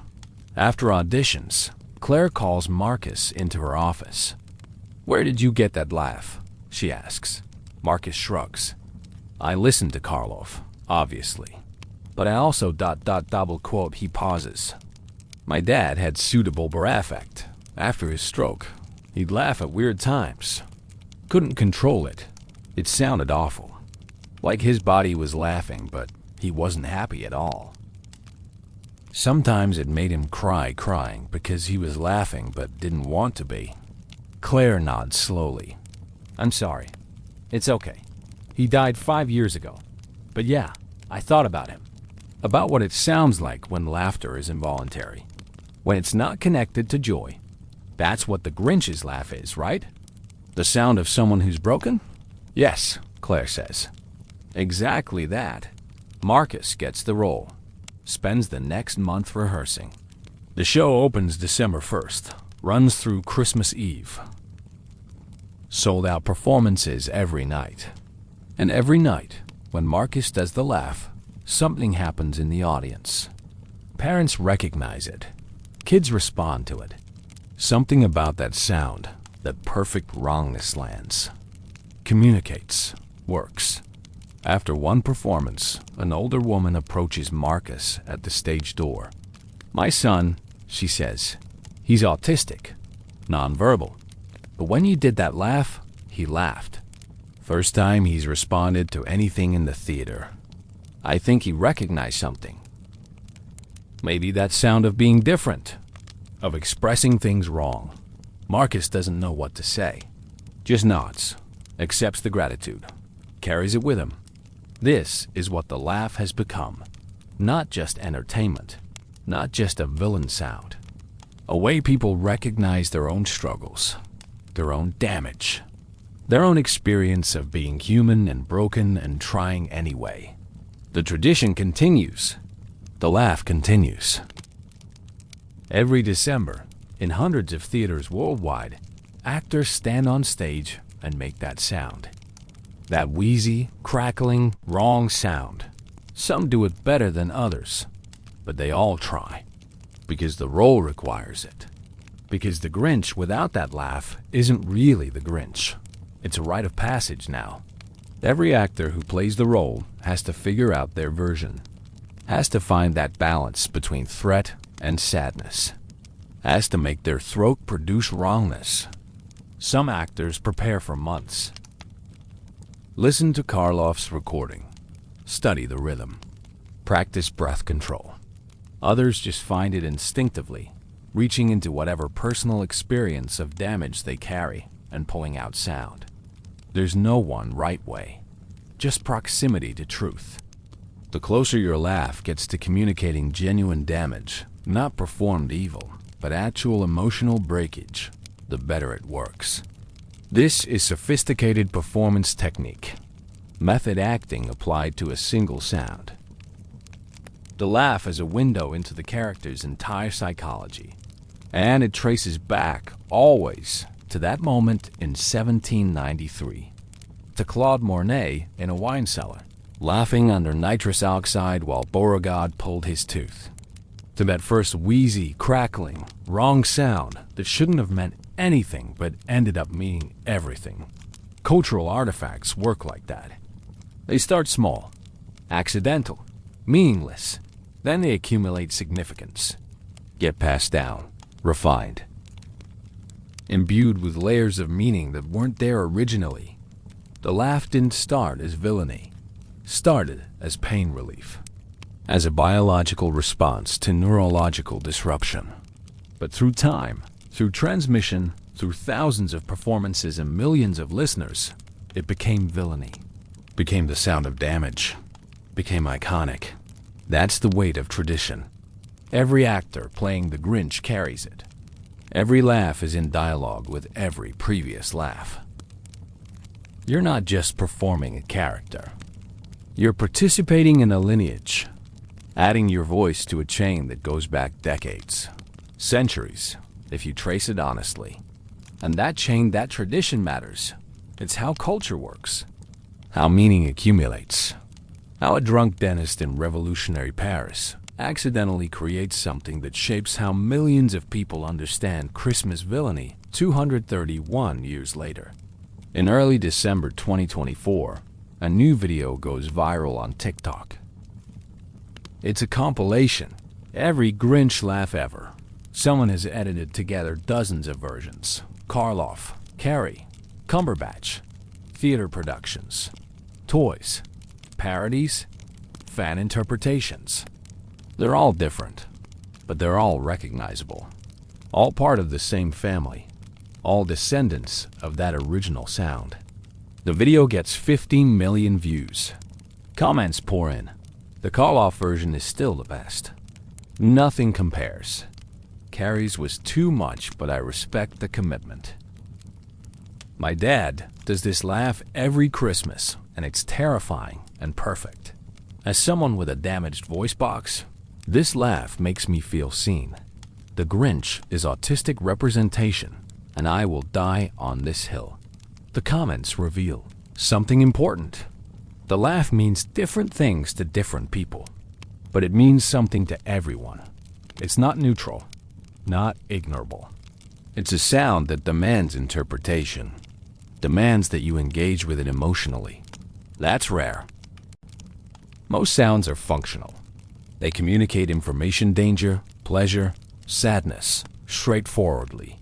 After auditions, Claire calls Marcus into her office. "Where did you get that laugh?" she asks. Marcus shrugs. "I listened to Karloff, obviously. But I also ... double quote." He pauses. "My dad had suitable bra affect. After his stroke, he'd laugh at weird times. Couldn't control it. It sounded awful. Like his body was laughing, but he wasn't happy at all. Sometimes it made him crying because he was laughing but didn't want to be." Claire nods slowly. "I'm sorry. It's okay. He died 5 years ago. But yeah, I thought about him. About what it sounds like when laughter is involuntary. When it's not connected to joy. That's what the Grinch's laugh is, right? The sound of someone who's broken?" "Yes," Claire says. "Exactly that." Marcus gets the role. Spends the next month rehearsing. The show opens December 1st, runs through Christmas Eve. Sold out performances every night. And every night, when Marcus does the laugh, something happens in the audience. Parents recognize it. Kids respond to it. Something about that sound, that perfect wrongness lands. Communicates, works. After one performance, an older woman approaches Marcus at the stage door. "My son," she says, "he's autistic, nonverbal. But when you did that laugh, he laughed. First time he's responded to anything in the theater. I think he recognized something. Maybe that sound of being different, of expressing things wrong." Marcus doesn't know what to say. Just nods, accepts the gratitude, carries it with him. This is what the laugh has become. Not just entertainment, not just a villain sound. A way people recognize their own struggles, their own damage, their own experience of being human and broken and trying anyway. The tradition continues. The laugh continues. Every December, in hundreds of theaters worldwide, actors stand on stage and make that sound. That wheezy, crackling, wrong sound. Some do it better than others, but they all try. Because the role requires it. Because the Grinch without that laugh isn't really the Grinch. It's a rite of passage now. Every actor who plays the role has to figure out their version. Has to find that balance between threat and sadness. Has to make their throat produce wrongness. Some actors prepare for months. Listen to Karloff's recording. Study the rhythm. Practice breath control. Others just find it instinctively, reaching into whatever personal experience of damage they carry and pulling out sound. There's no one right way, just proximity to truth. The closer your laugh gets to communicating genuine damage, not performed evil, but actual emotional breakage, the better it works. This is sophisticated performance technique, method acting applied to a single sound. The laugh is a window into the character's entire psychology, and it traces back, always, to that moment in 1793, to Claude Mornay in a wine cellar, laughing under nitrous oxide while Beauregard pulled his tooth, to that first wheezy, crackling, wrong sound that shouldn't have meant anything but ended up meaning everything. Cultural artifacts work like that. They start small, accidental, meaningless, then they accumulate significance, get passed down, refined, imbued with layers of meaning that weren't there originally. The laugh didn't start as villainy, started as pain relief, as a biological response to neurological disruption. But through time, through transmission, through thousands of performances and millions of listeners, it became villainy, became the sound of damage, became iconic. That's the weight of tradition. Every actor playing the Grinch carries it. Every laugh is in dialogue with every previous laugh. You're not just performing a character. You're participating in a lineage, adding your voice to a chain that goes back decades, centuries, if you trace it honestly. And that chain, that tradition matters. It's how culture works, how meaning accumulates, how a drunk dentist in revolutionary Paris accidentally creates something that shapes how millions of people understand Christmas villainy 231 years later. In early December 2024, a new video goes viral on TikTok. It's a compilation, every Grinch laugh ever. Someone has edited together dozens of versions. Karloff, Carey, Cumberbatch, theater productions, toys, parodies, fan interpretations. They're all different, but they're all recognizable. All part of the same family, all descendants of that original sound. The video gets 15 million views. Comments pour in. The Karloff version is still the best. Nothing compares. Carey's was too much, but I respect the commitment. My dad does this laugh every Christmas, and it's terrifying and perfect. As someone with a damaged voice box, this laugh makes me feel seen. The Grinch is autistic representation, and I will die on this hill. The comments reveal something important. The laugh means different things to different people, but it means something to everyone. It's not neutral, not ignorable. It's a sound that demands interpretation, demands that you engage with it emotionally. That's rare. Most sounds are functional. They communicate information, danger, pleasure, sadness, straightforwardly.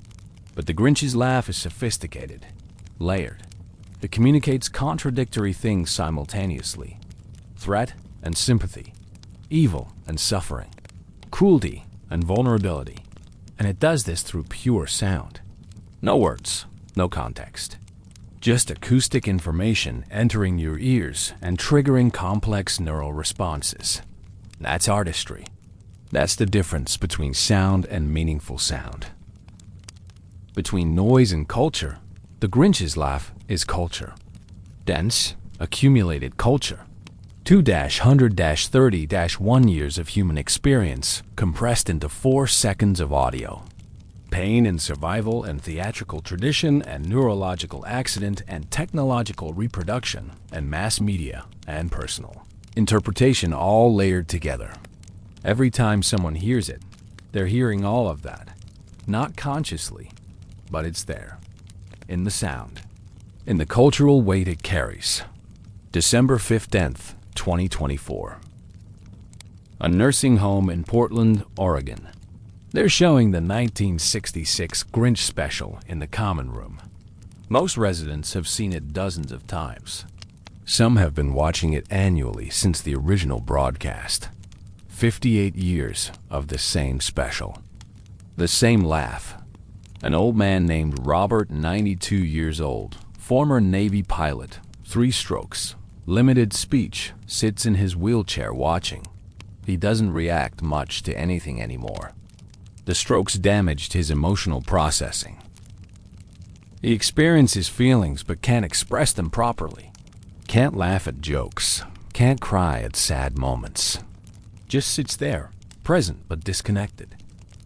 But the Grinch's laugh is sophisticated, layered. It communicates contradictory things simultaneously: threat and sympathy, evil and suffering, cruelty and vulnerability. And it does this through pure sound. No words, no context. Just acoustic information entering your ears and triggering complex neural responses. That's artistry. That's the difference between sound and meaningful sound. Between noise and culture, the Grinch's laugh is culture. Dense, accumulated culture. 2-100-30-1 years of human experience compressed into 4 seconds of audio. Pain and survival and theatrical tradition and neurological accident and technological reproduction and mass media and personal interpretation all layered together. Every time someone hears it, they're hearing all of that. Not consciously, but it's there. In the sound. In the cultural weight it carries. December 15th, 2024. A nursing home in Portland, Oregon. They're showing the 1966 Grinch special in the common room. Most residents have seen it dozens of times. Some have been watching it annually since the original broadcast. 58 years of the same special. The same laugh. An old man named Robert, 92 years old, former Navy pilot, 3 strokes, limited speech, sits in his wheelchair watching. He doesn't react much to anything anymore. The strokes damaged his emotional processing. He experiences feelings but can't express them properly. Can't laugh at jokes. Can't cry at sad moments. Just sits there, present but disconnected.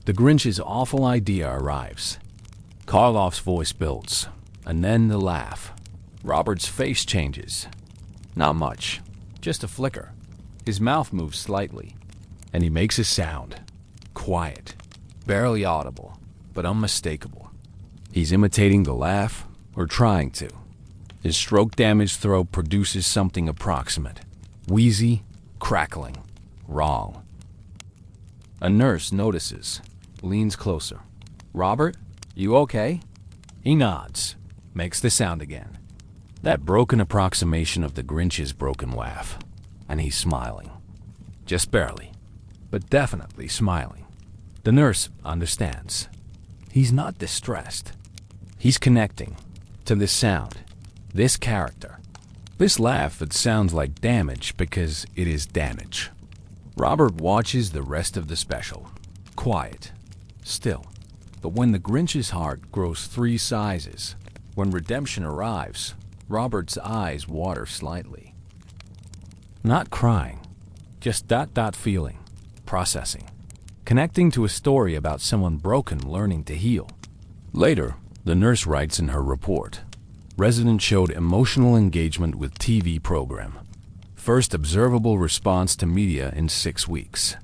The Grinch's awful idea arrives. Karloff's voice builds, and then the laugh. Robert's face changes. Not much, just a flicker. His mouth moves slightly, and he makes a sound. Quiet, barely audible, but unmistakable. He's imitating the laugh, or trying to. His stroke-damaged throat produces something approximate. Wheezy, crackling, wrong. A nurse notices, leans closer. "Robert, you okay?" He nods, makes the sound again. That broken approximation of the Grinch's broken laugh. And he's smiling. Just barely, but definitely smiling. The nurse understands. He's not distressed. He's connecting to this sound, this character, this laugh that sounds like damage because it is damage. Robert watches the rest of the special. Quiet, still. But when the Grinch's heart grows 3 sizes, when redemption arrives, Robert's eyes water slightly. Not crying, just feeling, processing, connecting to a story about someone broken learning to heal. Later, the nurse writes in her report, resident showed emotional engagement with TV program. First observable response to media in 6 weeks.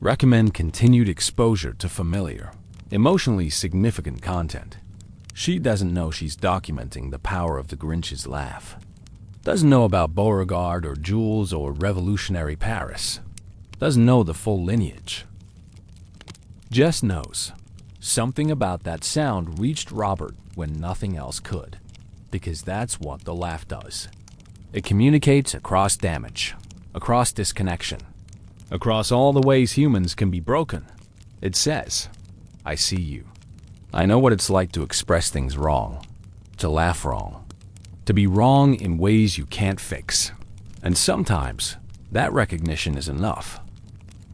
Recommend continued exposure to familiar, emotionally significant content. She doesn't know she's documenting the power of the Grinch's laugh. Doesn't know about Beauregard or Jules or revolutionary Paris. Doesn't know the full lineage. Just knows something about that sound reached Robert when nothing else could, because that's what the laugh does. It communicates across damage, across disconnection, across all the ways humans can be broken. It says, "I see you. I know what it's like to express things wrong, to laugh wrong, to be wrong in ways you can't fix. And sometimes that recognition is enough.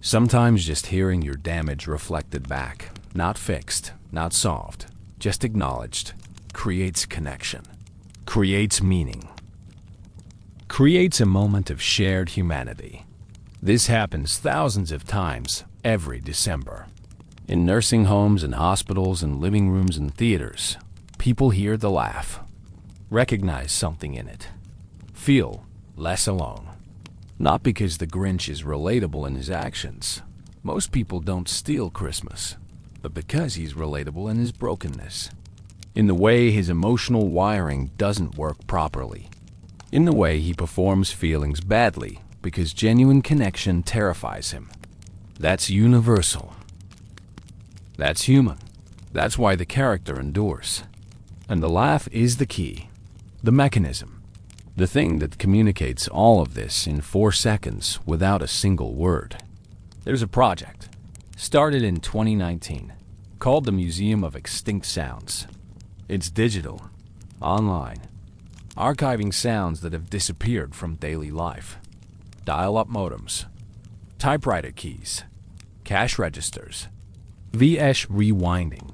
Sometimes just hearing your damage reflected back, not fixed, not solved, just acknowledged, creates connection, creates meaning, creates a moment of shared humanity." This happens thousands of times every December. In nursing homes and hospitals and living rooms and theaters, people hear the laugh, recognize something in it, feel less alone. Not because the Grinch is relatable in his actions. Most people don't steal Christmas, but because he's relatable in his brokenness. In the way his emotional wiring doesn't work properly. In the way he performs feelings badly because genuine connection terrifies him. That's universal. That's human. That's why the character endures. And the laugh is the key, the mechanism, the thing that communicates all of this in 4 seconds without a single word. There's a project, started in 2019, called the Museum of Extinct Sounds. It's digital, online, archiving sounds that have disappeared from daily life. Dial-up modems, typewriter keys, cash registers, VS rewinding.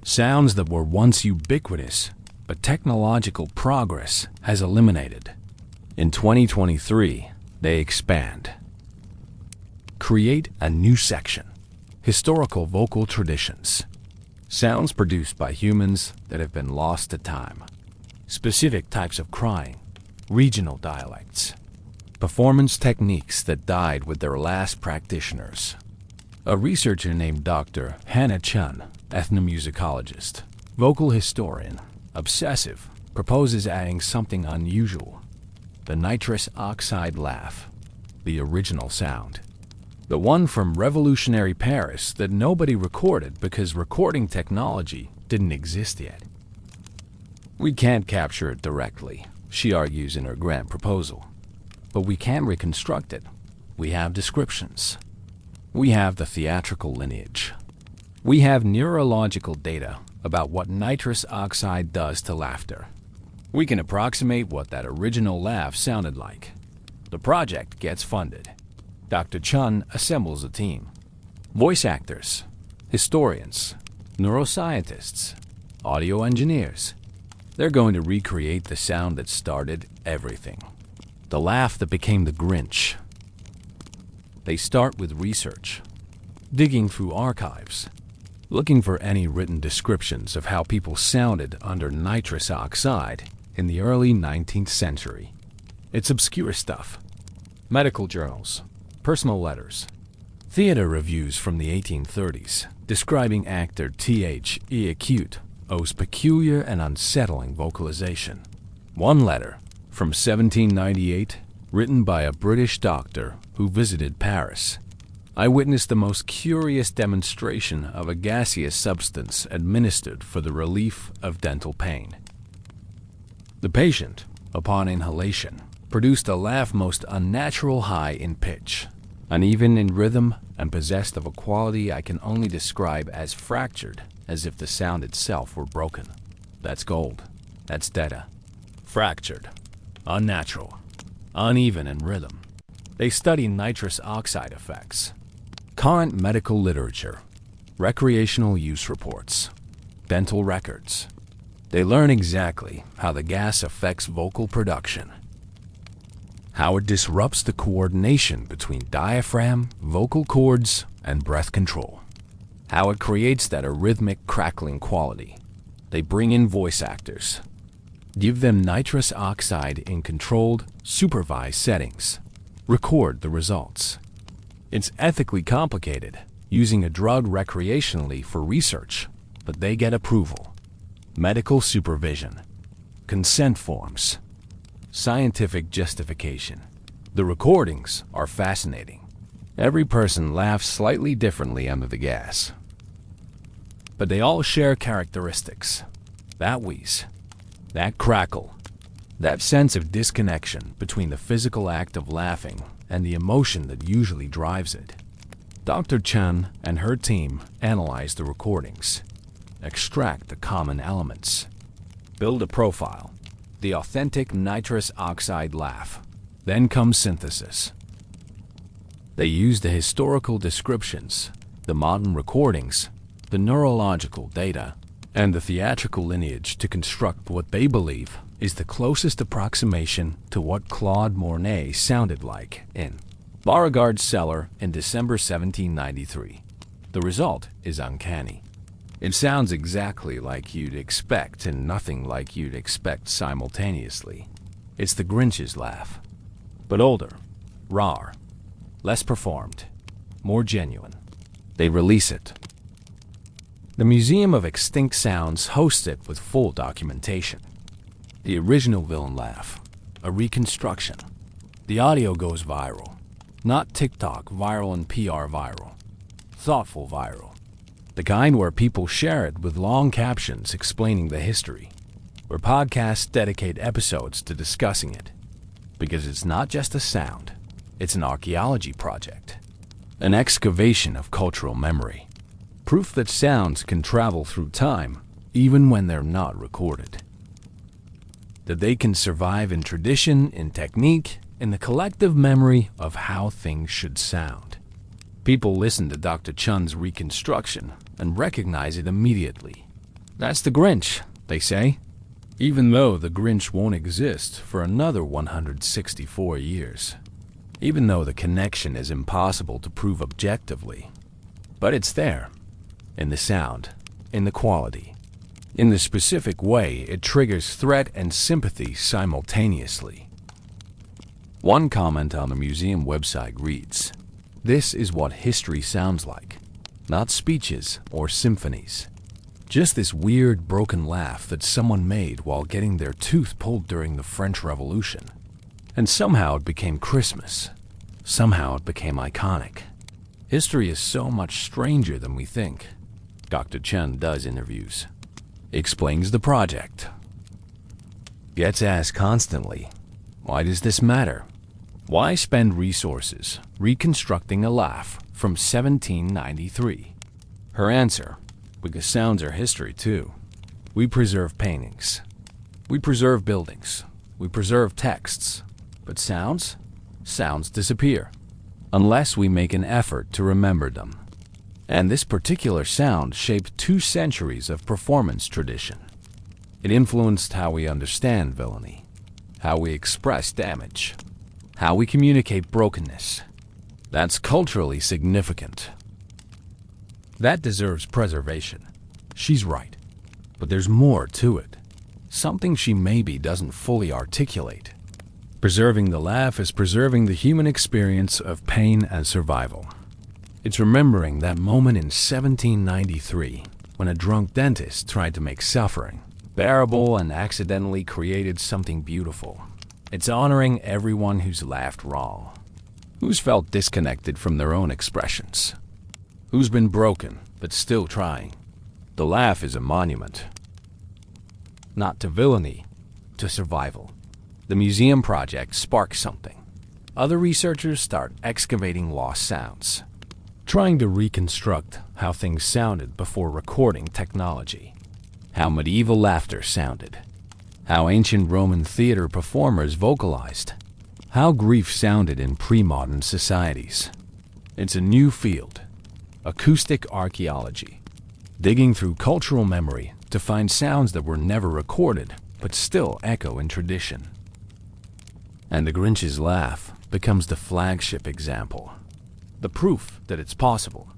Sounds that were once ubiquitous, but technological progress has eliminated. In 2023, they expand. Create a new section. Historical vocal traditions. Sounds produced by humans that have been lost to time. Specific types of crying. Regional dialects. Performance techniques that died with their last practitioners. A researcher named Dr. Hannah Chun, ethnomusicologist, vocal historian, obsessive, proposes adding something unusual. The nitrous oxide laugh. The original sound. The one from revolutionary Paris that nobody recorded because recording technology didn't exist yet. We can't capture it directly, she argues in her grant proposal. But we can reconstruct it. We have descriptions. We have the theatrical lineage. We have neurological data about what nitrous oxide does to laughter. We can approximate what that original laugh sounded like. The project gets funded. Dr. Chun assembles a team. Voice actors, historians, neuroscientists, audio engineers. They're going to recreate the sound that started everything. The laugh that became the Grinch. They start with research, digging through archives, looking for any written descriptions of how people sounded under nitrous oxide in the early 19th century. It's obscure stuff. Medical journals, personal letters, theater reviews from the 1830s describing actor T.H.E. Acute-O's peculiar and unsettling vocalization. One letter from 1798, written by a British doctor who visited Paris. I witnessed the most curious demonstration of a gaseous substance administered for the relief of dental pain. The patient, upon inhalation, produced a laugh most unnatural high in pitch, uneven in rhythm, and possessed of a quality I can only describe as fractured, as if the sound itself were broken. That's gold. That's data. Fractured. Unnatural. Uneven in rhythm. They study nitrous oxide effects. Current medical literature. Recreational use reports. Dental records. They learn exactly how the gas affects vocal production. How it disrupts the coordination between diaphragm, vocal cords, and breath control. How it creates that arrhythmic crackling quality. They bring in voice actors. Give them nitrous oxide in controlled, supervised settings. Record the results. It's ethically complicated, using a drug recreationally for research, but they get approval. Medical supervision. Consent forms. Scientific justification. The recordings are fascinating. Every person laughs slightly differently under the gas. But they all share characteristics. That wheeze. That crackle. That sense of disconnection between the physical act of laughing and the emotion that usually drives it. Dr. Chen and her team analyze the recordings, extract the common elements, build a profile, the authentic nitrous oxide laugh. Then comes synthesis. They use the historical descriptions, the modern recordings, the neurological data, and the theatrical lineage to construct what they believe is the closest approximation to what Claude Mornay sounded like in Beauregard's Cellar in December 1793. The result is uncanny. It sounds exactly like you'd expect and nothing like you'd expect simultaneously. It's the Grinch's laugh, but older, rawer, less performed, more genuine. They release it. The Museum of Extinct Sounds hosts it with full documentation. The original villain laugh, a reconstruction. The audio goes viral. Not TikTok viral and PR viral. Thoughtful viral. The kind where people share it with long captions explaining the history. Where podcasts dedicate episodes to discussing it. Because it's not just a sound. It's an archaeology project. An excavation of cultural memory. Proof that sounds can travel through time, even when they're not recorded. That they can survive in tradition, in technique, in the collective memory of how things should sound. People listen to Dr. Chun's reconstruction and recognize it immediately. That's the Grinch, they say, even though the Grinch won't exist for another 164 years. Even though the connection is impossible to prove objectively. But it's there, in the sound, in the quality. In the specific way it triggers threat and sympathy simultaneously. One comment on the museum website reads, "This is what history sounds like, not speeches or symphonies. Just this weird broken laugh that someone made while getting their tooth pulled during the French Revolution. And somehow it became Christmas. Somehow it became iconic. History is so much stranger than we think." Dr. Chen does interviews. Explains the project. Gets asked constantly, why does this matter? Why spend resources reconstructing a laugh from 1793? Her answer, because sounds are history too. We preserve paintings. We preserve buildings. We preserve texts. But sounds? Sounds disappear. Unless we make an effort to remember them. And this particular sound shaped 2 centuries of performance tradition. It influenced how we understand villainy, how we express damage, how we communicate brokenness. That's culturally significant. That deserves preservation. She's right. But there's more to it. Something she maybe doesn't fully articulate. Preserving the laugh is preserving the human experience of pain and survival. It's remembering that moment in 1793 when a drunk dentist tried to make suffering bearable and accidentally created something beautiful. It's honoring everyone who's laughed wrong, who's felt disconnected from their own expressions, who's been broken but still trying. The laugh is a monument. Not to villainy, to survival. The museum project sparks something. Other researchers start excavating lost sounds, trying to reconstruct how things sounded before recording technology, how medieval laughter sounded, how ancient Roman theater performers vocalized, how grief sounded in pre-modern societies. It's a new field, acoustic archaeology, digging through cultural memory to find sounds that were never recorded but still echo in tradition. And the Grinch's laugh becomes the flagship example, the proof that it's possible.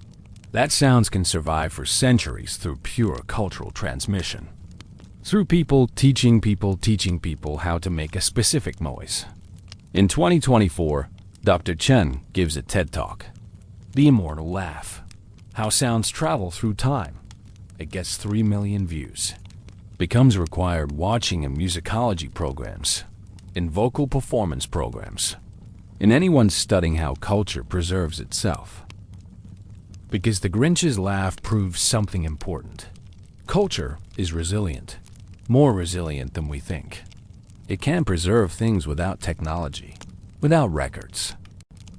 That sounds can survive for centuries through pure cultural transmission, through people teaching people how to make a specific noise. In 2024, Dr. Chen gives a TED Talk, The Immortal Laugh, How Sounds Travel Through Time. It gets 3 million views, becomes required watching in musicology programs, in vocal performance programs, in anyone studying how culture preserves itself. Because the Grinch's laugh proves something important. Culture is resilient, more resilient than we think. It can preserve things without technology, without records,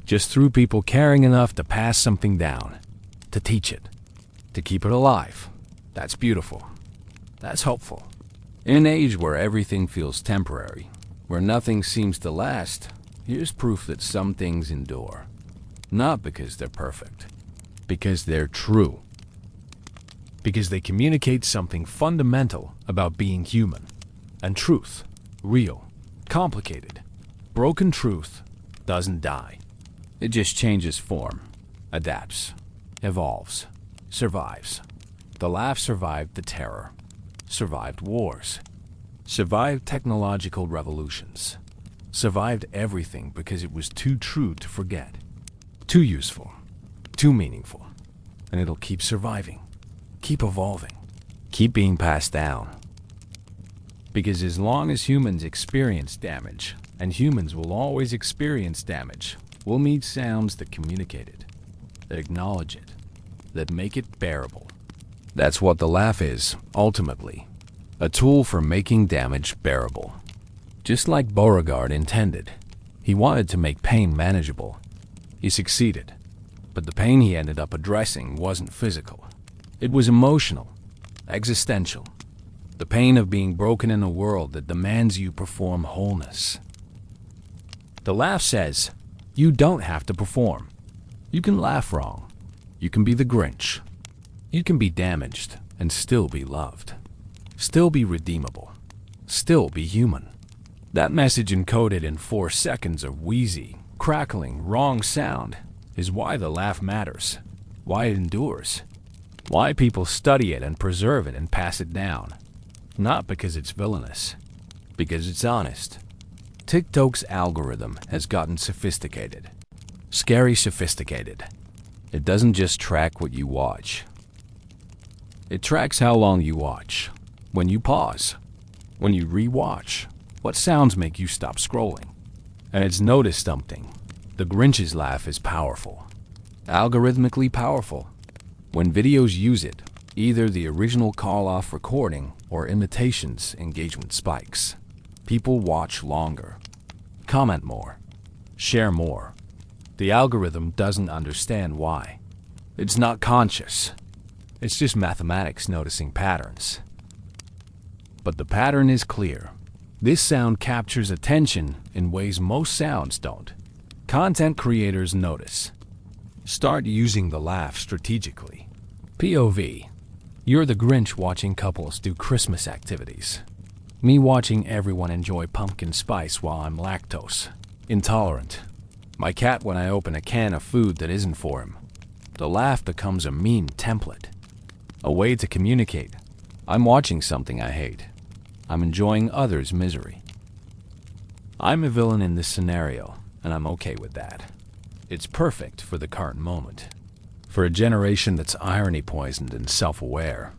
just through people caring enough to pass something down, to teach it, to keep it alive. That's beautiful. That's hopeful. In an age where everything feels temporary, where nothing seems to last, here's proof that some things endure. Not because they're perfect, because they're true. Because they communicate something fundamental about being human. And truth, real, complicated, broken truth, doesn't die. It just changes form, adapts, evolves, survives. The laugh survived the terror, survived wars, survived technological revolutions, survived everything because it was too true to forget, too useful, too meaningful, and it'll keep surviving, keep evolving, keep being passed down. Because as long as humans experience damage, and humans will always experience damage, we'll need sounds that communicate it, that acknowledge it, that make it bearable. That's what the laugh is, ultimately. A tool for making damage bearable. Just like Beauregard intended. He wanted to make pain manageable. He succeeded. But the pain he ended up addressing wasn't physical. It was emotional, existential. The pain of being broken in a world that demands you perform wholeness. The laugh says, you don't have to perform. You can laugh wrong. You can be the Grinch. You can be damaged and still be loved. Still be redeemable. Still be human. That message encoded in 4 seconds of wheezy, crackling, wrong sound is why the laugh matters, why it endures, why people study it and preserve it and pass it down. Not because it's villainous, because it's honest. TikTok's algorithm has gotten sophisticated. Scary sophisticated. It doesn't just track what you watch. It tracks how long you watch, when you pause, when you re-watch, what sounds make you stop scrolling. And it's noticed something. The Grinch's laugh is powerful. Algorithmically powerful. When videos use it, either the original Karloff recording or imitations, engagement spikes. People watch longer, comment more, share more. The algorithm doesn't understand why. It's not conscious. It's just mathematics noticing patterns. But the pattern is clear. This sound captures attention in ways most sounds don't. Content creators notice. Start using the laugh strategically. POV. You're the Grinch watching couples do Christmas activities. Me watching everyone enjoy pumpkin spice while I'm lactose intolerant. My cat when I open a can of food that isn't for him. The laugh becomes a meme template. A way to communicate. I'm watching something I hate. I'm enjoying others' misery. I'm a villain in this scenario, and I'm okay with that. It's perfect for the current moment. For a generation that's irony-poisoned and self-aware,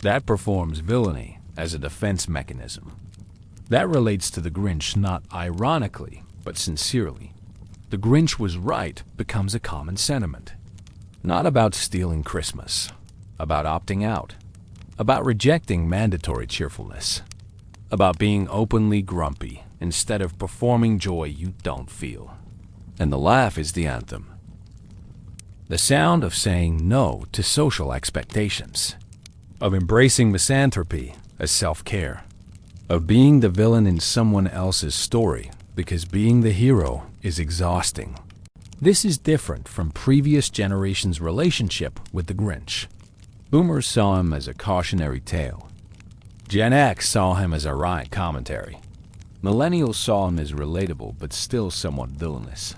that performs villainy as a defense mechanism. That relates to the Grinch not ironically, but sincerely. The Grinch was right becomes a common sentiment. Not about stealing Christmas, about opting out, about rejecting mandatory cheerfulness, about being openly grumpy instead of performing joy you don't feel. And the laugh is the anthem. The sound of saying no to social expectations, of embracing misanthropy as self-care, of being the villain in someone else's story because being the hero is exhausting. This is different from previous generations' relationship with the Grinch. Boomers saw him as a cautionary tale. Gen X saw him as a wry commentary. Millennials saw him as relatable but still somewhat villainous.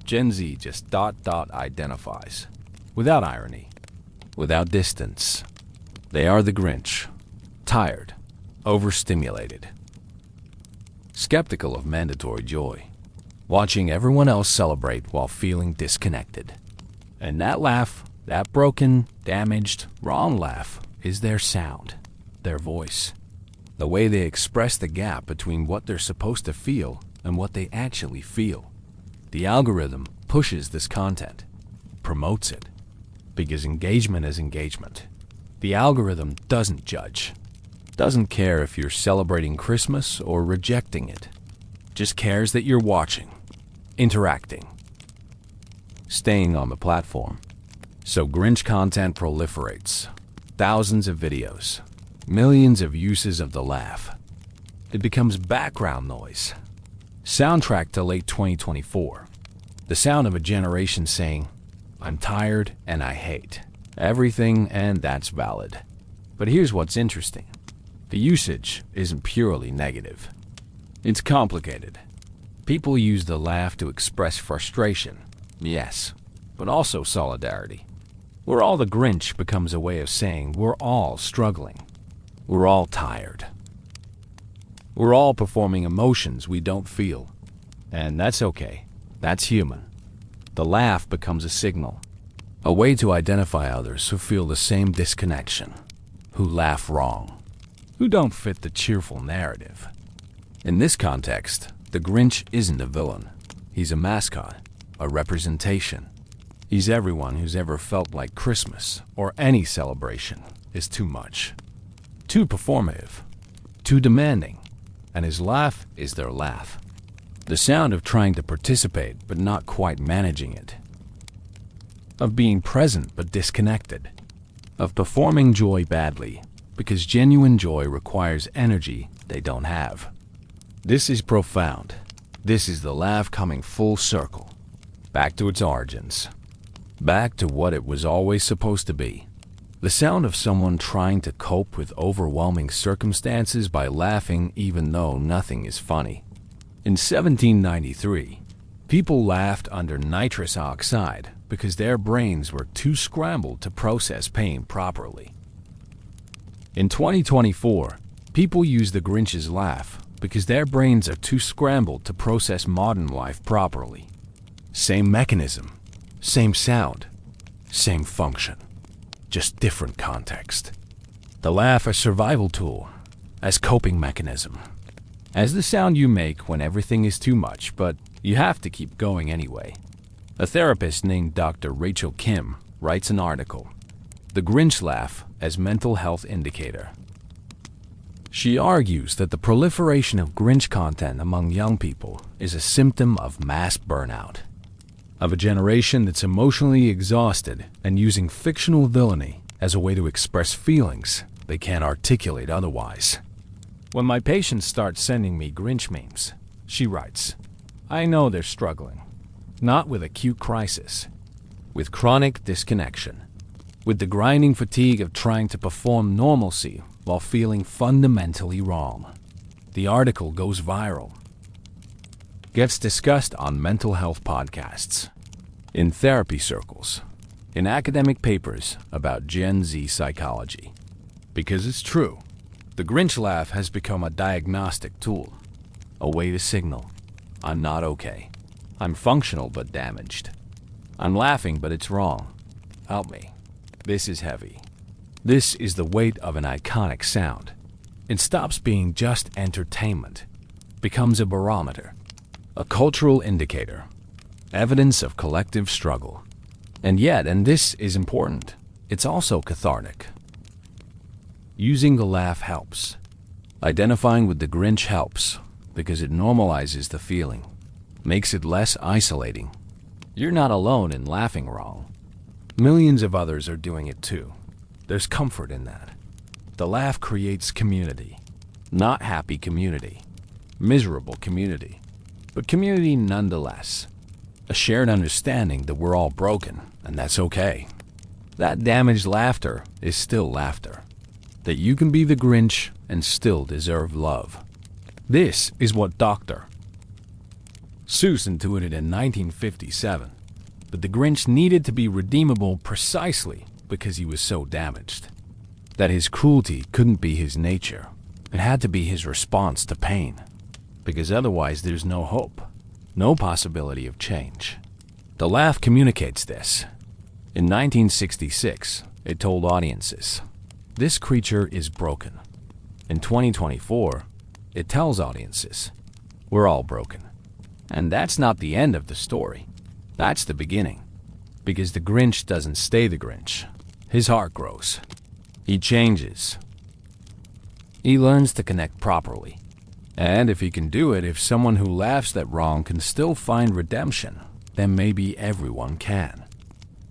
Gen Z just identifies. Without irony. Without distance. They are the Grinch. Tired. Overstimulated. Skeptical of mandatory joy. Watching everyone else celebrate while feeling disconnected. And that laugh, that broken, damaged, wrong laugh, is their sound. Their voice. The way they express the gap between what they're supposed to feel and what they actually feel. The algorithm pushes this content, promotes it, because engagement is engagement. The algorithm doesn't judge, doesn't care if you're celebrating Christmas or rejecting it, just cares that you're watching, interacting, staying on the platform. So Grinch content proliferates, thousands of videos, millions of uses of the laugh. It becomes background noise. Soundtrack to late 2024. The sound of a generation saying, I'm tired and I hate everything, and that's valid. But here's what's interesting. The usage isn't purely negative. It's complicated. People use the laugh to express frustration, yes, but also solidarity. We're all the Grinch becomes a way of saying we're all struggling. We're all tired. We're all performing emotions we don't feel. And that's okay. That's human. The laugh becomes a signal. A way to identify others who feel the same disconnection. Who laugh wrong. Who don't fit the cheerful narrative. In this context, the Grinch isn't a villain. He's a mascot. A representation. He's everyone who's ever felt like Christmas or any celebration is too much. Too performative. Too demanding. And his laugh is their laugh. The sound of trying to participate but not quite managing it. Of being present but disconnected. Of performing joy badly because genuine joy requires energy they don't have. This is profound. This is the laugh coming full circle. Back to its origins. Back to what it was always supposed to be. The sound of someone trying to cope with overwhelming circumstances by laughing even though nothing is funny. In 1793, people laughed under nitrous oxide because their brains were too scrambled to process pain properly. In 2024, people use the Grinch's laugh because their brains are too scrambled to process modern life properly. Same mechanism, same sound, same function. Just different context. The laugh as survival tool, as coping mechanism, as the sound you make when everything is too much, but you have to keep going anyway. A therapist named Dr. Rachel Kim writes an article, The Grinch Laugh as Mental Health Indicator. She argues that the proliferation of Grinch content among young people is a symptom of mass burnout. Of a generation that's emotionally exhausted and using fictional villainy as a way to express feelings they can't articulate otherwise. When my patients start sending me Grinch memes, she writes, I know they're struggling. Not with acute crisis, with chronic disconnection, with the grinding fatigue of trying to perform normalcy while feeling fundamentally wrong. The article goes viral, gets discussed on mental health podcasts, in therapy circles, in academic papers about Gen Z psychology. Because it's true, the Grinch laugh has become a diagnostic tool, a way to signal, I'm not okay. I'm functional but damaged. I'm laughing but it's wrong. Help me. This is heavy. This is the weight of an iconic sound. It stops being just entertainment, becomes a barometer, a cultural indicator, evidence of collective struggle. And yet, and this is important, it's also cathartic. Using the laugh helps. Identifying with the Grinch helps because it normalizes the feeling, makes it less isolating. You're not alone in laughing wrong. Millions of others are doing it too. There's comfort in that. The laugh creates community. Not happy community, miserable community, but community nonetheless. A shared understanding that we're all broken, and that's okay. That damaged laughter is still laughter. That you can be the Grinch and still deserve love. This is what Dr. Seuss intuited in 1957. But the Grinch needed to be redeemable precisely because he was so damaged. That his cruelty couldn't be his nature. It had to be his response to pain. Because otherwise there's no hope, no possibility of change. The laugh communicates this. In 1966, it told audiences, this creature is broken. In 2024, it tells audiences, we're all broken. And that's not the end of the story. That's the beginning. Because the Grinch doesn't stay the Grinch. His heart grows. He changes. He learns to connect properly. And if he can do it, if someone who laughs at wrong can still find redemption, then maybe everyone can.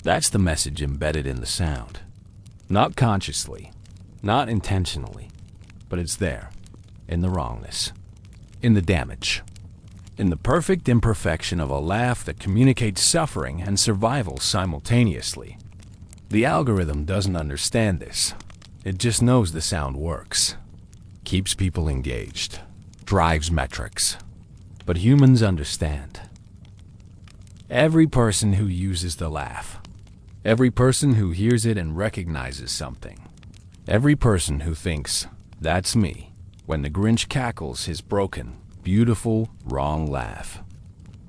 That's the message embedded in the sound. Not consciously, not intentionally, but it's there, in the wrongness, in the damage, in the perfect imperfection of a laugh that communicates suffering and survival simultaneously. The algorithm doesn't understand this. It just knows the sound works, keeps people engaged, drives metrics. But humans understand. Every person who uses the laugh, every person who hears it and recognizes something, every person who thinks, that's me, when the Grinch cackles his broken, beautiful, wrong laugh.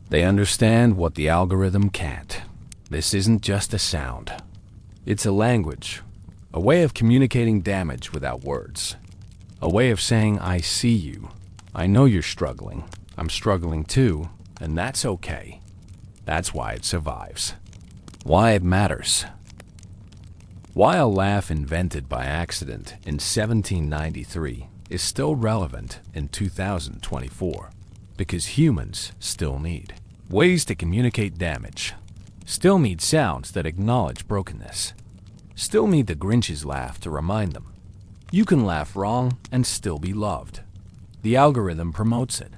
They understand what the algorithm can't. This isn't just a sound. It's a language, a way of communicating damage without words, a way of saying, I see you. I know you're struggling. I'm struggling too, and that's okay. That's why it survives. Why it matters. Why a laugh invented by accident in 1793 is still relevant in 2024. Because humans still need ways to communicate damage, still need sounds that acknowledge brokenness, still need the Grinch's laugh to remind them. You can laugh wrong and still be loved. The algorithm promotes it,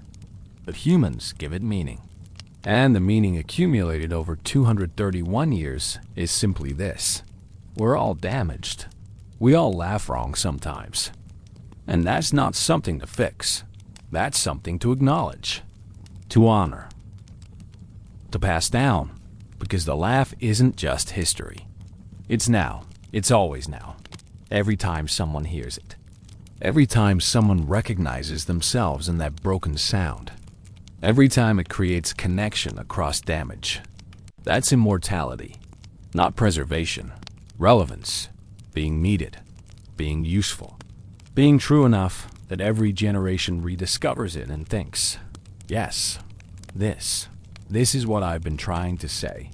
but humans give it meaning. And the meaning accumulated over 231 years is simply this. We're all damaged. We all laugh wrong sometimes. And that's not something to fix. That's something to acknowledge, to honor, to pass down, because the laugh isn't just history. It's now. It's always now. Every time someone hears it. Every time someone recognizes themselves in that broken sound. Every time it creates connection across damage. That's immortality, not preservation. Relevance, being needed, being useful, being true enough that every generation rediscovers it and thinks, yes, this is what I've been trying to say.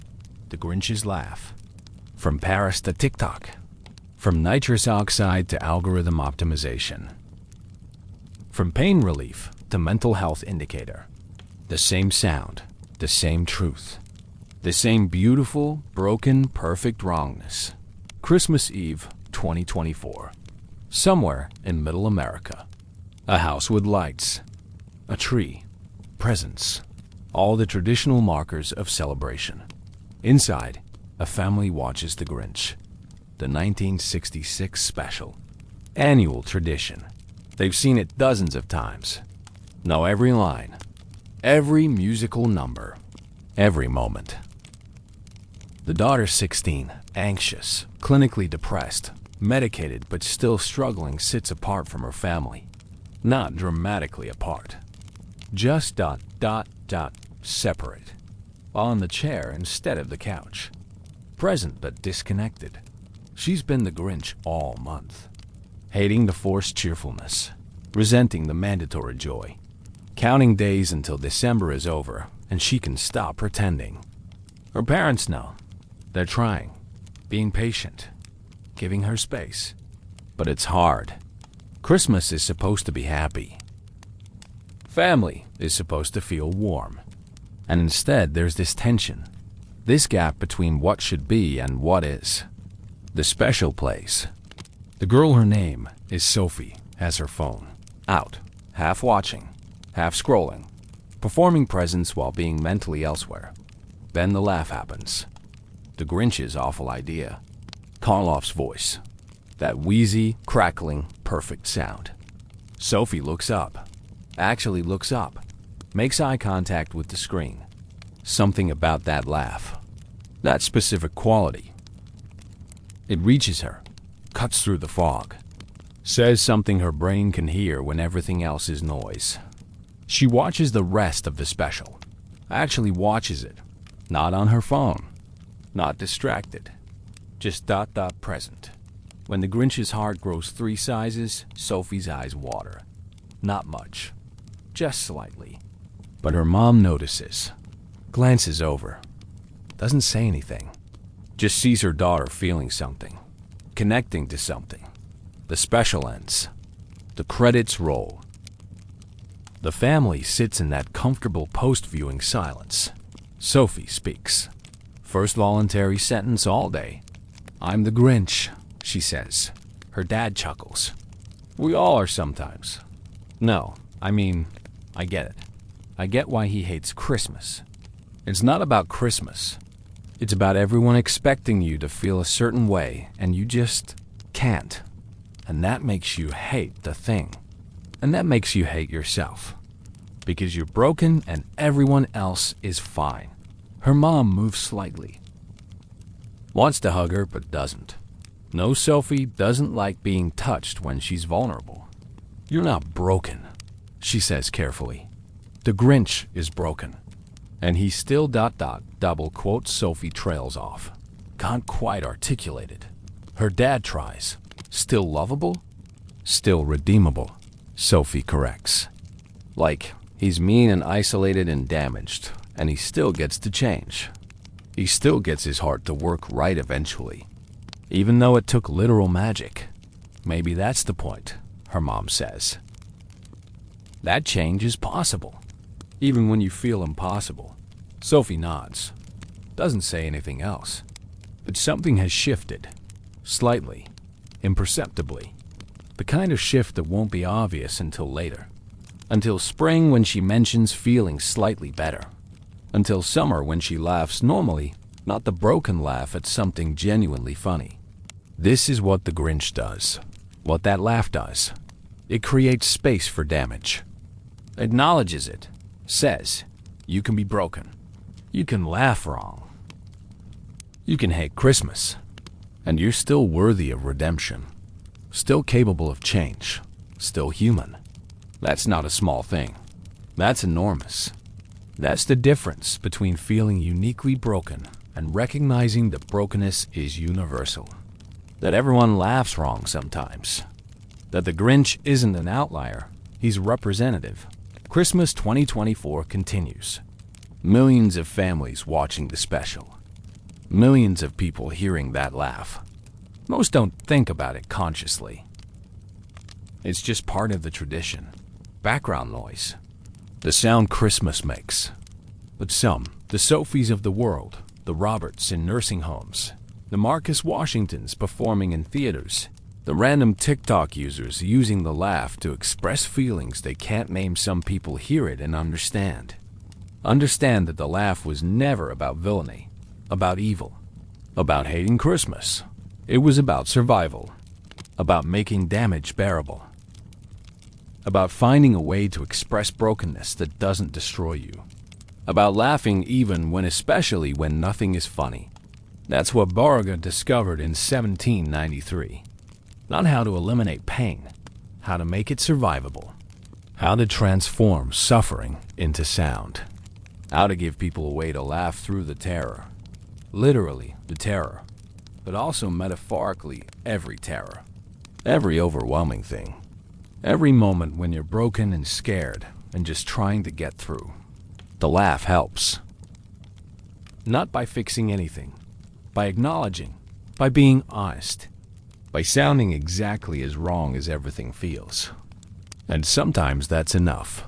The Grinch's laugh. From Paris to TikTok. From nitrous oxide to algorithm optimization. From pain relief to mental health indicator. The same sound, the same truth. The same beautiful, broken, perfect wrongness. Christmas Eve, 2024. Somewhere in Middle America. A house with lights, a tree, presents, all the traditional markers of celebration. Inside, a family watches The Grinch, the 1966 special. Annual tradition. They've seen it dozens of times. Know every line, every musical number, every moment. The daughter's 16, anxious, clinically depressed, medicated but still struggling, sits apart from her family. Not dramatically apart. Just ... separate. On the chair instead of the couch. Present but disconnected. She's been the Grinch all month. Hating the forced cheerfulness. Resenting the mandatory joy. Counting days until December is over and she can stop pretending. Her parents know. They're trying. Being patient. Giving her space. But it's hard. Christmas is supposed to be happy. Family is supposed to feel warm. And instead there's this tension. This gap between what should be and what is. The special place. The girl, her name is Sophie, has her phone out, half watching, half scrolling, performing presents while being mentally elsewhere. Then the laugh happens. The Grinch's awful idea. Karloff's voice. That wheezy, crackling, perfect sound. Sophie looks up. Actually looks up. Makes eye contact with the screen. Something about that laugh. That specific quality. It reaches her. Cuts through the fog. Says something her brain can hear when everything else is noise. She watches the rest of the special. Actually watches it. Not on her phone. Not distracted. Just ... present. When the Grinch's heart grows 3 sizes, Sophie's eyes water. Not much. Just slightly. But her mom notices. Glances over. Doesn't say anything. Just sees her daughter feeling something. Connecting to something. The special ends. The credits roll. The family sits in that comfortable post-viewing silence. Sophie speaks. First voluntary sentence all day. "I'm the Grinch," she says. Her dad chuckles. "We all are sometimes." No, I mean, I get it. I get why he hates Christmas. It's not about Christmas. It's about everyone expecting you to feel a certain way and you just can't. And that makes you hate the thing. And that makes you hate yourself. Because you're broken and everyone else is fine. Her mom moves slightly. Wants to hug her but doesn't. No, Sophie doesn't like being touched when she's vulnerable. "You're not broken," she says carefully. "The Grinch is broken." And he still ... double quotes. Sophie trails off. Can't quite articulate it. Her dad tries. Still lovable? Still redeemable, Sophie corrects. Like, he's mean and isolated and damaged, and he still gets to change. He still gets his heart to work right eventually. Even though it took literal magic. Maybe that's the point, her mom says. That change is possible. Even when you feel impossible. Sophie nods. Doesn't say anything else. But something has shifted. Slightly. Imperceptibly. The kind of shift that won't be obvious until later. Until spring when she mentions feeling slightly better. Until summer when she laughs normally, not the broken laugh at something genuinely funny. This is what the Grinch does. What that laugh does. It creates space for damage. Acknowledges it. Says, you can be broken. You can laugh wrong. You can hate Christmas. And you're still worthy of redemption. Still capable of change. Still human. That's not a small thing. That's enormous. That's the difference between feeling uniquely broken and recognizing that brokenness is universal. That everyone laughs wrong sometimes. That the Grinch isn't an outlier. He's representative. Christmas 2024 continues. Millions of families watching the special. Millions of people hearing that laugh. Most don't think about it consciously. It's just part of the tradition. Background noise. The sound Christmas makes. But some, the Sophies of the world, the Roberts in nursing homes, the Marcus Washingtons performing in theaters, The random TikTok users using the laugh to express feelings they can't name. Some people hear it and understand. Understand that the laugh was never about villainy, about evil, about hating Christmas. It was about survival, about making damage bearable, about finding a way to express brokenness that doesn't destroy you, about laughing even when, especially when, nothing is funny. That's what Boris discovered in 1793. Not how to eliminate pain, how to make it survivable, how to transform suffering into sound, how to give people a way to laugh through the terror. Literally, the terror, but also metaphorically, every terror, every overwhelming thing, every moment when you're broken and scared and just trying to get through. The laugh helps. Not by fixing anything, by acknowledging, by being honest, by sounding exactly as wrong as everything feels. And sometimes that's enough.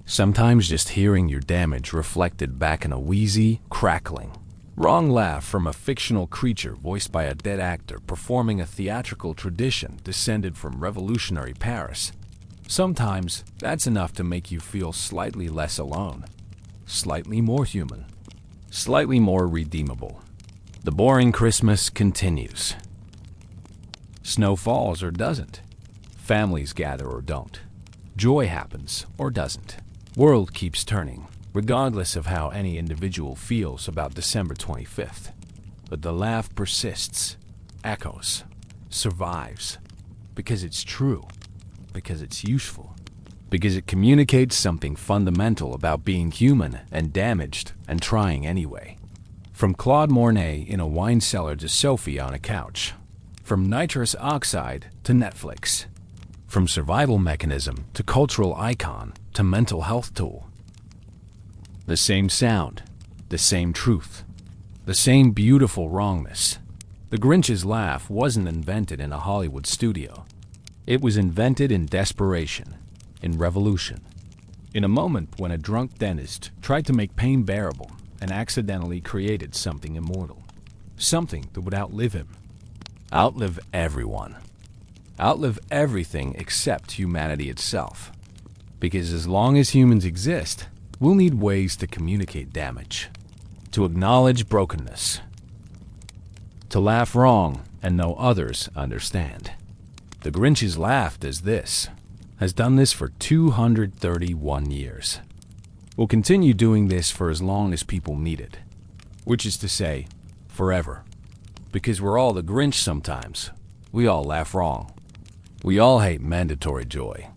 Sometimes just hearing your damage reflected back in a wheezy, crackling, wrong laugh from a fictional creature voiced by a dead actor performing a theatrical tradition descended from revolutionary Paris. Sometimes that's enough to make you feel slightly less alone, slightly more human, slightly more redeemable. The boring Christmas continues. Snow falls or doesn't. Families gather or don't. Joy happens or doesn't. World keeps turning, regardless of how any individual feels about December 25th. But the laugh persists, echoes, survives, because it's true, because it's useful, because it communicates something fundamental about being human and damaged and trying anyway. From Claude Monet in a wine cellar to Sophie on a couch. From nitrous oxide to Netflix. From survival mechanism to cultural icon to mental health tool. The same sound, the same truth, the same beautiful wrongness. The Grinch's laugh wasn't invented in a Hollywood studio. It was invented in desperation, in revolution. In a moment when a drunk dentist tried to make pain bearable and accidentally created something immortal. Something that would outlive him. Outlive everyone. Outlive everything except humanity itself. Because as long as humans exist, we'll need ways to communicate damage, to acknowledge brokenness, to laugh wrong and know others understand. The Grinch's laugh does this, has done this for 231 years. We'll continue doing this for as long as people need it, which is to say, forever. Because we're all the Grinch sometimes. We all laugh wrong. We all hate mandatory joy.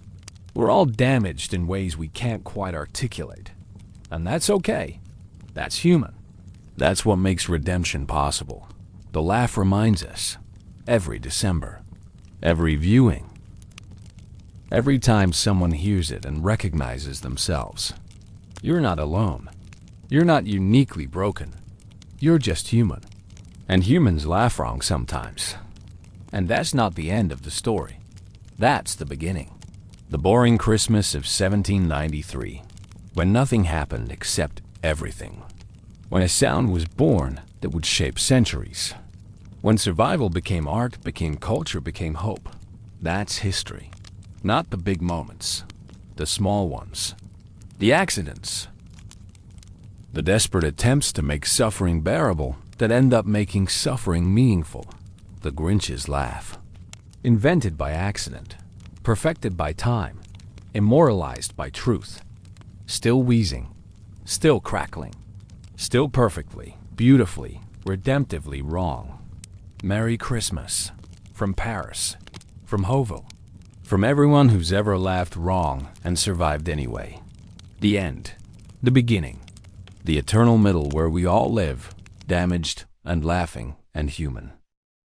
We're all damaged in ways we can't quite articulate. And that's okay. That's human. That's what makes redemption possible. The laugh reminds us, every December, every viewing, every time someone hears it and recognizes themselves. You're not alone. You're not uniquely broken. You're just human. And humans laugh wrong sometimes. And that's not the end of the story. That's the beginning. The boring Christmas of 1793, when nothing happened except everything. When a sound was born that would shape centuries. When survival became art, became culture, became hope. That's history. Not the big moments. The small ones. The accidents. The desperate attempts to make suffering bearable that end up making suffering meaningful. The Grinch's laugh. Invented by accident. Perfected by time. Immortalized by truth. Still wheezing. Still crackling. Still perfectly, beautifully, redemptively wrong. Merry Christmas. From Paris. From Hovo. From everyone who's ever laughed wrong and survived anyway. The end. The beginning. The eternal middle where we all live, damaged and laughing and human.